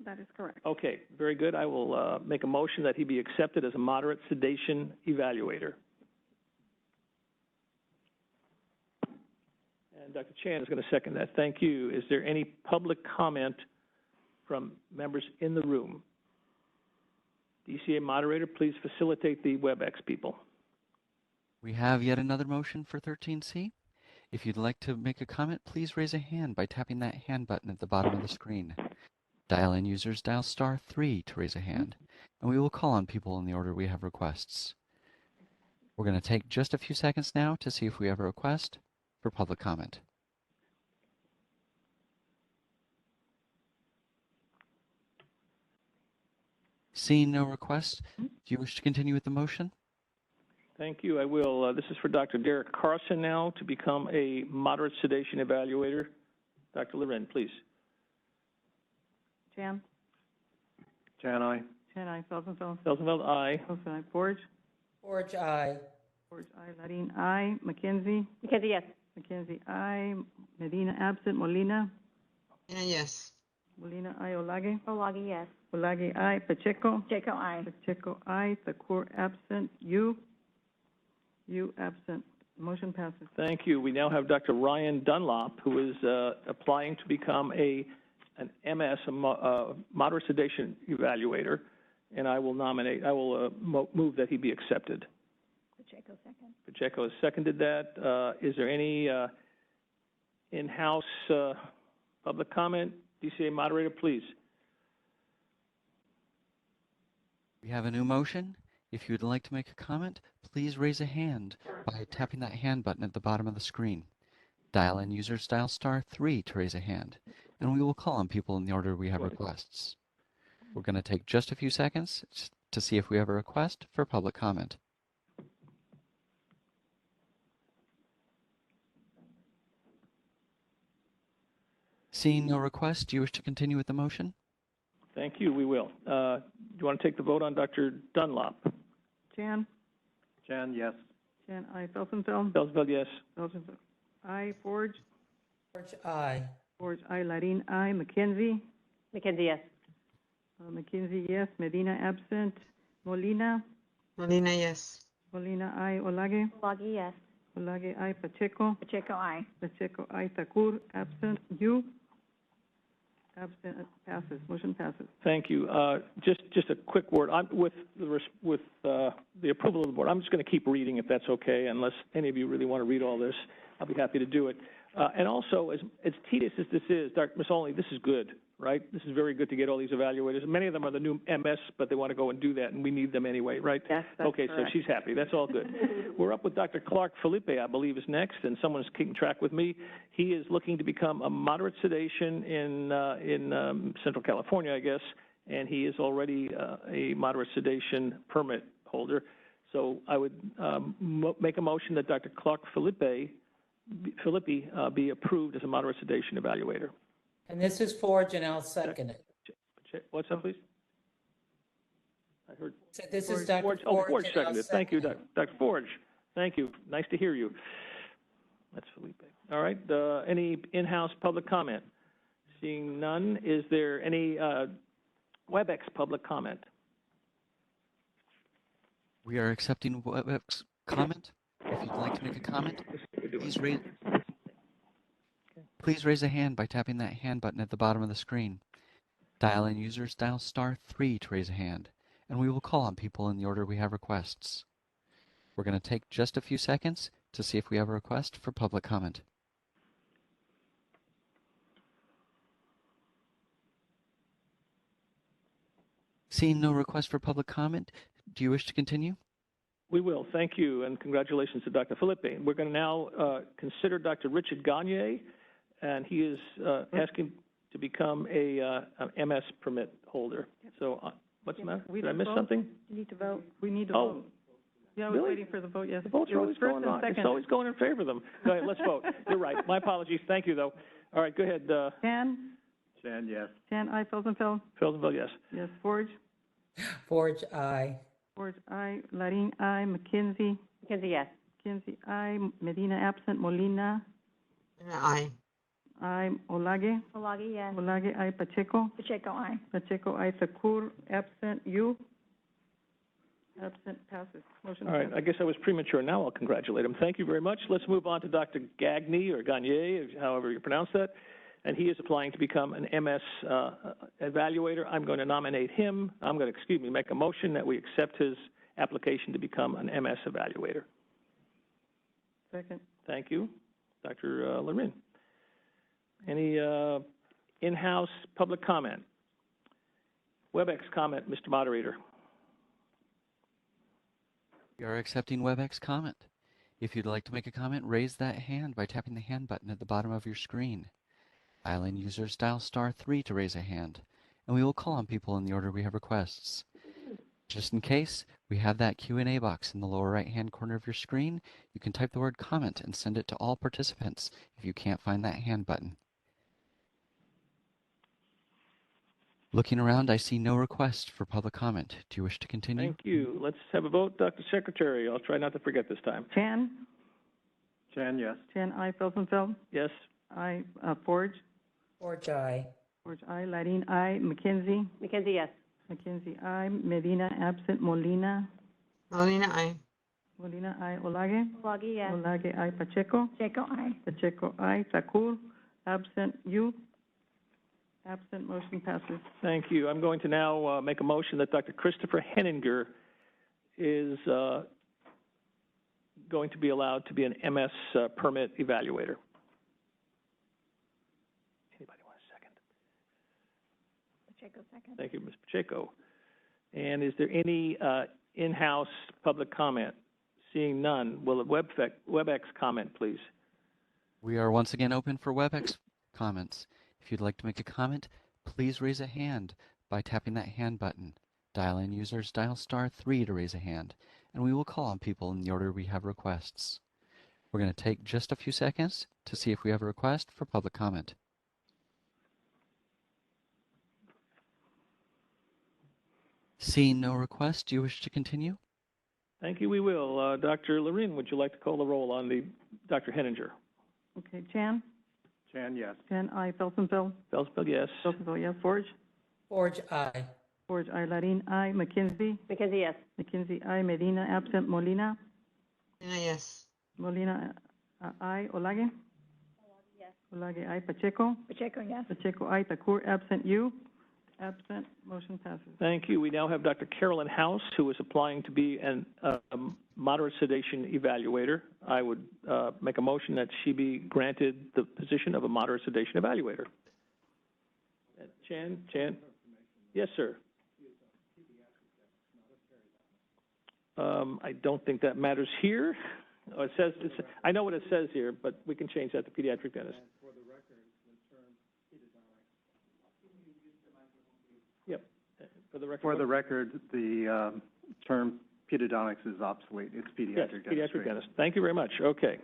That is correct. Okay, very good. I will make a motion that he be accepted as a moderate sedation evaluator. And Dr. Chan is going to second that. Thank you. Is there any public comment from members in the room? DCA moderator, please facilitate the WebEx people. We have yet another motion for 13C. If you'd like to make a comment, please raise a hand by tapping that hand button at the bottom of the screen. Dial-in users dial *3 to raise a hand, and we will call on people in the order we have requests. We're going to take just a few seconds now to see if we have a request for public comment. Seeing no requests, do you wish to continue with the motion? Thank you. I will. This is for Dr. Derek Carson now to become a moderate sedation evaluator. Dr. Larin, please. Chan? Chan, aye. Chan, I. Felsenfeld? Felsenfeld, aye. Felsenfeld, I. Forge? Forge, aye. Forge, I. Larin, I. McKenzie? McKenzie, yes. McKenzie, I. Medina, absent. Molina? Yes. Molina, I. Olage? Olagi, yes. Olage, aye. Pacheco? Pacheco, aye. Pacheco, aye. Thakur, absent. You absent. Motion passes. Thank you. We now have Dr. Ryan Dunlop, who is applying to become an MS, moderate sedation evaluator, and I will move that he be accepted. Pacheco, second. Pacheco has seconded that. Is there any in-house public comment? DCA moderator, please. We have a new motion. If you would like to make a comment, please raise a hand by tapping that hand button at the bottom of the screen. Dial in users dial *3 to raise a hand, and we will call on people in the order we have requests. We're going to take just a few seconds to see if we have a request for public comment. Seeing no request, do you wish to continue with the motion? Thank you. We will. Do you want to take the vote on Dr. Dunlop? Chan? Chan, yes. Chan, aye. Felsenfeld? Felsenfeld, yes. Felsenfeld, aye. Forge? Forge, aye. Forge, aye. Larin, aye. McKenzie? McKenzie, yes. McKenzie, yes. Medina, absent. Molina? Molina, yes. Molina, aye. Olage? Olage, yes. Olage, aye. Pacheco? Pacheco, aye. Pacheco, aye. Thakur, absent. You? Absent. Passes. Motion passes. Thank you. Just a quick word. With the approval of the board, I'm just going to keep reading if that's okay, unless any of you really want to read all this. I'll be happy to do it. And also, as tedious as this is, Dr. Masolny, this is good, right? This is very good to get all these evaluators. Many of them are the new MS, but they want to go and do that, and we need them anyway, right? Yes, that's okay, correct. So she's happy. That's all good. We're up with Dr. Clark Felipe, I believe, is next, and someone's keeping track with me. He is looking to become a moderate sedation in Central California, I guess, and he is already a moderate sedation permit holder. So I would make a motion that Dr. Clark Felipe be approved as a moderate sedation evaluator. And this is Forge, and I'll second it. What's that, please? I heard. So this is Dr. Forge. Forge. Oh, Forge and I'll seconded. Thank you, second Dr. Forge. Thank you. Nice to hear you. That's Felipe. All right. Any in-house public comment? Seeing none, is there any WebEx public comment? We are accepting WebEx comment. If you'd like to make a comment, please raise a hand by tapping that hand button at the bottom of the screen. Dial in users dial *3 to raise a hand, and we will call on people in the order we have requests. We're going to take just a few seconds to see if we have a request for public comment. Seeing no request for public comment, do you wish to continue? We will. Thank you, and congratulations to Dr. Felipe. We're going to now consider Dr. Richard Gagne, and he is asking to become an MS permit holder. So what's the matter? Did I miss something? You need to vote. We need to Oh. vote. Yeah, I was Really? waiting for the vote, yes. The votes It are was always first going and on. second. It's always going in favor of them. Go ahead, let's vote. You're right. My apologies. Thank you, though. All right, go ahead. Chan? Chan, yes. Chan, aye. Felsenfeld? Felsenfeld, yes. Yes. Forge? Forge, aye. Forge, aye. Larin, aye. McKenzie? McKenzie, yes. McKenzie, aye. Medina, absent. Molina? Aye. Aye. Olage? Olage, yes. Olage, aye. Pacheco? Pacheco, aye. Pacheco, aye. Thakur, absent. You? Absent. Passes. Motion All right, passes. I guess I was premature. Now I'll congratulate him. Thank you very much. Let's move on to Dr. Gagne, or Gagne, however you pronounce that. And he is applying to become an MS evaluator. I'm going to nominate him. I'm going to, make a motion that we accept his application to become an MS evaluator. Second. Thank you. Dr. Larin. Any in-house public comment? WebEx comment, Mr. Moderator. We are accepting WebEx comment. If you'd like to make a comment, raise that hand by tapping the hand button at the bottom of your screen. Dial in users dial *3 to raise a hand, and we will call on people in the order we have requests. Just in case, we have that Q&A box in the lower right-hand corner of your screen. You can type the word comment and send it to all participants if you can't find that hand button. Looking around, I see no request for public comment. Do you wish to continue? Thank you. Let's have a vote, Dr. Secretary. I'll try not to forget this time. Chan? Chan, yes. Chan, aye. Felsenfeld? Yes. Aye. Forge? Forge, aye. Forge, aye. Larin, aye. McKenzie? McKenzie, yes. McKenzie, aye. Medina, absent. Molina. Molina, aye. Molina, aye. Olage. Olage, yes. Olage, aye. Pacheco. Pacheco, aye. Pacheco, aye. Takur, absent. You. Absent, motion passes. Thank you. I'm going to now make a motion that Dr. Christopher Henninger is going to be allowed to be an MS permit evaluator. Anybody want a second? Pacheco, second. Thank you, Ms. Pacheco. And is there any in-house public comment? Seeing none, will a WebEx comment, please? We are once again open for WebEx comments. If you'd like to make a comment, please raise a hand by tapping that hand button. Dial-in users dial *3 to raise a hand, and we will call on people in the order we have requests. We're going to take just a few seconds to see if we have a request for public comment. Seeing no request, do you wish to continue? Thank you, we will. Dr. Lorin, would you like to call the roll on the Dr. Henninger? Okay, Chan? Chan, yes. Chan, aye. Felsenfeld? Felsenfeld, yes. Felsenfeld, yes. Forge? Forge, aye. Forge, aye. Larin, aye. McKenzie? McKenzie, yes. McKenzie, aye. Medina, absent. Molina? Molina, yes. Molina, aye. Olage? Yes. Olage, aye. Pacheco? Pacheco, yes. Pacheco, aye. Takur, absent. You? Absent, motion passes. Thank you. We now have Dr. Carolyn House, who is applying to be an moderate sedation evaluator. I would make a motion that she be granted the position of a moderate sedation evaluator. Chan? Yes, sir. I don't think that matters here. Oh, it says, I know what it says here, but we can change that to pediatric dentist. Yep. For the record, the term pedodontics is obsolete. It's pediatric dentistry. Yes, pediatric dentist. Thank you very much. Okay.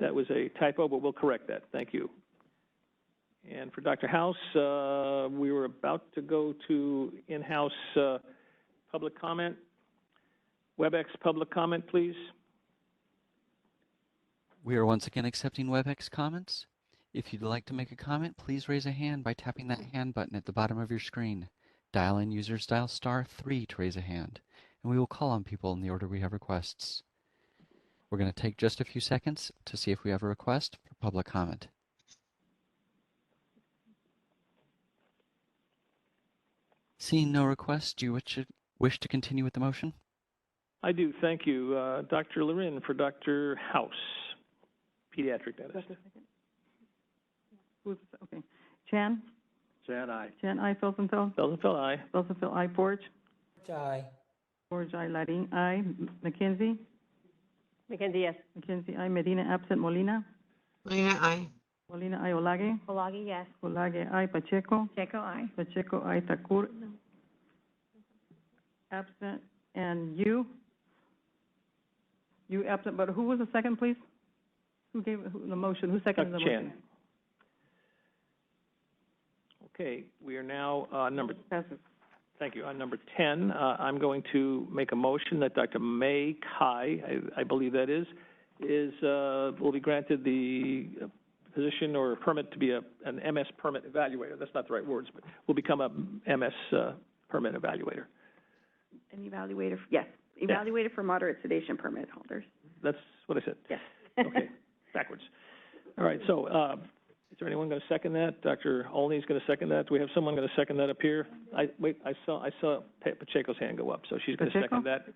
That was a typo, but we'll correct that. Thank you. And for Dr. House, we were about to go to in-house public comment. WebEx public comment, please. We are once again accepting WebEx comments. If you'd like to make a comment, please raise a hand by tapping that hand button at the bottom of your screen. Dial-in users dial *3 to raise a hand, and we will call on people in the order we have requests. We're going to take just a few seconds to see if we have a request for public comment. Seeing no requests, do you wish to continue with the motion? I do. Thank you. Dr. Lorin for Dr. House, pediatric dentist. Okay. Chan? Chan, aye. Chan, aye. Felsenfeld? Felsenfeld, aye. Felsenfeld, aye. Forge? Forge, aye. Forge, aye. Larin, aye. McKenzie? McKenzie, yes. McKenzie, aye. Medina, absent. Molina? Molina, aye. Molina, aye. Olage? Olage, yes. Olage, aye. Pacheco? Pacheco, aye. Pacheco, aye. Takur? Absent. And you? You absent, but who was the second, please? Who gave the motion? Who seconded the motion? Chan. Okay, we are now number. Passes. Thank you. On number 10, I'm going to make a motion that Dr. May Kai, I believe that is will be granted the position or permit to be an MS permit evaluator. That's not the right words, but will become a MS permit evaluator. An evaluator, yes. Evaluator for moderate sedation permit holders. That's what I said. Yes. Okay, backwards. All right, so is there anyone going to second that? Dr. Olney is going to second that. Do we have someone going to second that up here? I saw Pacheco's hand go up, so she's going to second that.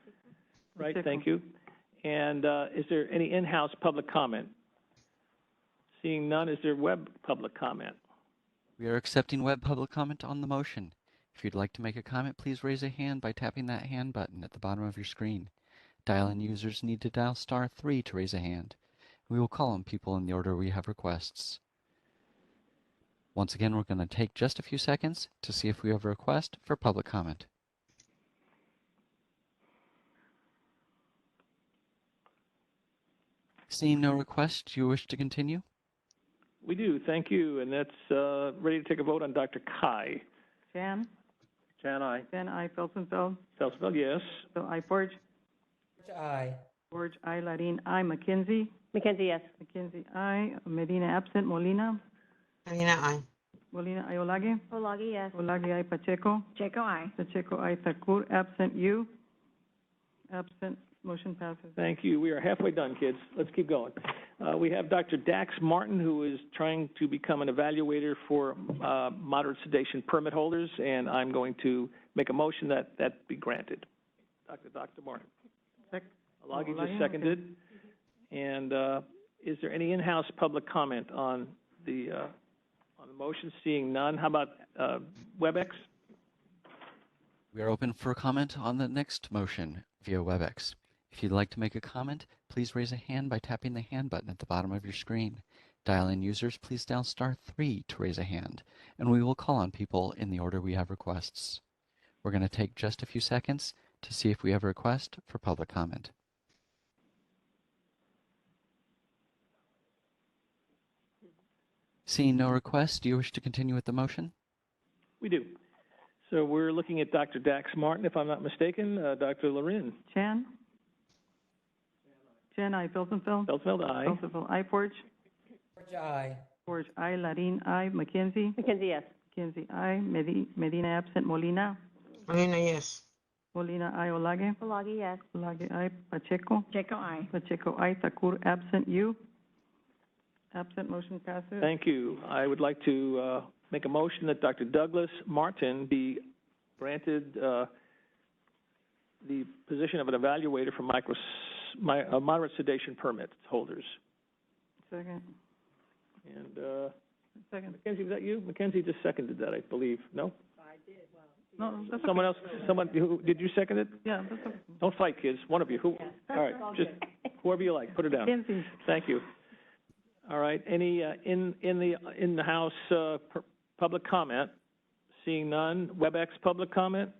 Right, Pacheco. thank you. And is there any in-house public comment? Seeing none, is there web public comment? We are accepting web public comment on the motion. If you'd like to make a comment, please raise a hand by tapping that hand button at the bottom of your screen. Dial-in users need to dial *3 to raise a hand. We will call on people in the order we have requests. Once again, we're going to take just a few seconds to see if we have a request for public comment. Seeing no requests, do you wish to continue? We do, thank you. And that's ready to take a vote on Dr. Kai. Chan? Chan, aye. Chan, aye. Felsenfeld? Felsenfeld, yes. So aye. Forge? Forge, aye. Forge, aye. Larin, aye. McKenzie? McKenzie, yes. McKenzie, aye. Medina, absent. Molina? Molina, aye. Molina Ayolage. Olagi, yes. Olage, aye. Pacheco. Pacheco, aye. Pacheco, aye. Thakur, absent. You. Absent. Motion passes. Thank you. We are halfway done, kids. Let's keep going. We have Dr. Dax Martin, who is trying to become an evaluator for moderate sedation permit holders, and I'm going to make a motion that that be granted. Dr. Martin. Alagi just seconded. And is there any in-house public comment on the motion? Seeing none. How about WebEx? We are open for comment on the next motion via WebEx. If you'd like to make a comment, please raise a hand by tapping the hand button at the bottom of your screen. Dial-in users, please dial *3 to raise a hand, and we will call on people in the order we have requests. We're going to take just a few seconds to see if we have a request for public comment. Seeing no requests, do you wish to continue with the motion? We do. So we're looking at Dr. Dax Martin, if I'm not mistaken. Dr. Lorin. Chan. Chan, aye. Felsenfeld. Felsenfeld, aye. Felsenfeld, aye. Forge. Forge, aye. Forge, aye. Larin, aye. McKenzie. McKenzie, yes. McKenzie, aye. Medina, absent. Molina. Molina, yes. Molina, aye. Olage. Olagi, yes. Olage, aye. Pacheco. Pacheco, aye. Pacheco, aye. Thakur, absent. You. Absent. Motion passes. Thank you. I would like to make a motion that Dr. Douglas Martin be granted the position of an evaluator for moderate sedation permit holders. Second. And Second. Mackenzie, was that you? Mackenzie just seconded that, I believe. No? I did. Well, no, that's Someone else? Someone? Did you second it? Yeah, that's okay. Don't fight, kids. One of you. Who? All right. Just whoever you like. Put it down. Mackenzie. Thank you. All right. Any in the House public comment? Seeing none. WebEx public comment?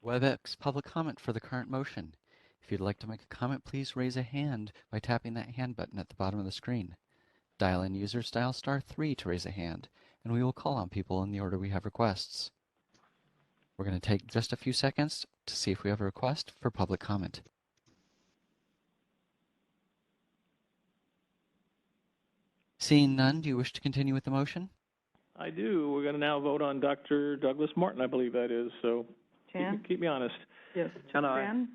WebEx public comment for the current motion. If you'd like to make a comment, please raise a hand by tapping that hand button at the bottom of the screen. Dial-in users dial *3 to raise a hand, and we will call on people in the order we have requests. We're going to take just a few seconds to see if we have a request for public comment. Seeing none, do you wish to continue with the motion? I do. We're going to now vote on Dr. Douglas Martin, I believe that is. So Chan? keep me honest. Yes. Chan, aye. Chan?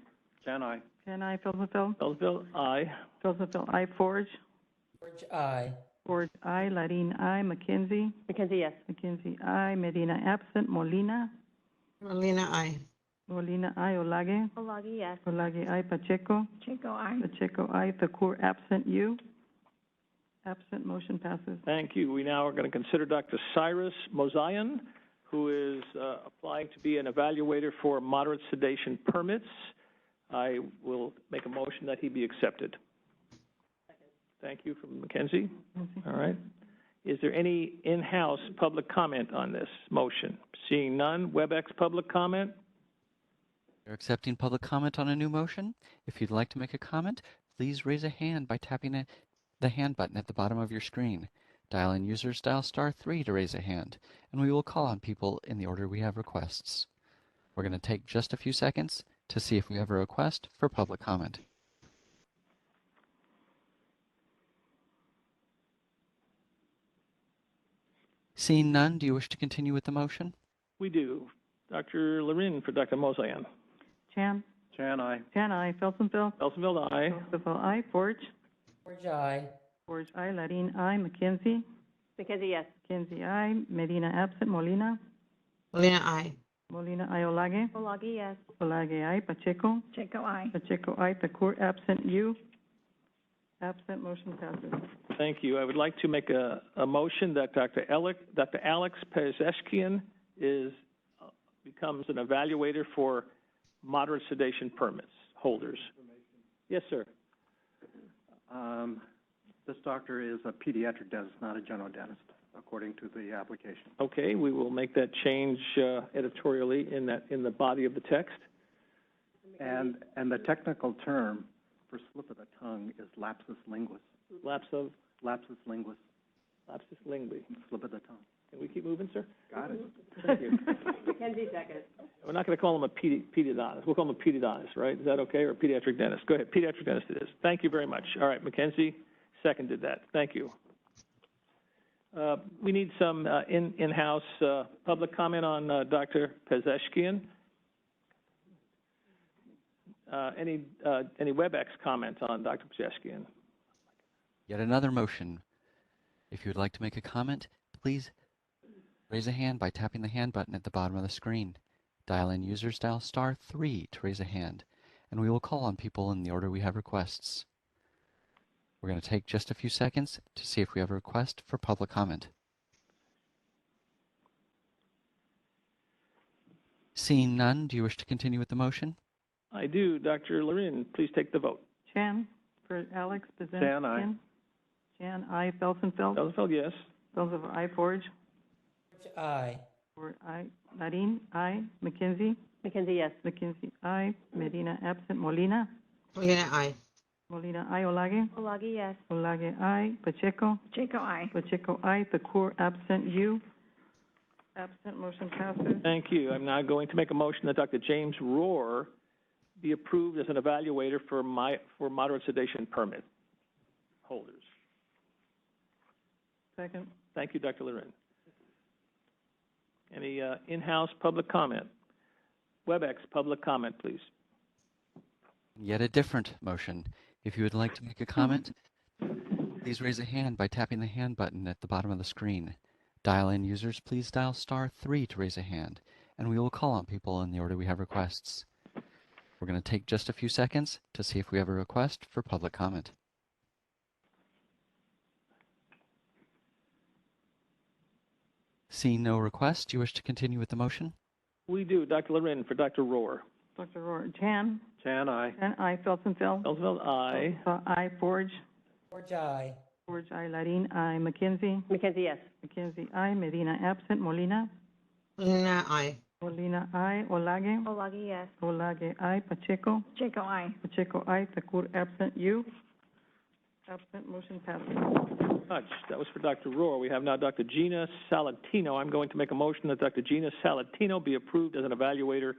Chan, aye. Chan, aye. Felsenfeld. Felsenfeld, aye. Felsenfeld, aye. Forge. Forge, aye. Forge, aye. Larin, aye. McKenzie. McKenzie, yes. McKenzie, aye. Medina, absent. Molina. Molina, aye. Molina, aye. Olage. Olagi, yes. Olage, aye. Pacheco. Pacheco, aye. Pacheco, aye. Thakur, absent. You. Absent. Motion passes. Thank you. We now are going to consider Dr. Cyrus Mozayan, who is applying to be an evaluator for moderate sedation permits. I will make a motion that he be accepted. Thank you from Mackenzie. All right. Is there any in-house public comment on this motion? Seeing none. WebEx public comment? We're accepting public comment on a new motion. If you'd like to make a comment, please raise a hand by tapping the hand button at the bottom of your screen. Dial-in users dial *3 to raise a hand, and we will call on people in the order we have requests. We're going to take just a few seconds to see if we have a request for public comment. Seeing none, do you wish to continue with the motion? We do. Dr. Lorin for Dr. Mozayan. Chan? Chan, aye. Chan, aye. Felsenfeld. Felsenfeld, aye. Felsenfeld, aye. Forge. Forge, aye. Forge, aye. Larin, aye. McKenzie. McKenzie, yes. McKenzie, aye. Medina, absent. Molina. Molina, aye. Molina, aye. Olage. Olagi, yes. Olage, aye. Pacheco. Pacheco, aye. Pacheco, aye. Thakur, absent. You. Absent. Motion passes. Thank you. I would like to make a motion that Dr. Alex Pezeshkian becomes an evaluator for moderate sedation permits holders. Yes, sir. This doctor is a pediatric dentist, not a general dentist, according to the application. Okay, we will make that change editorially in the body of the text. And the technical term for slip of the tongue is lapsus linguis. Lapsus linguis. Lapsus lingui. Slip of the tongue. Can we keep moving, sir? Got it. Thank you. McKenzie, second. We're not going to call him a pediodontist. We'll call him a pediodontist, right? Is that okay? Or a pediatric dentist? Go ahead. Pediatric dentist it is. Thank you very much. All right, Mackenzie seconded that. Thank you. We need some in-house public comment on Dr. Pezeshkian. Any WebEx comment on Dr. Pezeshkian? Yet another motion. If you would like to make a comment, please raise a hand by tapping the hand button at the bottom of the screen. Dial in users, dial *3 to raise a hand, and we will call on people in the order we have requests. We're going to take just a few seconds to see if we have a request for public comment. Seeing none, do you wish to continue with the motion? I do. Dr. Lorin, please take the vote. Chan, for Alex Pezeshkian. Chan, aye. Chan, aye. Felsenfeld. Felsenfeld, yes. Felsenfeld, aye. Forge. Forge, aye. Forge, aye. Larin, aye. McKenzie. McKenzie, yes. McKenzie, aye. Medina, absent. Molina. Molina, aye. Molina, aye. Olage. Olagi, yes. Olage, aye. Pacheco. Pacheco, aye. Pacheco, aye. Thakur, absent. You. Absent. Motion passes. Thank you. I'm now going to make a motion that Dr. James Rohr be approved as an evaluator for moderate sedation permit holders. Second. Thank you, Dr. Lorin. Any in-house public comment? WebEx public comment, please. Yet a different motion. If you would like to make a comment, please raise a hand by tapping the hand button at the bottom of the screen. Dial in users, please dial *3 to raise a hand, and we will call on people in the order we have requests. We're going to take just a few seconds to see if we have a request for public comment. Seeing no request, do you wish to continue with the motion? We do. Dr. Lorin for Dr. Rohr. Dr. Rohr. Chan. Chan, aye. Chan, aye. Felsenfeld. Felsenfeld, aye. Aye. Forge. Forge, aye. Forge, aye. Larin, aye. McKenzie. McKenzie, yes. McKenzie, aye. Medina, absent. Molina. Molina, aye. Molina, aye. Olage. Olagi, yes. Olage, aye. Pacheco. Pacheco, aye. Pacheco, aye. Thakur, absent. You. Absent. Motion passes. Much. That was for Dr. Rohr. We have now Dr. Gina Salatino. I'm going to make a motion that Dr. Gina Salatino be approved as an evaluator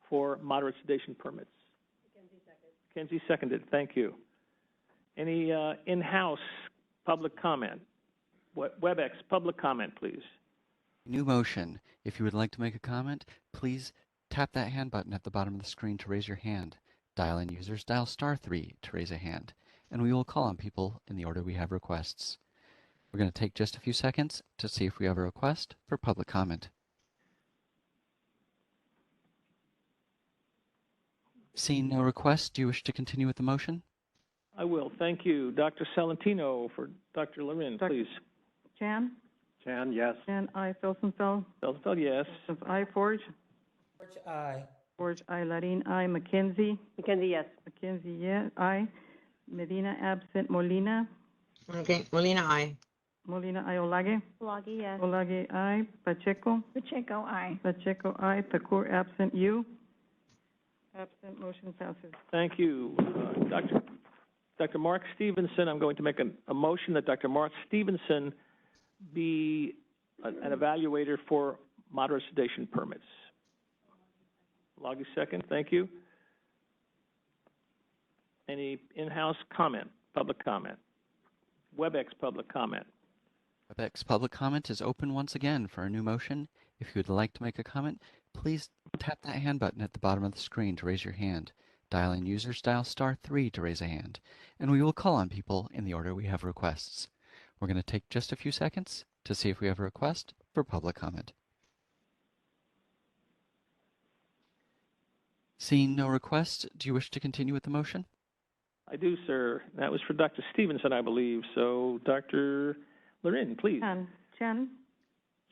for moderate sedation permits. Mackenzie seconded. Thank you. Any in-house public comment? WebEx public comment, please. New motion. If you would like to make a comment, please tap that hand button at the bottom of the screen to raise your hand. Dial in users, dial *3 to raise a hand, and we will call on people in the order we have requests. We're going to take just a few seconds to see if we have a request for public comment. Seeing no request, do you wish to continue with the motion? I will. Thank you. Dr. Salentino for Dr. Lorin, please. Chan. Chan, yes. Chan, aye. Felsenfeld. Felsenfeld, yes. Felsenfeld, aye. Forge. Forge, aye. Forge, aye. Larin, aye. McKenzie. McKenzie, yes. McKenzie, yes. Aye. Medina, absent. Molina. Okay, Molina, aye. Molina, aye. Olage. Olagi, yes. Olage, aye. Pacheco. Pacheco, aye. Pacheco, aye. Thakur, absent. You. Absent. Motion passes. Thank you. Dr. Mark Stevenson, I'm going to make a motion that Dr. Mark Stevenson be an evaluator for moderate sedation permits. Loggy second. Thank you. Any in-house comment, public comment? WebEx public comment. WebEx public comment is open once again for a new motion. If you would like to make a comment, please tap that hand button at the bottom of the screen to raise your hand. Dial in users, dial *3 to raise a hand, and we will call on people in the order we have requests. We're going to take just a few seconds to see if we have a request for public comment. Seeing no request, do you wish to continue with the motion? I do, sir. That was for Dr. Stevenson, I believe. So, Dr. Lorin, please. Chan. Chan.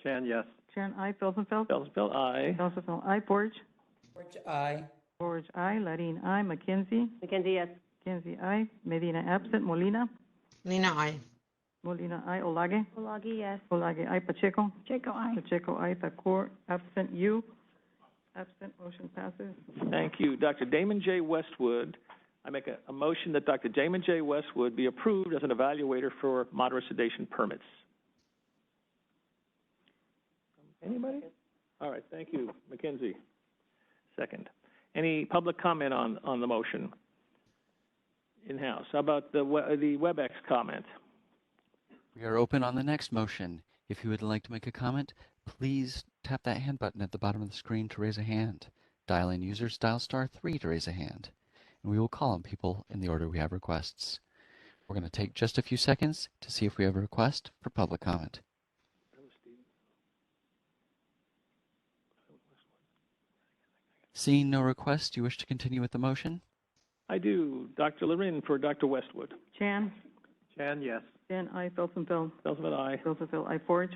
Chan, yes. Chan, aye. Felsenfeld. Felsenfeld, aye. Felsenfeld, aye. Forge. Forge, aye. Forge, aye. Larin, aye. McKenzie. McKenzie, yes. McKenzie, aye. Medina, absent. Molina. Molina, aye. Molina, aye. Olage. Olagi, yes. Olage, aye. Pacheco. Pacheco, aye. Pacheco, aye. Thakur, absent. You. Absent. Motion passes. Thank you. Dr. Damon J. Westwood, I make a motion that Dr. Damon J. Westwood be approved as an evaluator for moderate sedation permits. Anybody? All right, thank you. Mackenzie, second. Any public comment on the motion? In-house. How about the WebEx comment? We are open on the next motion. If you would like to make a comment, please tap that hand button at the bottom of the screen to raise a hand. Dial in users, dial *3 to raise a hand. And we will call on people in the order we have requests. We're going to take just a few seconds to see if we have a request for public comment. Seeing no requests, do you wish to continue with the motion? I do. Dr. Lorin for Dr. Westwood. Chan? Chan, yes. Chan, I. Felsenfeld. Felsenfeld, aye. Felsenfeld, I. Forge.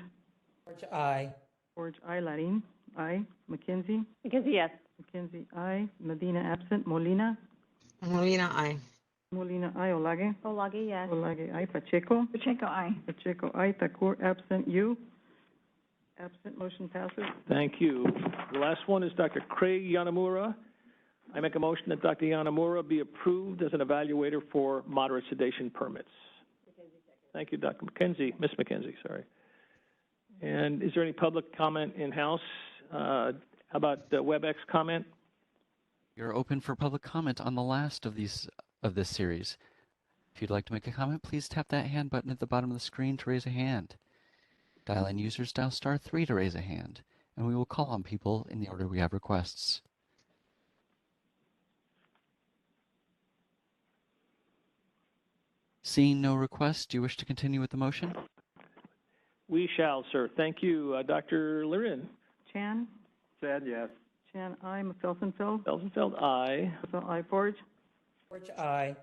Forge, aye. Forge, I. Larin, I. McKenzie. McKenzie, yes. McKenzie, I. Medina, absent. Molina. Molina, aye. Molina, I. Olage. Olage, yes. Olage, I. Pacheco. Pacheco, aye. Pacheco, I. Thakur, absent. You. Absent, motion passes. Thank you. The last one is Dr. Craig Yanamura. I make a motion that Dr. Yanamura be approved as an evaluator for moderate sedation permits. Thank you, Dr. McKenzie, Ms. McKenzie, sorry. And is there any public comment in-house? How about WebEx comment? You're open for public comment on the last of this series. If you'd like to make a comment, please tap that hand button at the bottom of the screen to raise a hand. Dial in users, dial *3 to raise a hand, and we will call on people in the order we have requests. Seeing no requests, do you wish to continue with the motion? We shall, sir. Thank you. Dr. Lirin. Chan? Chan, yes. Chan, I. Felsenfeld. Felsenfeld, aye. Felsenfeld, I. Forge. Forge, aye.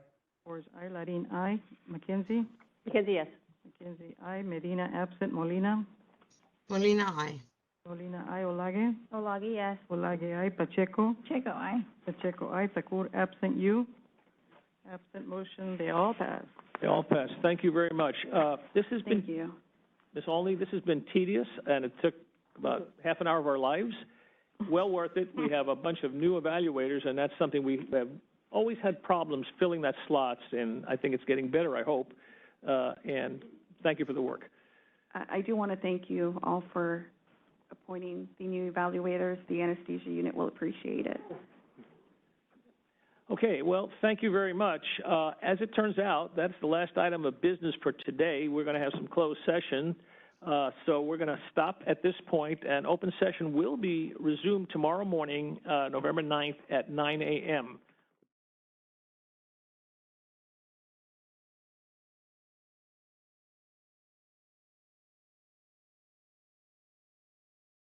Forge, I. Larin, I. McKenzie. McKenzie, yes. McKenzie, I. Medina, absent. Molina. Molina, aye. Molina, I. Olage. Olage, yes. Olage, I. Pacheco. Pacheco, aye. Pacheco, I. Thakur, absent. You. Absent, motion, they all pass. They all pass. Thank you very much. This has been, Thank you. Ms. Olney, this has been tedious, and it took about half an hour of our lives. Well worth it. We have a bunch of new evaluators, and that's something we have always had problems filling that slots, and I think it's getting better, I hope. And thank you for the work. I do want to thank you all for appointing the new evaluators. The anesthesia unit will appreciate it. Okay, well, thank you very much. As it turns out, that's the last item of business for today. We're going to have some closed session, so we're going to stop at this point, and open session will be resumed tomorrow morning, November 9th at 9 a.m.